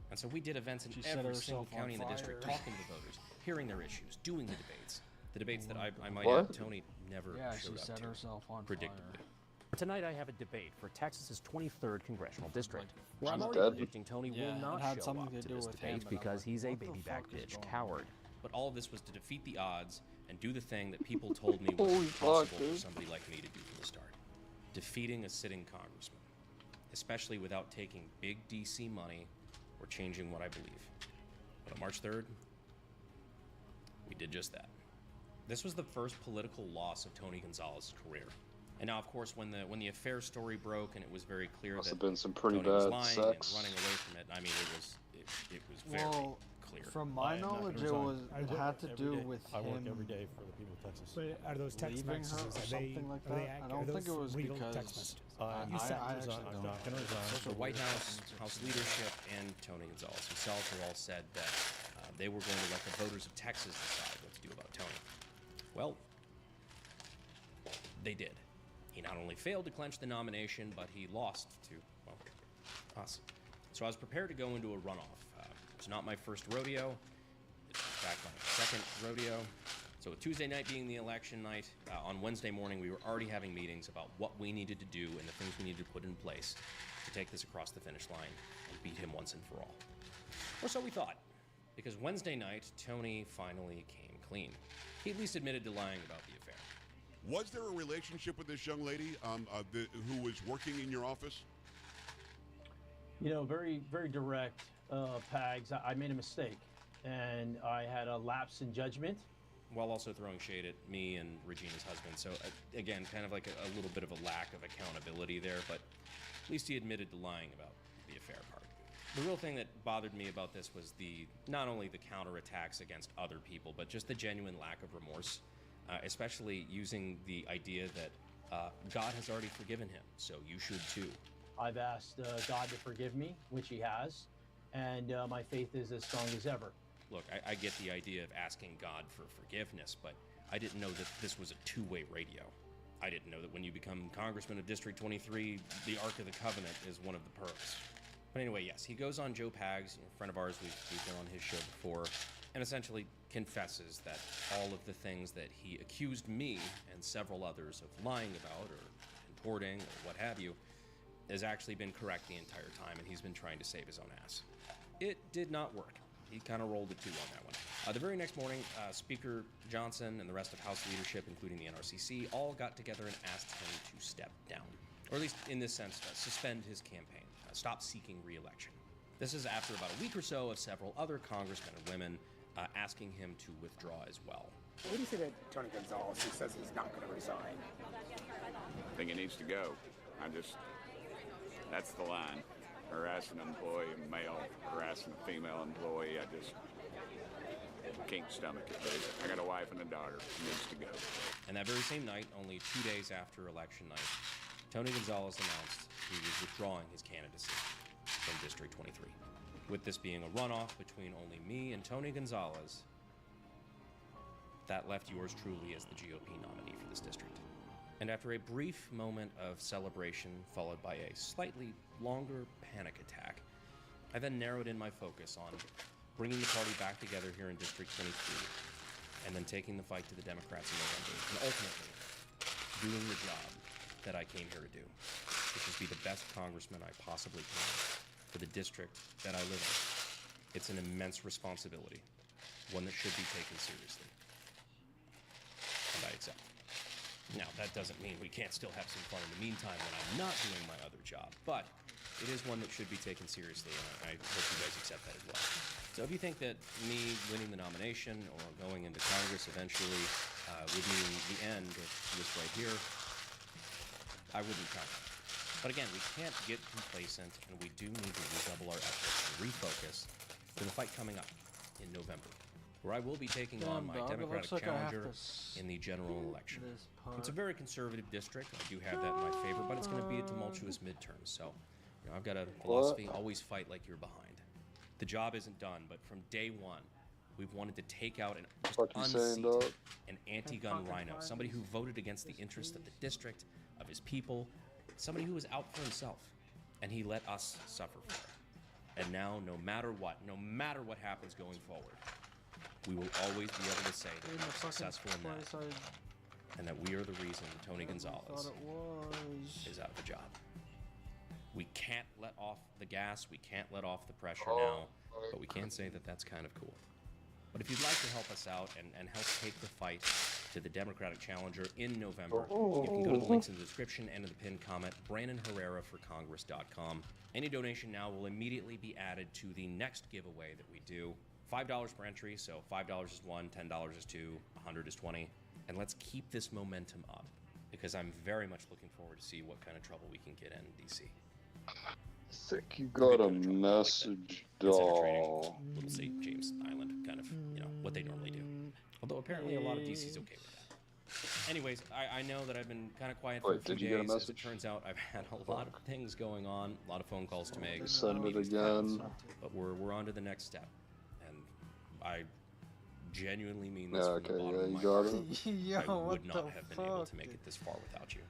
And so we did events in She set every single herself on county in the district, fire. talking to the voters, hearing their issues, doing the debates. The debates that I might What? add, Tony never Yeah, showed she up set to, herself on predictably. Tonight I have a debate for Texas's 23rd congressional district, where I'm she's already dead? predicting Tony Yeah, will it not had show something up to to do this with him, debate and I'm because like, he's a what the baby back fuck is bitch going on? coward. But all of this was to defeat the odds and do the thing that people told me was Holy impossible fuck, for dude. somebody like me to do from the start. Defeating a sitting congressman, especially without taking big DC money or changing what I believe. But on March 3rd, we did just that. This was the first political loss of Tony Gonzalez's career. And now, of course, when the affair story broke and it was very clear Must that have been some pretty Tony was bad lying sex. and running away from it, I mean, it was very clear. From my knowledge, it had to do with I work him every day for the people of Texas. So are those text leaving messages? her or Are something like that? I don't think it was legal because text messages? I'm You said- I'm not going to resign. The White House, House leadership, and Tony Gonzalez himself have all said that they were going to let the voters of Texas decide what to do about Tony. Well, they did. He not only failed to clinch the nomination, but he lost to, well, us. So I was prepared to go into a runoff. It's not my first rodeo. It's in fact my second rodeo. So with Tuesday night being the election night, on Wednesday morning we were already having meetings about what we needed to do and the things we needed to put in place to take this across the finish line and beat him once and for all. Or so we thought. Because Wednesday night, Tony finally came clean. He at least admitted to lying about the affair. Was there a relationship with this young lady who was working in your office? You know, very, very direct, Pags. I made a mistake, and I had a lapse in judgment. While also throwing shade at me and Regina's husband. So again, kind of like a little bit of a lack of accountability there, but at least he admitted to lying about the affair part. The real thing that bothered me about this was not only the counterattacks against other people, but just the genuine lack of remorse, especially using the idea that God has already forgiven him, so you should too. I've asked God to forgive me, which he has, and my faith is as strong as ever. Look, I get the idea of asking God for forgiveness, but I didn't know that this was a two-way radio. I didn't know that when you become Congressman of District 23, the Ark of the Covenant is one of the perks. But anyway, yes, he goes on Joe Pags, a friend of ours, we've been on his show before, and essentially confesses that all of the things that he accused me and several others of lying about or importing or what have you has actually been correct the entire time, and he's been trying to save his own ass. It did not work. He kind of rolled it too on that one. The very next morning, Speaker Johnson and the rest of House leadership, including the NRCC, all got together and asked him to step down. Or at least in this sense, suspend his campaign, stop seeking re-election. This is after about a week or so of several other congressmen and women asking him to withdraw as well. What do you say to Tony Gonzalez, who says he's not going to resign? I think he needs to go. That's the line. Harassing an employee, a male, harassing a female employee, I just can't stomach it. I got a wife and a daughter. He needs to go. And that very same night, only 2 days after election night, Tony Gonzalez announced he was withdrawing his candidacy from District 23. With this being a runoff between only me and Tony Gonzalez, that left yours truly as the GOP nominee for this district. And after a brief moment of celebration followed by a slightly longer panic attack, I then narrowed in my focus on bringing the party back together here in District 23, and then taking the fight to the Democrats in November, and ultimately doing the job that I came here to do, which is be the best congressman I possibly can for the district that I live in. It's an immense responsibility, one that should be taken seriously, and I accept. Now, that doesn't mean we can't still have some fun in the meantime when I'm not doing my other job, but it is one that should be taken seriously, and I hope you guys accept that as well. So if you think that me winning the nomination or going into Congress eventually would mean the end of this right here, I wouldn't count on it. But again, we can't get complacent, and we do need to redouble our efforts and refocus for the fight coming up in November, where I will be taking on my Democratic challenger in the general election. It's a very conservative district. I do have that in my favor, but it's going to be a tumultuous midterm. So, you know, I've got a philosophy: always fight like you're behind. The job isn't done, but from day one, we've wanted to take out and just unseat an anti-gun rhino, somebody who voted against the interests of the district, of his people, somebody who was out for himself, and he let us suffer for it. And now, no matter what happens going forward, we will always be able to say that we're successful in that, and that we are the reason Tony Gonzalez is out of a job. We can't let off the gas, we can't let off the pressure now, but we can say that that's kind of cool. But if you'd like to help us out and help take the fight to the Democratic challenger in November, you can go to the links in the description and in the pinned comment, BrandonHerreraForCongress.com. Any donation now will immediately be added to the next giveaway that we do. $5 per entry, so $5 is one, $10 is two, $100 is 20. And let's keep this momentum up, because I'm very much looking forward to see what kind of trouble we can get in DC. I think you got a message, doll. Little St. James Island, kind of, you know, what they normally do. Although apparently a lot of DC's okay with that. Anyways, I know that I've been kind of quiet for a few days. As it turns out, I've had a lot of things going on, a lot of phone calls to make. Send it again. But we're on to the next step. And I genuinely mean this from the bottom of my heart. I would not have been able to make it this far without you.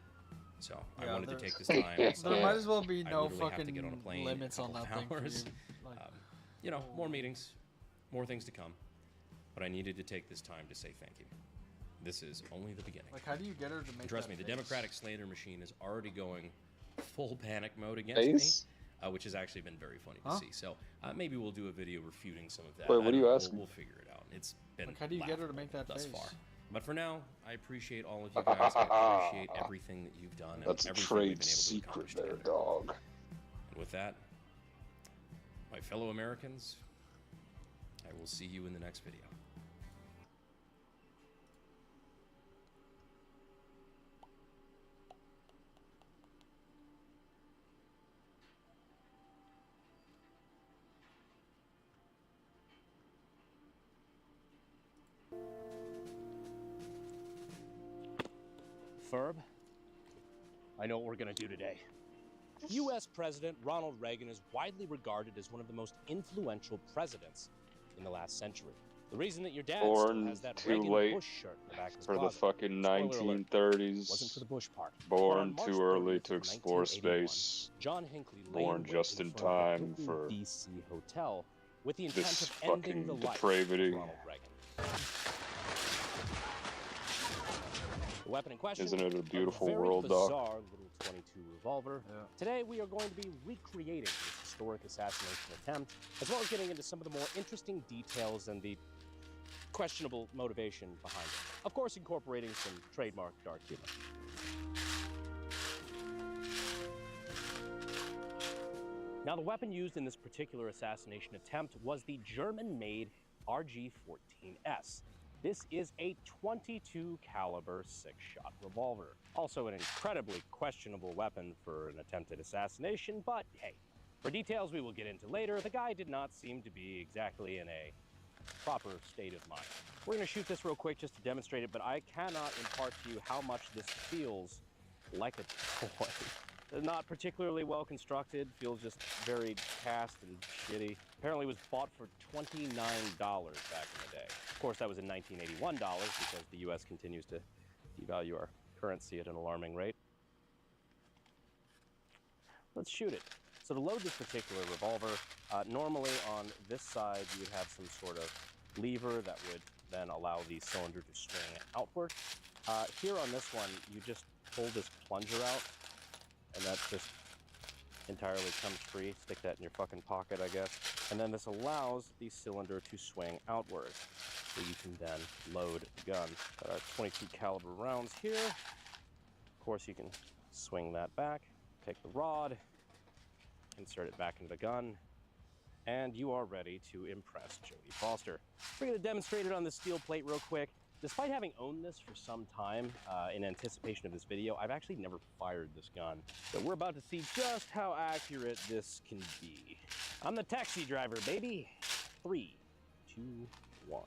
So I wanted to take this time. There might as well be I no literally have to fucking get on a plane limits on that thing for you. You know, more meetings, more things to come. But I needed to take this time to say thank you. This is only the beginning. Like, how do you get her to make Trust that me, the face? Democratic slander machine is already going full panic mode against me, which has actually been very funny to see. So maybe we'll do a video refuting some of that. Wait, what are you asking? We'll figure it out. It's been Like, how do you get her to make that thus face? far. But for now, I appreciate all of you guys. I appreciate everything that you've done. That's a and everything trade we've been able to secret accomplish there, together. dog. And with that, my fellow Americans, I will see you in the next video. Ferb, I know what we're gonna do today. U.S. President Ronald Reagan is widely regarded as one of the most influential presidents in the last century. The reason that your dad still Born has that too Reagan late Bush shirt in the back of his for the closet. fucking Spoiler alert, 1930s. wasn't for the Bush part. Born But on too March early 30th to of explore 1981, space. John Hinckley lay Born wait just in front of a time Hilton for DC hotel with the intent this of ending the fucking life depravity. of Ronald Reagan. The weapon in question, Isn't it a beautiful very world, Doc? bizarre little .22 revolver. Today we are going to be recreating this historic assassination attempt, as well as getting into some of the more interesting details and the questionable motivation behind it. Of course, incorporating some trademark dark humor. Now, the weapon used in this particular assassination attempt was the German-made RG-14S. This is a .22 caliber 6-shot revolver. Also an incredibly questionable weapon for an attempted assassination, but hey, for details we will get into later, the guy did not seem to be exactly in a proper state of mind. We're gonna shoot this real quick just to demonstrate it, but I cannot impart to you how much this feels like a toy. Not particularly well constructed, feels just very cast and shitty. Apparently was bought for $29 back in the day. Of course, that was in 1981 dollars because the US continues to devalue our currency at an alarming rate. Let's shoot it. So to load this particular revolver, normally on this side you would have some sort of lever that would then allow the cylinder to swing outward. Here on this one, you just pull this plunger out, and that just entirely comes free. Stick that in your fucking pocket, I guess. And then this allows the cylinder to swing outward, so you can then load the gun. 22 caliber rounds here. Of course, you can swing that back, take the rod, insert it back into the gun, and you are ready to impress Jodie Foster. We're going to demonstrate it on the steel plate real quick. Despite having owned this for some time in anticipation of this video, I've actually never fired this gun. So we're about to see just how accurate this can be. I'm the taxi driver, baby. 3, 2, 1.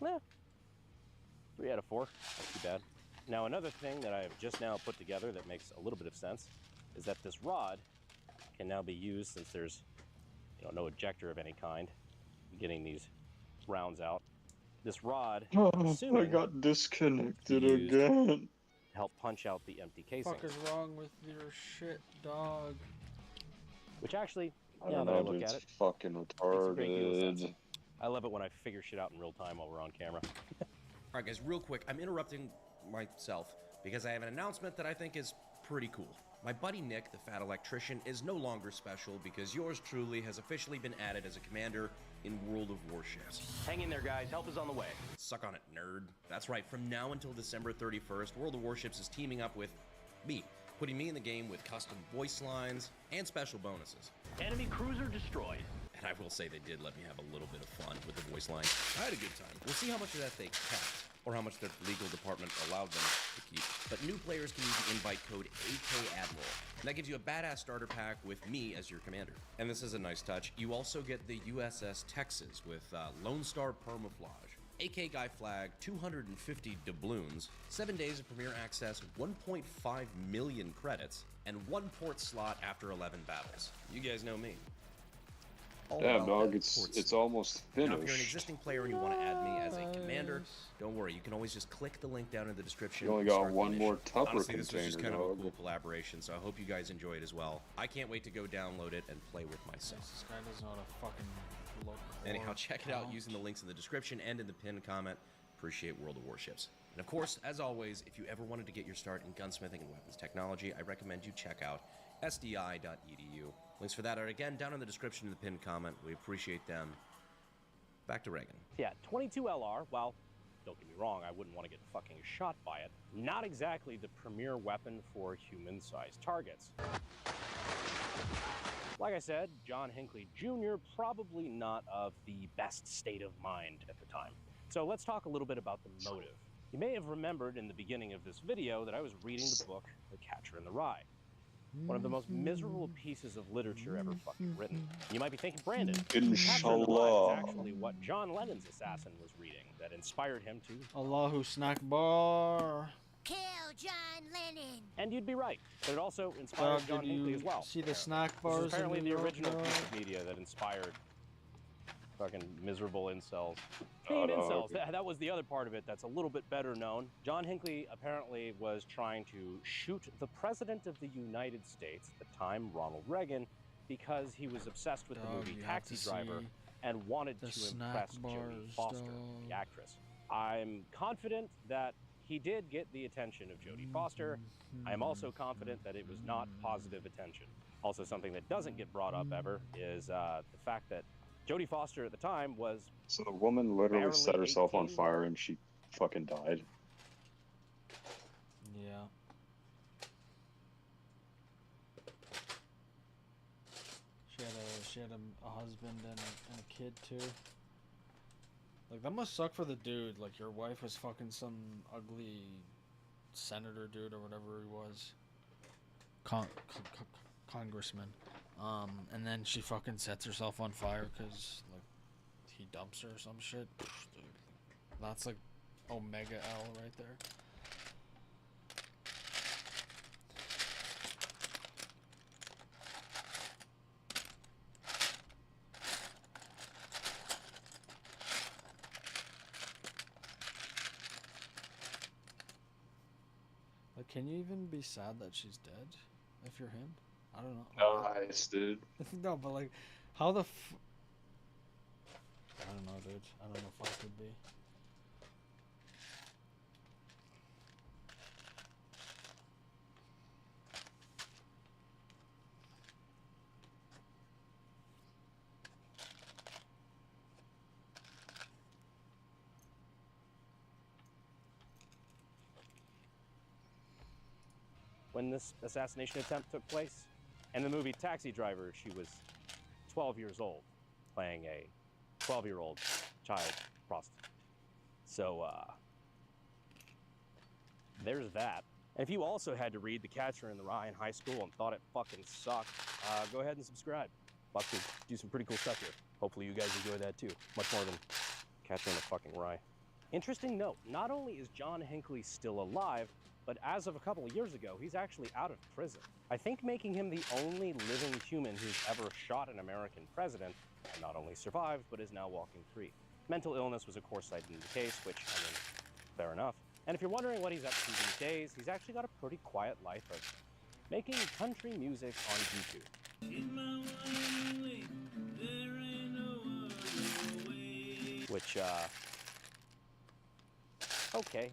Eh, 3 out of 4, not too bad. Now another thing that I have just now put together that makes a little bit of sense is that this rod can now be used, since there's no ejector of any kind, getting these rounds out. This rod, I got disconnected again. Help punch out the empty casing. What the fuck is wrong with your shit, dog? Which actually, I now don't that know, I look dude, at it's it, fucking makes a great deal of sense. retarded. I love it when I figure shit out in real time while we're on camera. All right, guys, real quick, I'm interrupting myself because I have an announcement that I think is pretty cool. My buddy Nick, the fat electrician, is no longer special because yours truly has officially been added as a commander in World of Warships. Hang in there, guys. Help is on the way. Suck on it, nerd. That's right, from now until December 31st, World of Warships is teaming up with me, putting me in the game with custom voice lines and special bonuses. Enemy cruiser destroyed. And I will say they did let me have a little bit of fun with the voice line. I had a good time. We'll see how much of that they kept, or how much their legal department allowed them to keep. But new players can use the invite code AKADMIRAL, and that gives you a badass starter pack with me as your commander. And this is a nice touch. You also get the USS Texas with Lone Star Permaflage, AK Guy Flag, 250 doubloons, 7 days of Premier Access, 1.5 million credits, and 1 port slot after 11 battles. You guys know me. Damn, dog, it's almost finished. Now, if you're an existing player and you want to add me as a commander, don't worry. You can always just click the link down in the description. You only and got start the one mission. more Tupper Honestly, this was just container, kind of a dog. cool collaboration, so I hope you guys enjoy it as well. I can't wait to go download it and play with myself. This guy doesn't know how to fucking look. Anyhow, check it out using the links in the description and in the pinned comment. Appreciate World of Warships. And of course, as always, if you ever wanted to get your start in gunsmithing and weapons technology, I recommend you check out sdi.edu. Links for that are again down in the description in the pinned comment. We appreciate them. Back to Reagan. Yeah, 22 LR, well, don't get me wrong, I wouldn't want to get fucking shot by it. Not exactly the premier weapon for human-sized targets. Like I said, John Hinckley Jr. probably not of the best state of mind at the time. So let's talk a little bit about the motive. You may have remembered in the beginning of this video that I was reading the book The Catcher in the Rye. One of the most miserable pieces of literature ever fucking written. You might be thinking, Brandon, Catcher in the Rye Inshallah. is actually what John Lennon's assassin was reading that inspired him to Allahu snack bar. Kill John Lennon. And you'd be right, but it also inspired Dog, John did Hinckley you as well. see the snack This bars is apparently in the New York, original dog? piece of media that inspired fucking miserable incels. Oh, Speaking of incels, dog. that was the other part of it that's a little bit better known. John Hinckley apparently was trying to shoot the President of the United States at the time, Ronald Reagan, because he was obsessed with the Dog, movie you have Taxi to Driver see and wanted the to snack impress bars, Jodie Foster, dog. the actress. I'm confident that he did get the attention of Jodie Foster. I am also confident that it was not positive attention. Also, something that doesn't get brought up ever is the fact that Jodie Foster at the time was So the woman literally barely set herself on 18. fire and she fucking died. Yeah. She had a husband and a kid too. Like that must suck for the dude. Like your wife was fucking some ugly senator dude or whatever he was. Congressman. And then she fucking sets herself on fire because like he dumps her or some shit. Dude, that's like Omega L right there. Can you even be sad that she's dead if you're him? I don't know. Nice, dude. No, but like, how the I don't know, dude. I don't know if I could be. When this assassination attempt took place. And the movie Taxi Driver, she was 12 years old, playing a 12-year-old child prostitute. So, there's that. And if you also had to read The Catcher in the Rye in high school and thought it fucking sucked, go ahead and subscribe. About to do some pretty cool stuff here. Hopefully you guys enjoy that too. Much more than Catcher in the fucking Rye. Interesting note, not only is John Hinckley still alive, but as of a couple of years ago, he's actually out of prison. I think making him the only living human who's ever shot an American president, and not only survived, but is now walking free. Mental illness was of course cited in the case, which, I mean, fair enough. And if you're wondering what he's up to these days, he's actually got a pretty quiet life of making country music on YouTube. Which, okay.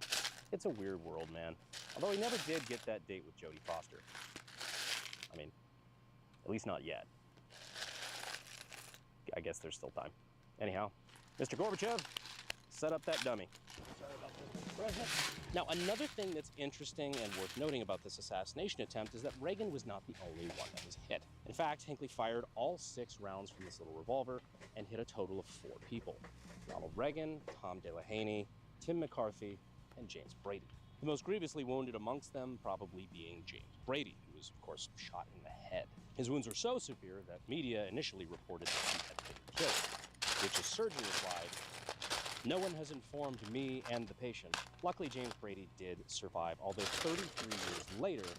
It's a weird world, man. Although he never did get that date with Jodie Foster. I mean, at least not yet. I guess there's still time. Anyhow, Mr. Gorbachev, set up that dummy. Sorry about this. Now, another thing that's interesting and worth noting about this assassination attempt is that Reagan was not the only one that was hit. In fact, Hinckley fired all 6 rounds from this little revolver and hit a total of 4 people. Ronald Reagan, Tom DeLahaney, Tim McCarthy, and James Brady. The most grievously wounded amongst them probably being James Brady, who was, of course, shot in the head. His wounds were so severe that media initially reported that he had been killed, which his surgeon replied, "No one has informed me and the patient." Luckily, James Brady did survive, although 33 years later,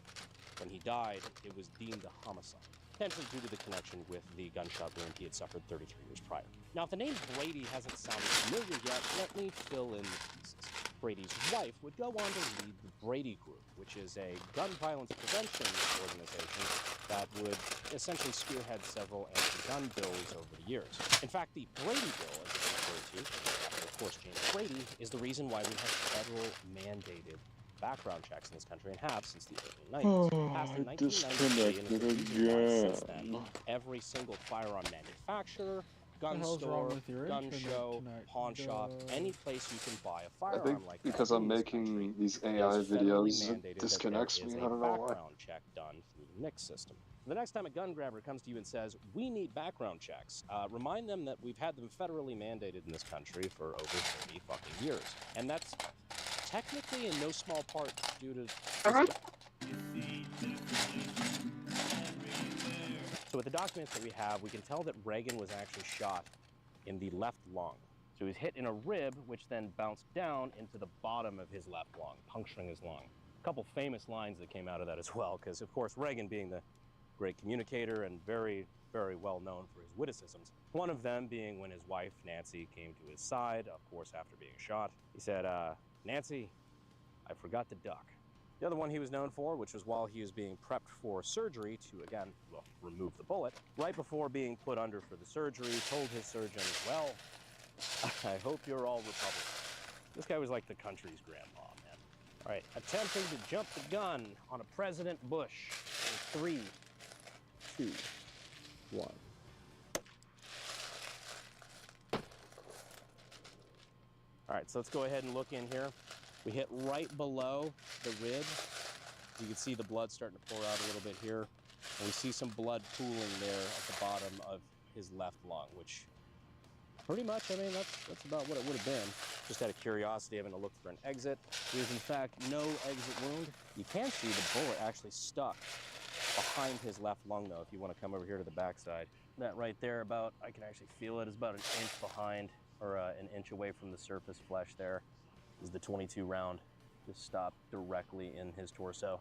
when he died, it was deemed a homicide, potentially due to the connection with the gunshot wound he had suffered 33 years prior. Now, if the name Brady hasn't sounded familiar yet, let me fill in the pieces. Brady's wife would go on to lead the Brady Group, which is a gun violence prevention organization that would essentially spearhead several anti-gun bills over the years. In fact, the Brady Bill, as it's referred to, after of course James Brady, is the reason why we have federal mandated background checks in this country and have since the early 90s. Passed in 1993 and has been utilized since then. Every single firearm manufacturer, gun store, gun show, pawn shop, any place you can buy a firearm like that. Because I'm making these AI videos, it disconnects me. I don't know why. Background check done through the NICS system. The next time a gun grabber comes to you and says, "We need background checks," remind them that we've had them federally mandated in this country for over 30 fucking years. And that's technically in no small part due to... So with the documents that we have, we can tell that Reagan was actually shot in the left lung. So he was hit in a rib, which then bounced down into the bottom of his left lung, puncturing his lung. A couple famous lines that came out of that as well, because of course Reagan being the great communicator and very, very well known for his witticisms. One of them being when his wife, Nancy, came to his side, of course after being shot. He said, "Nancy, I forgot to duck." The other one he was known for, which was while he was being prepped for surgery to, again, well, remove the bullet, right before being put under for the surgery, told his surgeon, "Well, I hope you're all Republican." This guy was like the country's grandpa, man. All right, attempting to jump the gun on a President Bush in 3, 2, 1. All right, so let's go ahead and look in here. We hit right below the rib. You can see the blood starting to pour out a little bit here. And we see some blood pooling there at the bottom of his left lung, which pretty much, I mean, that's about what it would have been. Just out of curiosity, having to look for an exit. There's in fact no exit wound. You can see the bullet actually stuck behind his left lung though, if you want to come over here to the backside. That right there about, I can actually feel it, is about an inch behind, or an inch away from the surface flesh there. Is the 22 round just stopped directly in his torso.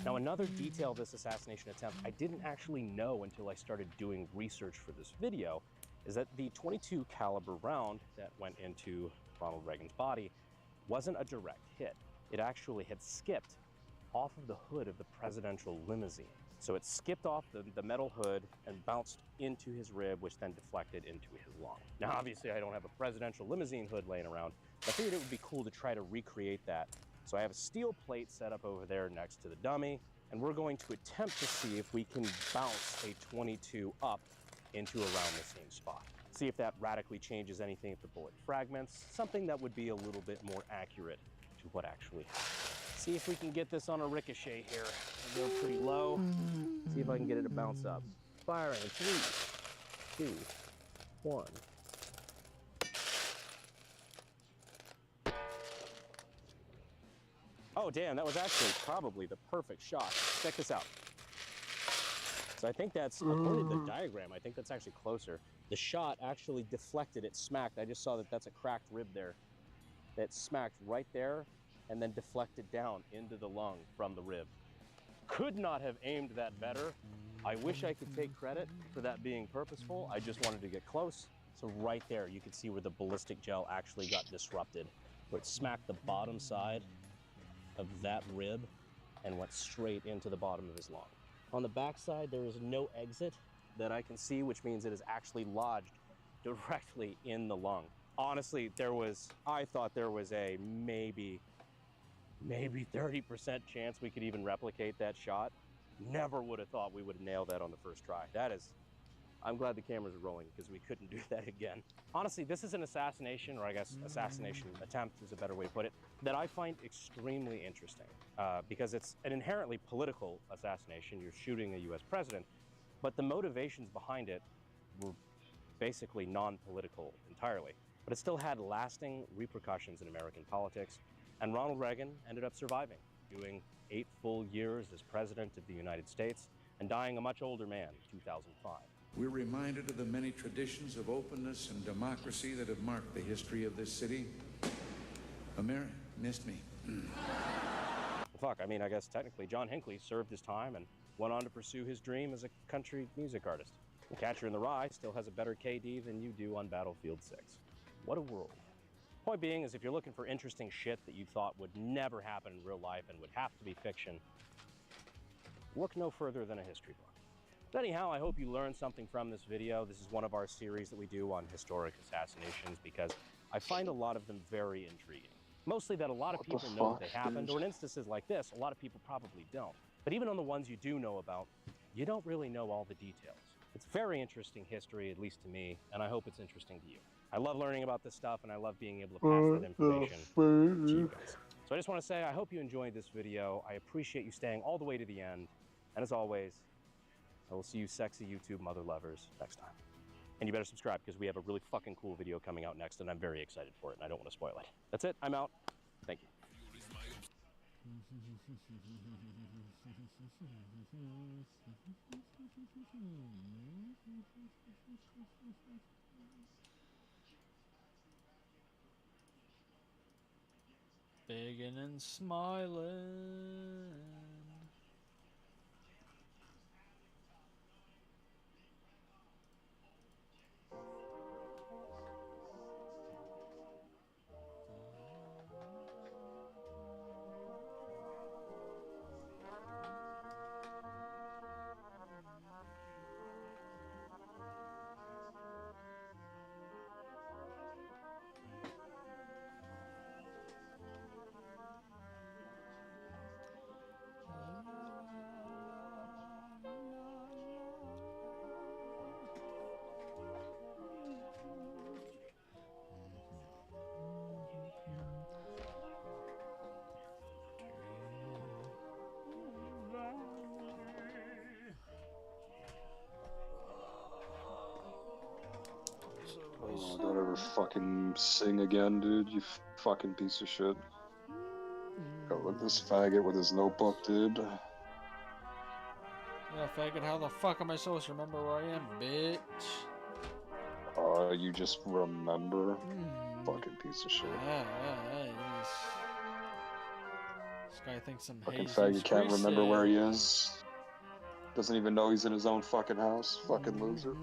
Now, another detail of this assassination attempt I didn't actually know until I started doing research for this video is that the 22 caliber round that went into Ronald Reagan's body wasn't a direct hit. It actually had skipped off of the hood of the presidential limousine. So it skipped off the metal hood and bounced into his rib, which then deflected into his lung. Now, obviously, I don't have a presidential limousine hood laying around, but I figured it would be cool to try to recreate that. So I have a steel plate set up over there next to the dummy, and we're going to attempt to see if we can bounce a 22 up into around the same spot. See if that radically changes anything if the bullet fragments, something that would be a little bit more accurate to what actually happened. See if we can get this on a ricochet here. I'm going pretty low. See if I can get it to bounce up. Firing in 3, 2, 1. Oh, damn, that was actually probably the perfect shot. Check this out. So I think that's, according to the diagram, I think that's actually closer. The shot actually deflected, it smacked. I just saw that that's a cracked rib there. That smacked right there and then deflected down into the lung from the rib. Could not have aimed that better. I wish I could take credit for that being purposeful. I just wanted to get close. So right there, you can see where the ballistic gel actually got disrupted, where it smacked the bottom side of that rib and went straight into the bottom of his lung. On the back side, there is no exit that I can see, which means it is actually lodged directly in the lung. Honestly, I thought there was a maybe 30% chance we could even replicate that shot. Never would have thought we would have nailed that on the first try. I'm glad the cameras are rolling because we couldn't do that again. Honestly, this is an assassination, or I guess assassination attempt is a better way to put it, that I find extremely interesting because it's an inherently political assassination. You're shooting a US president, but the motivations behind it were basically non-political entirely. But it still had lasting repercussions in American politics, and Ronald Reagan ended up surviving, doing 8 full years as President of the United States and dying a much older man in 2005. We're reminded of the many traditions of openness and democracy that have marked the history of this city. Amir missed me. Fuck, I mean, I guess technically John Hinckley served his time and went on to pursue his dream as a country music artist. And Catcher in the Rye still has a better KD than you do on Battlefield 6. What a world. Point being is if you're looking for interesting shit that you thought would never happen in real life and would have to be fiction, look no further than a history book. But anyhow, I hope you learned something from this video. This is one of our series that we do on historic assassinations because I find a lot of them very intriguing. Mostly that a lot of people know that they happened, or in instances like this, a lot of people probably don't. But even on the ones you do know about, you don't really know all the details. It's very interesting history, at least to me, and I hope it's interesting to you. I love learning about this stuff, and I love being able to pass that information to you guys. So I just want to say, I hope you enjoyed this video. I appreciate you staying all the way to the end. And as always, I will see you sexy YouTube mother lovers next time. And you better subscribe because we have a really fucking cool video coming out next, and I'm very excited for it, and I don't want to spoil it. That's it. I'm out. Thank you. Begging and smiling. Oh, don't ever fucking sing again, dude, you fucking piece of shit. Go look at this faggot with his notebook, dude. Yeah, faggot, how the fuck am I supposed to remember where I am, bitch? You just remember? Fucking piece of shit. Yes. This guy thinks I'm Fucking Jesus faggot can't Christ. remember where he is. Doesn't even know he's in his own fucking house. Fucking loser.